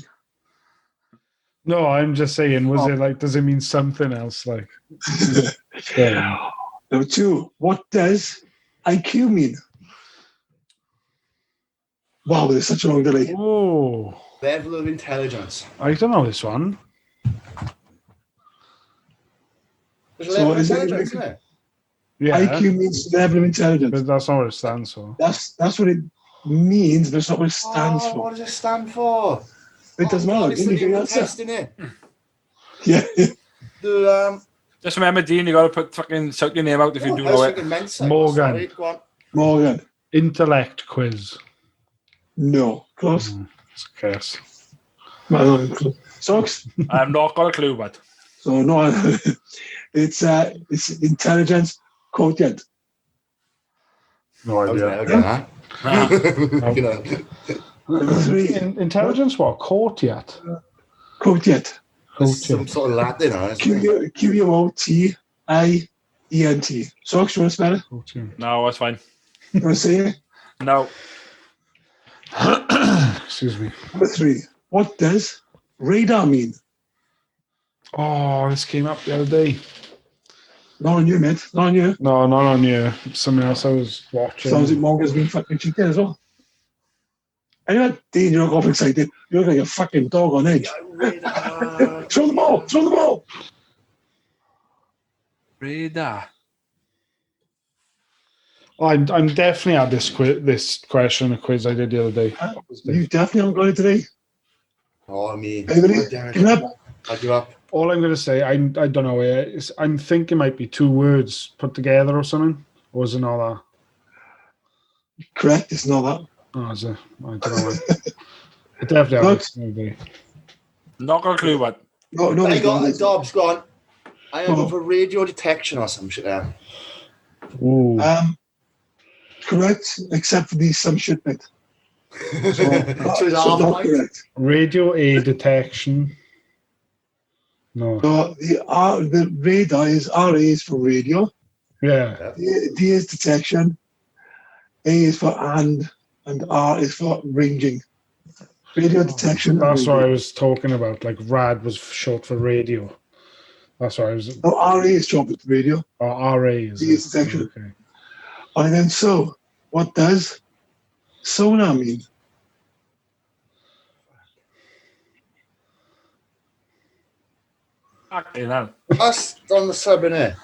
Speaker 4: No, I'm just saying, it like, does it mean something else? Like, yeah.
Speaker 5: Number two, what does IQ mean? Wow, there's such a long delay.
Speaker 4: Oh.
Speaker 2: Level of intelligence.
Speaker 4: I don't know this one.
Speaker 2: There's a level of intelligence, isn't it?
Speaker 4: Yeah.
Speaker 5: IQ means level of intelligence.
Speaker 4: But that's not what it stands for.
Speaker 5: That's what it means, but it's not what it stands for.
Speaker 2: What does it stand for?
Speaker 5: It doesn't matter.
Speaker 2: It's the new test, isn't it?
Speaker 5: Yeah.
Speaker 3: Just remember, Dean, you got to shout your name out if you do know it.
Speaker 4: Morgan.
Speaker 2: Sorry,
Speaker 5: Morgan.
Speaker 4: Intellect quiz.
Speaker 5: No. Close.
Speaker 4: It's a curse.
Speaker 5: Socks?
Speaker 3: I've not got a clue, but.
Speaker 5: So no, it's intelligence quotient.
Speaker 4: No idea.
Speaker 5: Number three.
Speaker 4: Intelligence what? Quotient.
Speaker 5: Quotient.
Speaker 2: Some sort of Latin, honestly.
Speaker 5: QUOTIENT. Socks, you want to spell it?
Speaker 3: No, that's fine.
Speaker 5: You want to say it?
Speaker 3: No.
Speaker 4: Excuse me.
Speaker 5: Number three. What does radar mean?
Speaker 4: Oh, this came up the other day.
Speaker 5: Not on you, mate. Not on you.
Speaker 4: No, not on you. Something else I was watching.
Speaker 5: Sounds like Morgan's been fucking cheated as well. Anyway, Dean, you're not off excited. You look like a fucking dog on edge. Throw the ball! Throw the ball!
Speaker 3: Radar.
Speaker 4: I'm definitely at this question, a quiz I did the other day.
Speaker 5: You definitely haven't got it today.
Speaker 2: Oh, me.
Speaker 5: Anybody? Give it up.
Speaker 2: I give up.
Speaker 4: All I'm going to say, I don't know. I'm thinking it might be two words put together or something. Or is it not that?
Speaker 5: Correct, it's not that.
Speaker 4: Oh, is it? I don't know. It definitely is.
Speaker 3: Not got a clue, but.
Speaker 5: No,
Speaker 2: I got Dobbs gone. I am going for radio detection or some shit there.
Speaker 4: Ooh.
Speaker 5: Correct, except for the some shit bit. So not correct.
Speaker 4: Radio A detection. No.
Speaker 5: So the radar is RA is for radio.
Speaker 4: Yeah.
Speaker 5: D is detection. A is for and R is for ranging. Radio detection. and
Speaker 4: That's what I
Speaker 5: ranging.
Speaker 4: was talking about. Like rad was short for radio. That's what I was.
Speaker 5: No, RA is short for radio.
Speaker 4: Or RA is.
Speaker 5: D is detection.
Speaker 4: Okay.
Speaker 5: And then so, what does sonar mean?
Speaker 3: Fucking hell.
Speaker 2: Us on the sub in here.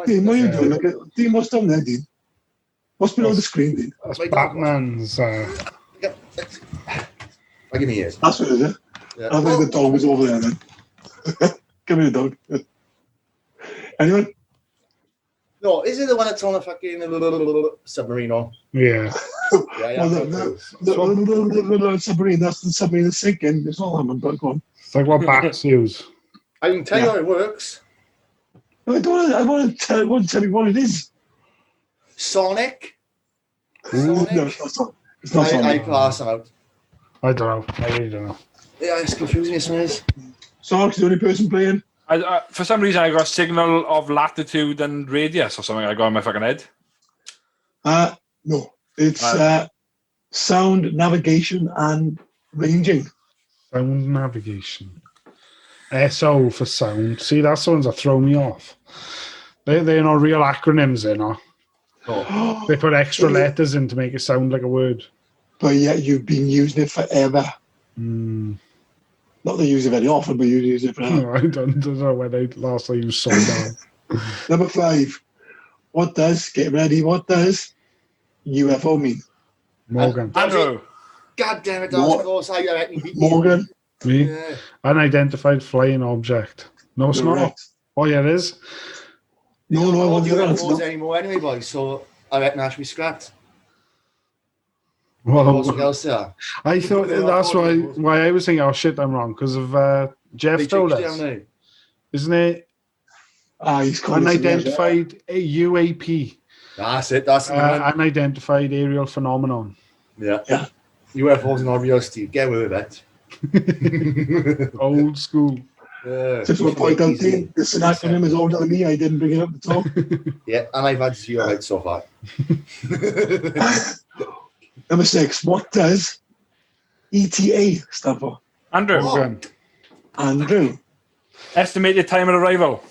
Speaker 5: Dean, what are you doing? Dean, what's down there, Dean? What's below the screen, Dean?
Speaker 4: That's
Speaker 2: My dog
Speaker 4: Batman's.
Speaker 2: I'll give me ears.
Speaker 5: That's what it is.
Speaker 2: Yeah.
Speaker 5: I think the dog was over there then. Give me the dog. Anyone?
Speaker 2: No, is it the one that's on a fucking submarine on?
Speaker 4: Yeah.
Speaker 2: Yeah,
Speaker 5: Well, the submarine, that's the submarine that's sinking. It's not that one, but go on.
Speaker 4: It's like what bats use.
Speaker 2: I can tell you how it works.
Speaker 5: No, I want to tell you what it is.
Speaker 2: Sonic.
Speaker 5: No,
Speaker 2: Sonic.
Speaker 5: it's not
Speaker 2: I
Speaker 5: Sonic.
Speaker 2: pass them out.
Speaker 4: I don't know. I really don't know.
Speaker 2: Yeah, it's confusing, isn't it?
Speaker 5: Sonic's the only person playing.
Speaker 3: For some reason, I got a signal of latitude and radius or something. I got in my fucking head.
Speaker 5: No, it's sound, navigation, and ranging.
Speaker 4: Sound navigation. SO for sound. See, that's the ones that throw me off. They're not real acronyms, you know. They put extra letters in to make it sound like a word.
Speaker 5: But yet you've been using it forever.
Speaker 4: Mm.
Speaker 5: Not that you use it very often, but you use it forever.
Speaker 4: I don't know when last I used sonar.
Speaker 5: Number 5. Get ready, what does UFO mean?
Speaker 4: Morgan.
Speaker 3: Andrew.
Speaker 2: God damn it, that was close. I reckon you beat me.
Speaker 5: Morgan?
Speaker 4: Me?
Speaker 2: Yeah.
Speaker 4: Unidentified flying object. No, it's not.
Speaker 5: Correct.
Speaker 4: Oh, yeah, it is.
Speaker 5: No, I
Speaker 2: don't
Speaker 5: wasn't
Speaker 2: do
Speaker 5: going
Speaker 2: UFOs
Speaker 5: to
Speaker 2: anymore anyway, boys, so I reckon that should be scrapped.
Speaker 4: Well,
Speaker 2: What else there?
Speaker 4: I thought that's why I was thinking, oh shit, I'm wrong because of Jeff
Speaker 2: They
Speaker 4: told
Speaker 2: changed it
Speaker 4: us,
Speaker 2: down now.
Speaker 4: isn't it?
Speaker 5: He's calling
Speaker 4: Unidentified UAP,
Speaker 2: That's it, that's the one.
Speaker 4: unidentified aerial phenomenon.
Speaker 2: Yeah.
Speaker 5: Yeah.
Speaker 2: UFOs not real, Steve. Get with it.
Speaker 4: Old school.
Speaker 5: Just want to point out, Dean, this acronym is older than me. I didn't bring it up at all.
Speaker 2: Yeah, and I've had 0 right so far.
Speaker 5: Number 6. What does ETA stand for?
Speaker 3: Andrew.
Speaker 2: Oh.
Speaker 5: Andrew.
Speaker 3: Estimated time of arrival.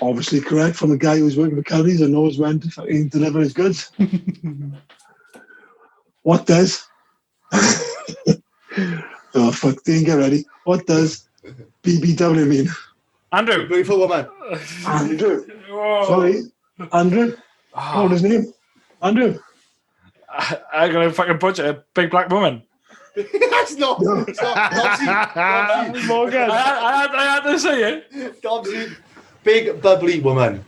Speaker 5: Obviously correct from a guy who's working for counties and knows when to fucking deliver his goods. What does... oh, fuck, Dean, get ready. What does BBW mean?
Speaker 3: Andrew.
Speaker 2: Beautiful woman.
Speaker 5: Andrew.
Speaker 3: Oh.
Speaker 5: Sorry. Andrew.
Speaker 3: Ah.
Speaker 5: What was his name? Andrew.
Speaker 3: I got a fucking butcher, a big black woman.
Speaker 2: That's not.
Speaker 5: No.
Speaker 2: It's not. Dobsy.
Speaker 4: Morgan.
Speaker 3: I had to say it.
Speaker 2: Dobsy. Big bubbly woman.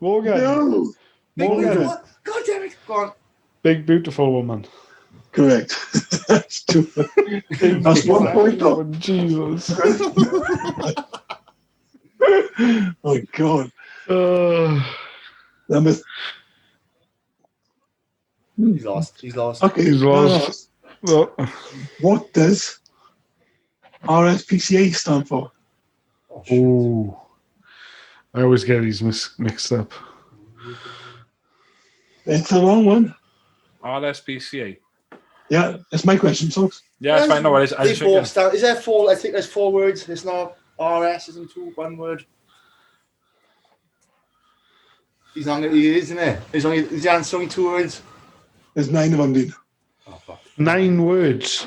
Speaker 4: Morgan.
Speaker 5: No.
Speaker 2: Big
Speaker 4: Morgan.
Speaker 2: beautiful. God damn it. Go on.
Speaker 4: Big beautiful woman.
Speaker 5: Correct. That's 2. That's 1 point though.
Speaker 4: Jesus.
Speaker 5: Oh God.
Speaker 4: Uh,
Speaker 5: Number.
Speaker 2: He's lost. He's lost.
Speaker 5: Okay.
Speaker 4: He's lost. well,
Speaker 5: What does RSPCA stand for?
Speaker 2: Oh, shit.
Speaker 4: oh, I always get these mixed up.
Speaker 5: It's the wrong one.
Speaker 3: RSPCA.
Speaker 5: Yeah, that's my question, folks.
Speaker 3: Yeah, it's fine. No worries. I
Speaker 2: They
Speaker 3: just
Speaker 2: both
Speaker 3: thinking.
Speaker 2: stand. Is there 4? I think there's 4 words. It's not RS, isn't 2, 1 word. He's on it, isn't it? He's only 2 words.
Speaker 5: There's 9 of them, Dean.
Speaker 2: Oh, fuck.
Speaker 4: 9 words.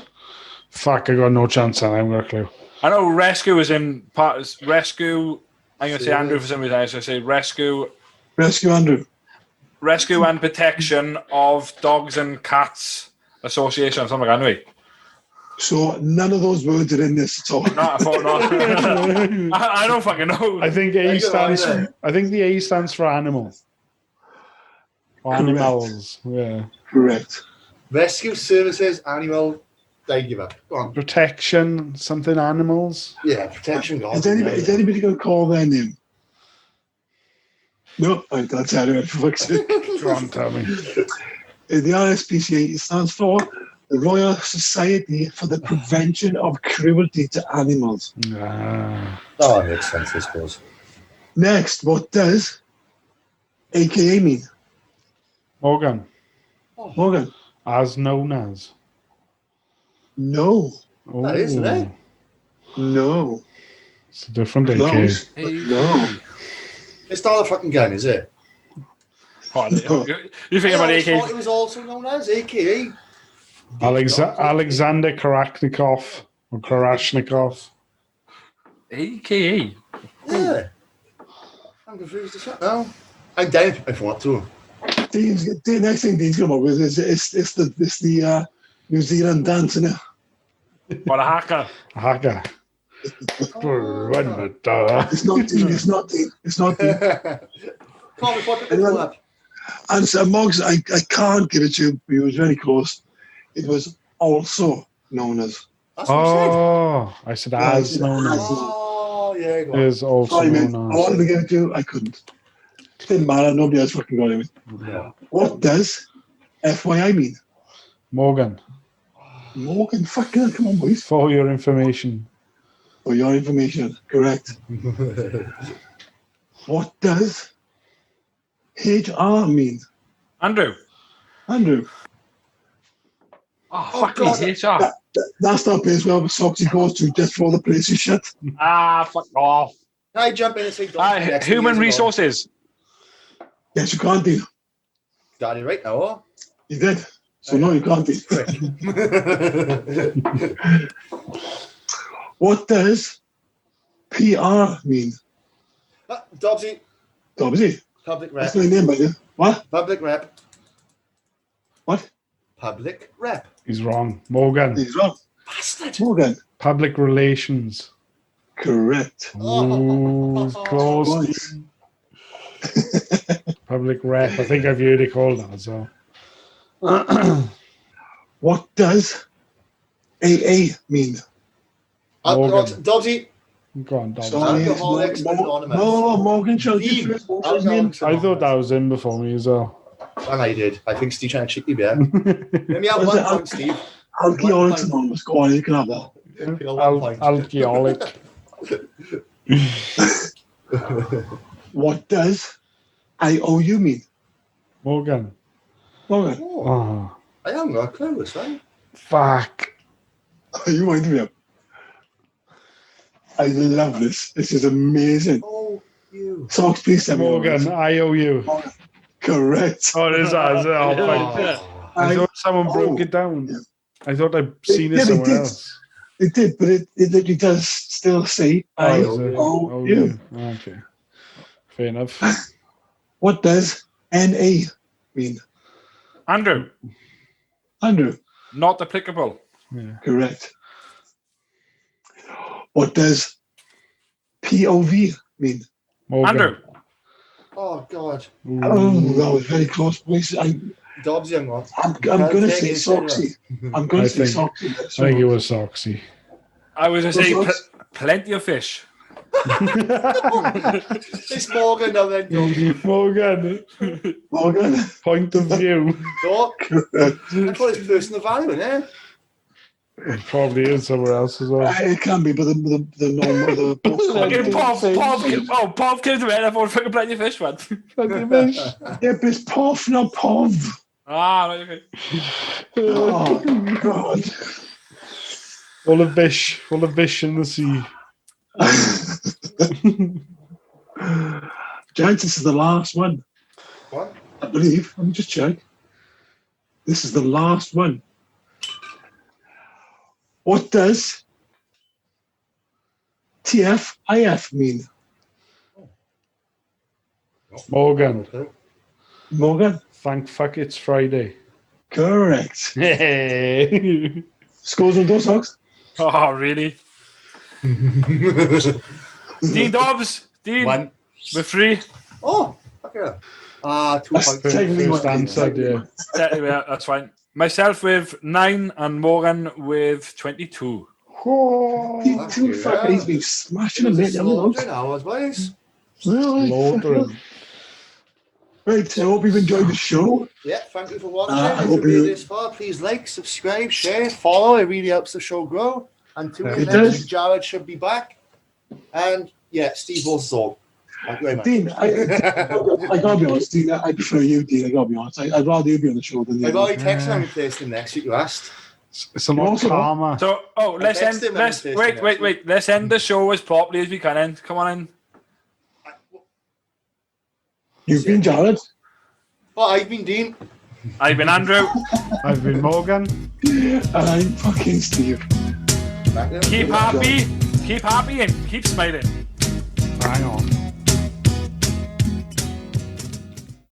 Speaker 4: Fuck, I got no chance and I haven't got a clue.
Speaker 3: I know rescue is in part. Rescue. I'm going to say
Speaker 2: Say
Speaker 3: Andrew
Speaker 2: it.
Speaker 3: for some reason. I should say rescue
Speaker 5: Rescue Andrew.
Speaker 3: and protection of dogs and cats association. Something like that, anyway.
Speaker 5: So none of those words are in this at all.
Speaker 3: No, I thought not. I don't fucking know.
Speaker 4: I think
Speaker 2: Very
Speaker 4: A
Speaker 2: good
Speaker 4: stands.
Speaker 2: idea.
Speaker 4: I think the A stands for animal. Or
Speaker 5: Correct.
Speaker 4: animals. Yeah.
Speaker 5: Correct.
Speaker 2: Rescue services, animal. They give up. Go on.
Speaker 4: Protection. Something animals.
Speaker 2: Yeah, protection. God.
Speaker 5: Is anybody going to call their name? No, I can't tell you. For fuck's sake.
Speaker 4: Go on, tell me.
Speaker 5: The RSPCA stands for the Royal Society for the Prevention of Cruelty to Animals.
Speaker 4: Ah.
Speaker 2: Oh, that makes sense, I suppose.
Speaker 5: Next, what does AKA mean?
Speaker 4: Morgan.
Speaker 5: Morgan.
Speaker 4: As known as.
Speaker 5: No.
Speaker 2: That is, isn't it?
Speaker 5: No.
Speaker 4: It's a different AK.
Speaker 5: Close.
Speaker 3: Hey.
Speaker 5: No.
Speaker 2: It's not a fucking gun, is it?
Speaker 3: Oh, you think
Speaker 2: I
Speaker 3: about
Speaker 2: always thought
Speaker 3: AK?
Speaker 2: it was also known as AKA.
Speaker 4: Alexander Karaknikov or Karashnikov.
Speaker 3: AKA.
Speaker 2: Yeah. I'm confused as fuck now. I'm down if I want to.
Speaker 5: The next thing Dean's come up with is the New Zealand dance, isn't it?
Speaker 3: What a hacker.
Speaker 4: Hacker.
Speaker 5: It's not Dean. It's not Dean. It's not Dean.
Speaker 2: Can't be put it up.
Speaker 5: And so, Moggs, I can't give it to you, but it was very close. It was also known as.
Speaker 2: That's what I
Speaker 4: Oh, I said as known as.
Speaker 2: Oh, yeah, go on.
Speaker 4: Is also
Speaker 5: Sorry, mate.
Speaker 4: known
Speaker 5: I
Speaker 4: as.
Speaker 5: wanted to give it to you. I couldn't. Didn't matter. Nobody else fucking got it.
Speaker 2: Yeah.
Speaker 5: What does FYI mean?
Speaker 4: Morgan,
Speaker 5: Morgan, fucking come on, boys.
Speaker 4: for your information.
Speaker 5: For your information, correct. What does HR mean?
Speaker 3: Andrew.
Speaker 5: Andrew,
Speaker 3: Oh,
Speaker 2: Oh,
Speaker 3: fucking
Speaker 2: God.
Speaker 3: HR.
Speaker 5: that's not place where Soxy goes to just for the place is shut.
Speaker 3: Ah, fuck off.
Speaker 2: Can I jump in and say next
Speaker 3: Human
Speaker 2: year's
Speaker 3: resources.
Speaker 5: Yes, you can't do.
Speaker 2: Got it right now, huh?
Speaker 5: You did. So no, you can't do. What does PR mean?
Speaker 2: Dobbsy,
Speaker 5: Obviously,
Speaker 2: public rep.
Speaker 5: that's my name, by the What?
Speaker 2: Public rep.
Speaker 5: What?
Speaker 2: Public rep.
Speaker 4: He's wrong. Morgan,
Speaker 5: He's wrong.
Speaker 2: Bastard.
Speaker 5: Morgan.
Speaker 4: public relations.
Speaker 5: Correct.
Speaker 4: Ooh, close.
Speaker 5: Boys.
Speaker 4: Public rep. I think I've heard it called that as well.
Speaker 5: What does AA mean?
Speaker 4: Morgan.
Speaker 2: Dobbsy,
Speaker 4: Go on, Dom.
Speaker 5: Sorry,
Speaker 2: Alcoholics Anonymous.
Speaker 5: No, Morgan, shall
Speaker 2: Steve,
Speaker 5: you first? What's his name?
Speaker 2: Alcoholics
Speaker 4: I thought that
Speaker 2: Anonymous.
Speaker 4: was in before me as well.
Speaker 2: And I did. I think Steve trying to cheat me, yeah. Let me have
Speaker 5: Was
Speaker 2: 1
Speaker 5: it
Speaker 2: point, Steve.
Speaker 5: Alcoholics Anonymous. Go on, you can have that.
Speaker 2: Give me 1 point.
Speaker 4: Alcoholic.
Speaker 5: What does IOU mean?
Speaker 4: Morgan.
Speaker 5: Morgan,
Speaker 2: Oh,
Speaker 4: Oh,
Speaker 2: I haven't got a clue, this right?
Speaker 4: fuck.
Speaker 5: you wind me up. I love this. This is amazing.
Speaker 2: Oh, you.
Speaker 5: Socks, please tell me.
Speaker 4: Morgan, I owe you.
Speaker 5: Correct.
Speaker 4: Oh, it is that. Oh, fuck. I thought someone broke it down.
Speaker 5: Yeah.
Speaker 4: I thought I'd seen it
Speaker 5: Yeah, they
Speaker 4: somewhere
Speaker 5: did.
Speaker 4: else.
Speaker 5: It did, but it literally does still say
Speaker 4: Oh, is it?
Speaker 5: IOU.
Speaker 4: Okay. Fair enough.
Speaker 5: What does NA mean?
Speaker 3: Andrew.
Speaker 5: Andrew,
Speaker 3: Not applicable.
Speaker 4: Yeah.
Speaker 5: correct. What does POV mean?
Speaker 4: Morgan.
Speaker 3: Andrew.
Speaker 2: Oh, God.
Speaker 4: Ooh.
Speaker 5: Oh, that was very close, boys. I'm
Speaker 2: Dobbsy, I'm on.
Speaker 5: going to say Soxy. I'm going
Speaker 4: I
Speaker 5: to say
Speaker 4: think-
Speaker 5: Soxy.
Speaker 4: I think it was Soxy.
Speaker 3: I was going to say
Speaker 5: What's-
Speaker 3: plenty of fish.
Speaker 2: It's Morgan now then, Dobbsy.
Speaker 4: Morgan,
Speaker 5: Morgan.
Speaker 4: point of view.
Speaker 2: No, I thought it's personal value, eh?
Speaker 4: It probably is somewhere else as well.
Speaker 5: It can be, but the normal,
Speaker 3: Fucking
Speaker 5: the
Speaker 3: Pov came to me and I thought fucking plenty of fish, man.
Speaker 5: Yeah, but it's Puff, not Pov.
Speaker 3: Ah, right, okay.
Speaker 5: Oh, God.
Speaker 4: Full of fish in the sea.
Speaker 5: Gents, this is the last one,
Speaker 2: What?
Speaker 5: I believe. Let me just check. This is the last one. What does TFIF mean?
Speaker 4: Morgan,
Speaker 5: Morgan?
Speaker 4: thank fuck it's Friday.
Speaker 5: Correct.
Speaker 4: Hey.
Speaker 5: Scores on those socks?
Speaker 3: Oh, really? Dean Dobbs. Dean.
Speaker 2: One.
Speaker 3: We're free.
Speaker 2: Oh, fuck yeah. 2
Speaker 5: That's
Speaker 2: points.
Speaker 5: technically
Speaker 4: First
Speaker 5: one.
Speaker 4: answered, yeah.
Speaker 3: Yeah, that's fine. Myself with 9 and Morgan with 22.
Speaker 5: He too fucking, he's been smashing them, mate.
Speaker 2: Slaughtering hours, boys.
Speaker 4: Slaughtering.
Speaker 5: Right, I hope you've enjoyed the show.
Speaker 2: Yeah, thank you for watching.
Speaker 5: I
Speaker 2: If
Speaker 5: hope
Speaker 2: you made
Speaker 5: you-
Speaker 2: this far, please like, subscribe, share, follow. It really helps the show grow. And tune in
Speaker 5: It
Speaker 2: next
Speaker 5: does.
Speaker 2: week. Jared should be back. And yeah, Steve will sort. Thank you very much.
Speaker 5: Dean, I gotta be honest, Dean, I prefer you, Dean. I gotta be honest. I'd rather you be on the show than
Speaker 2: I've
Speaker 5: you.
Speaker 2: already texted him replacing next week. You asked.
Speaker 4: It's a lot
Speaker 5: Also-
Speaker 4: calmer.
Speaker 3: So, let's
Speaker 2: I
Speaker 3: end.
Speaker 2: texted him
Speaker 3: Let's
Speaker 2: and
Speaker 3: wait.
Speaker 2: texted him.
Speaker 3: Let's end the show as properly as we can. End. Come on in.
Speaker 5: You've been Jared.
Speaker 2: Oh, I've been Dean.
Speaker 3: I've been Andrew.
Speaker 4: I've been Morgan.
Speaker 5: And I'm fucking Steve.
Speaker 2: Thank you.
Speaker 3: Keep happy. Keep happy and keep smiling.
Speaker 4: Hang on.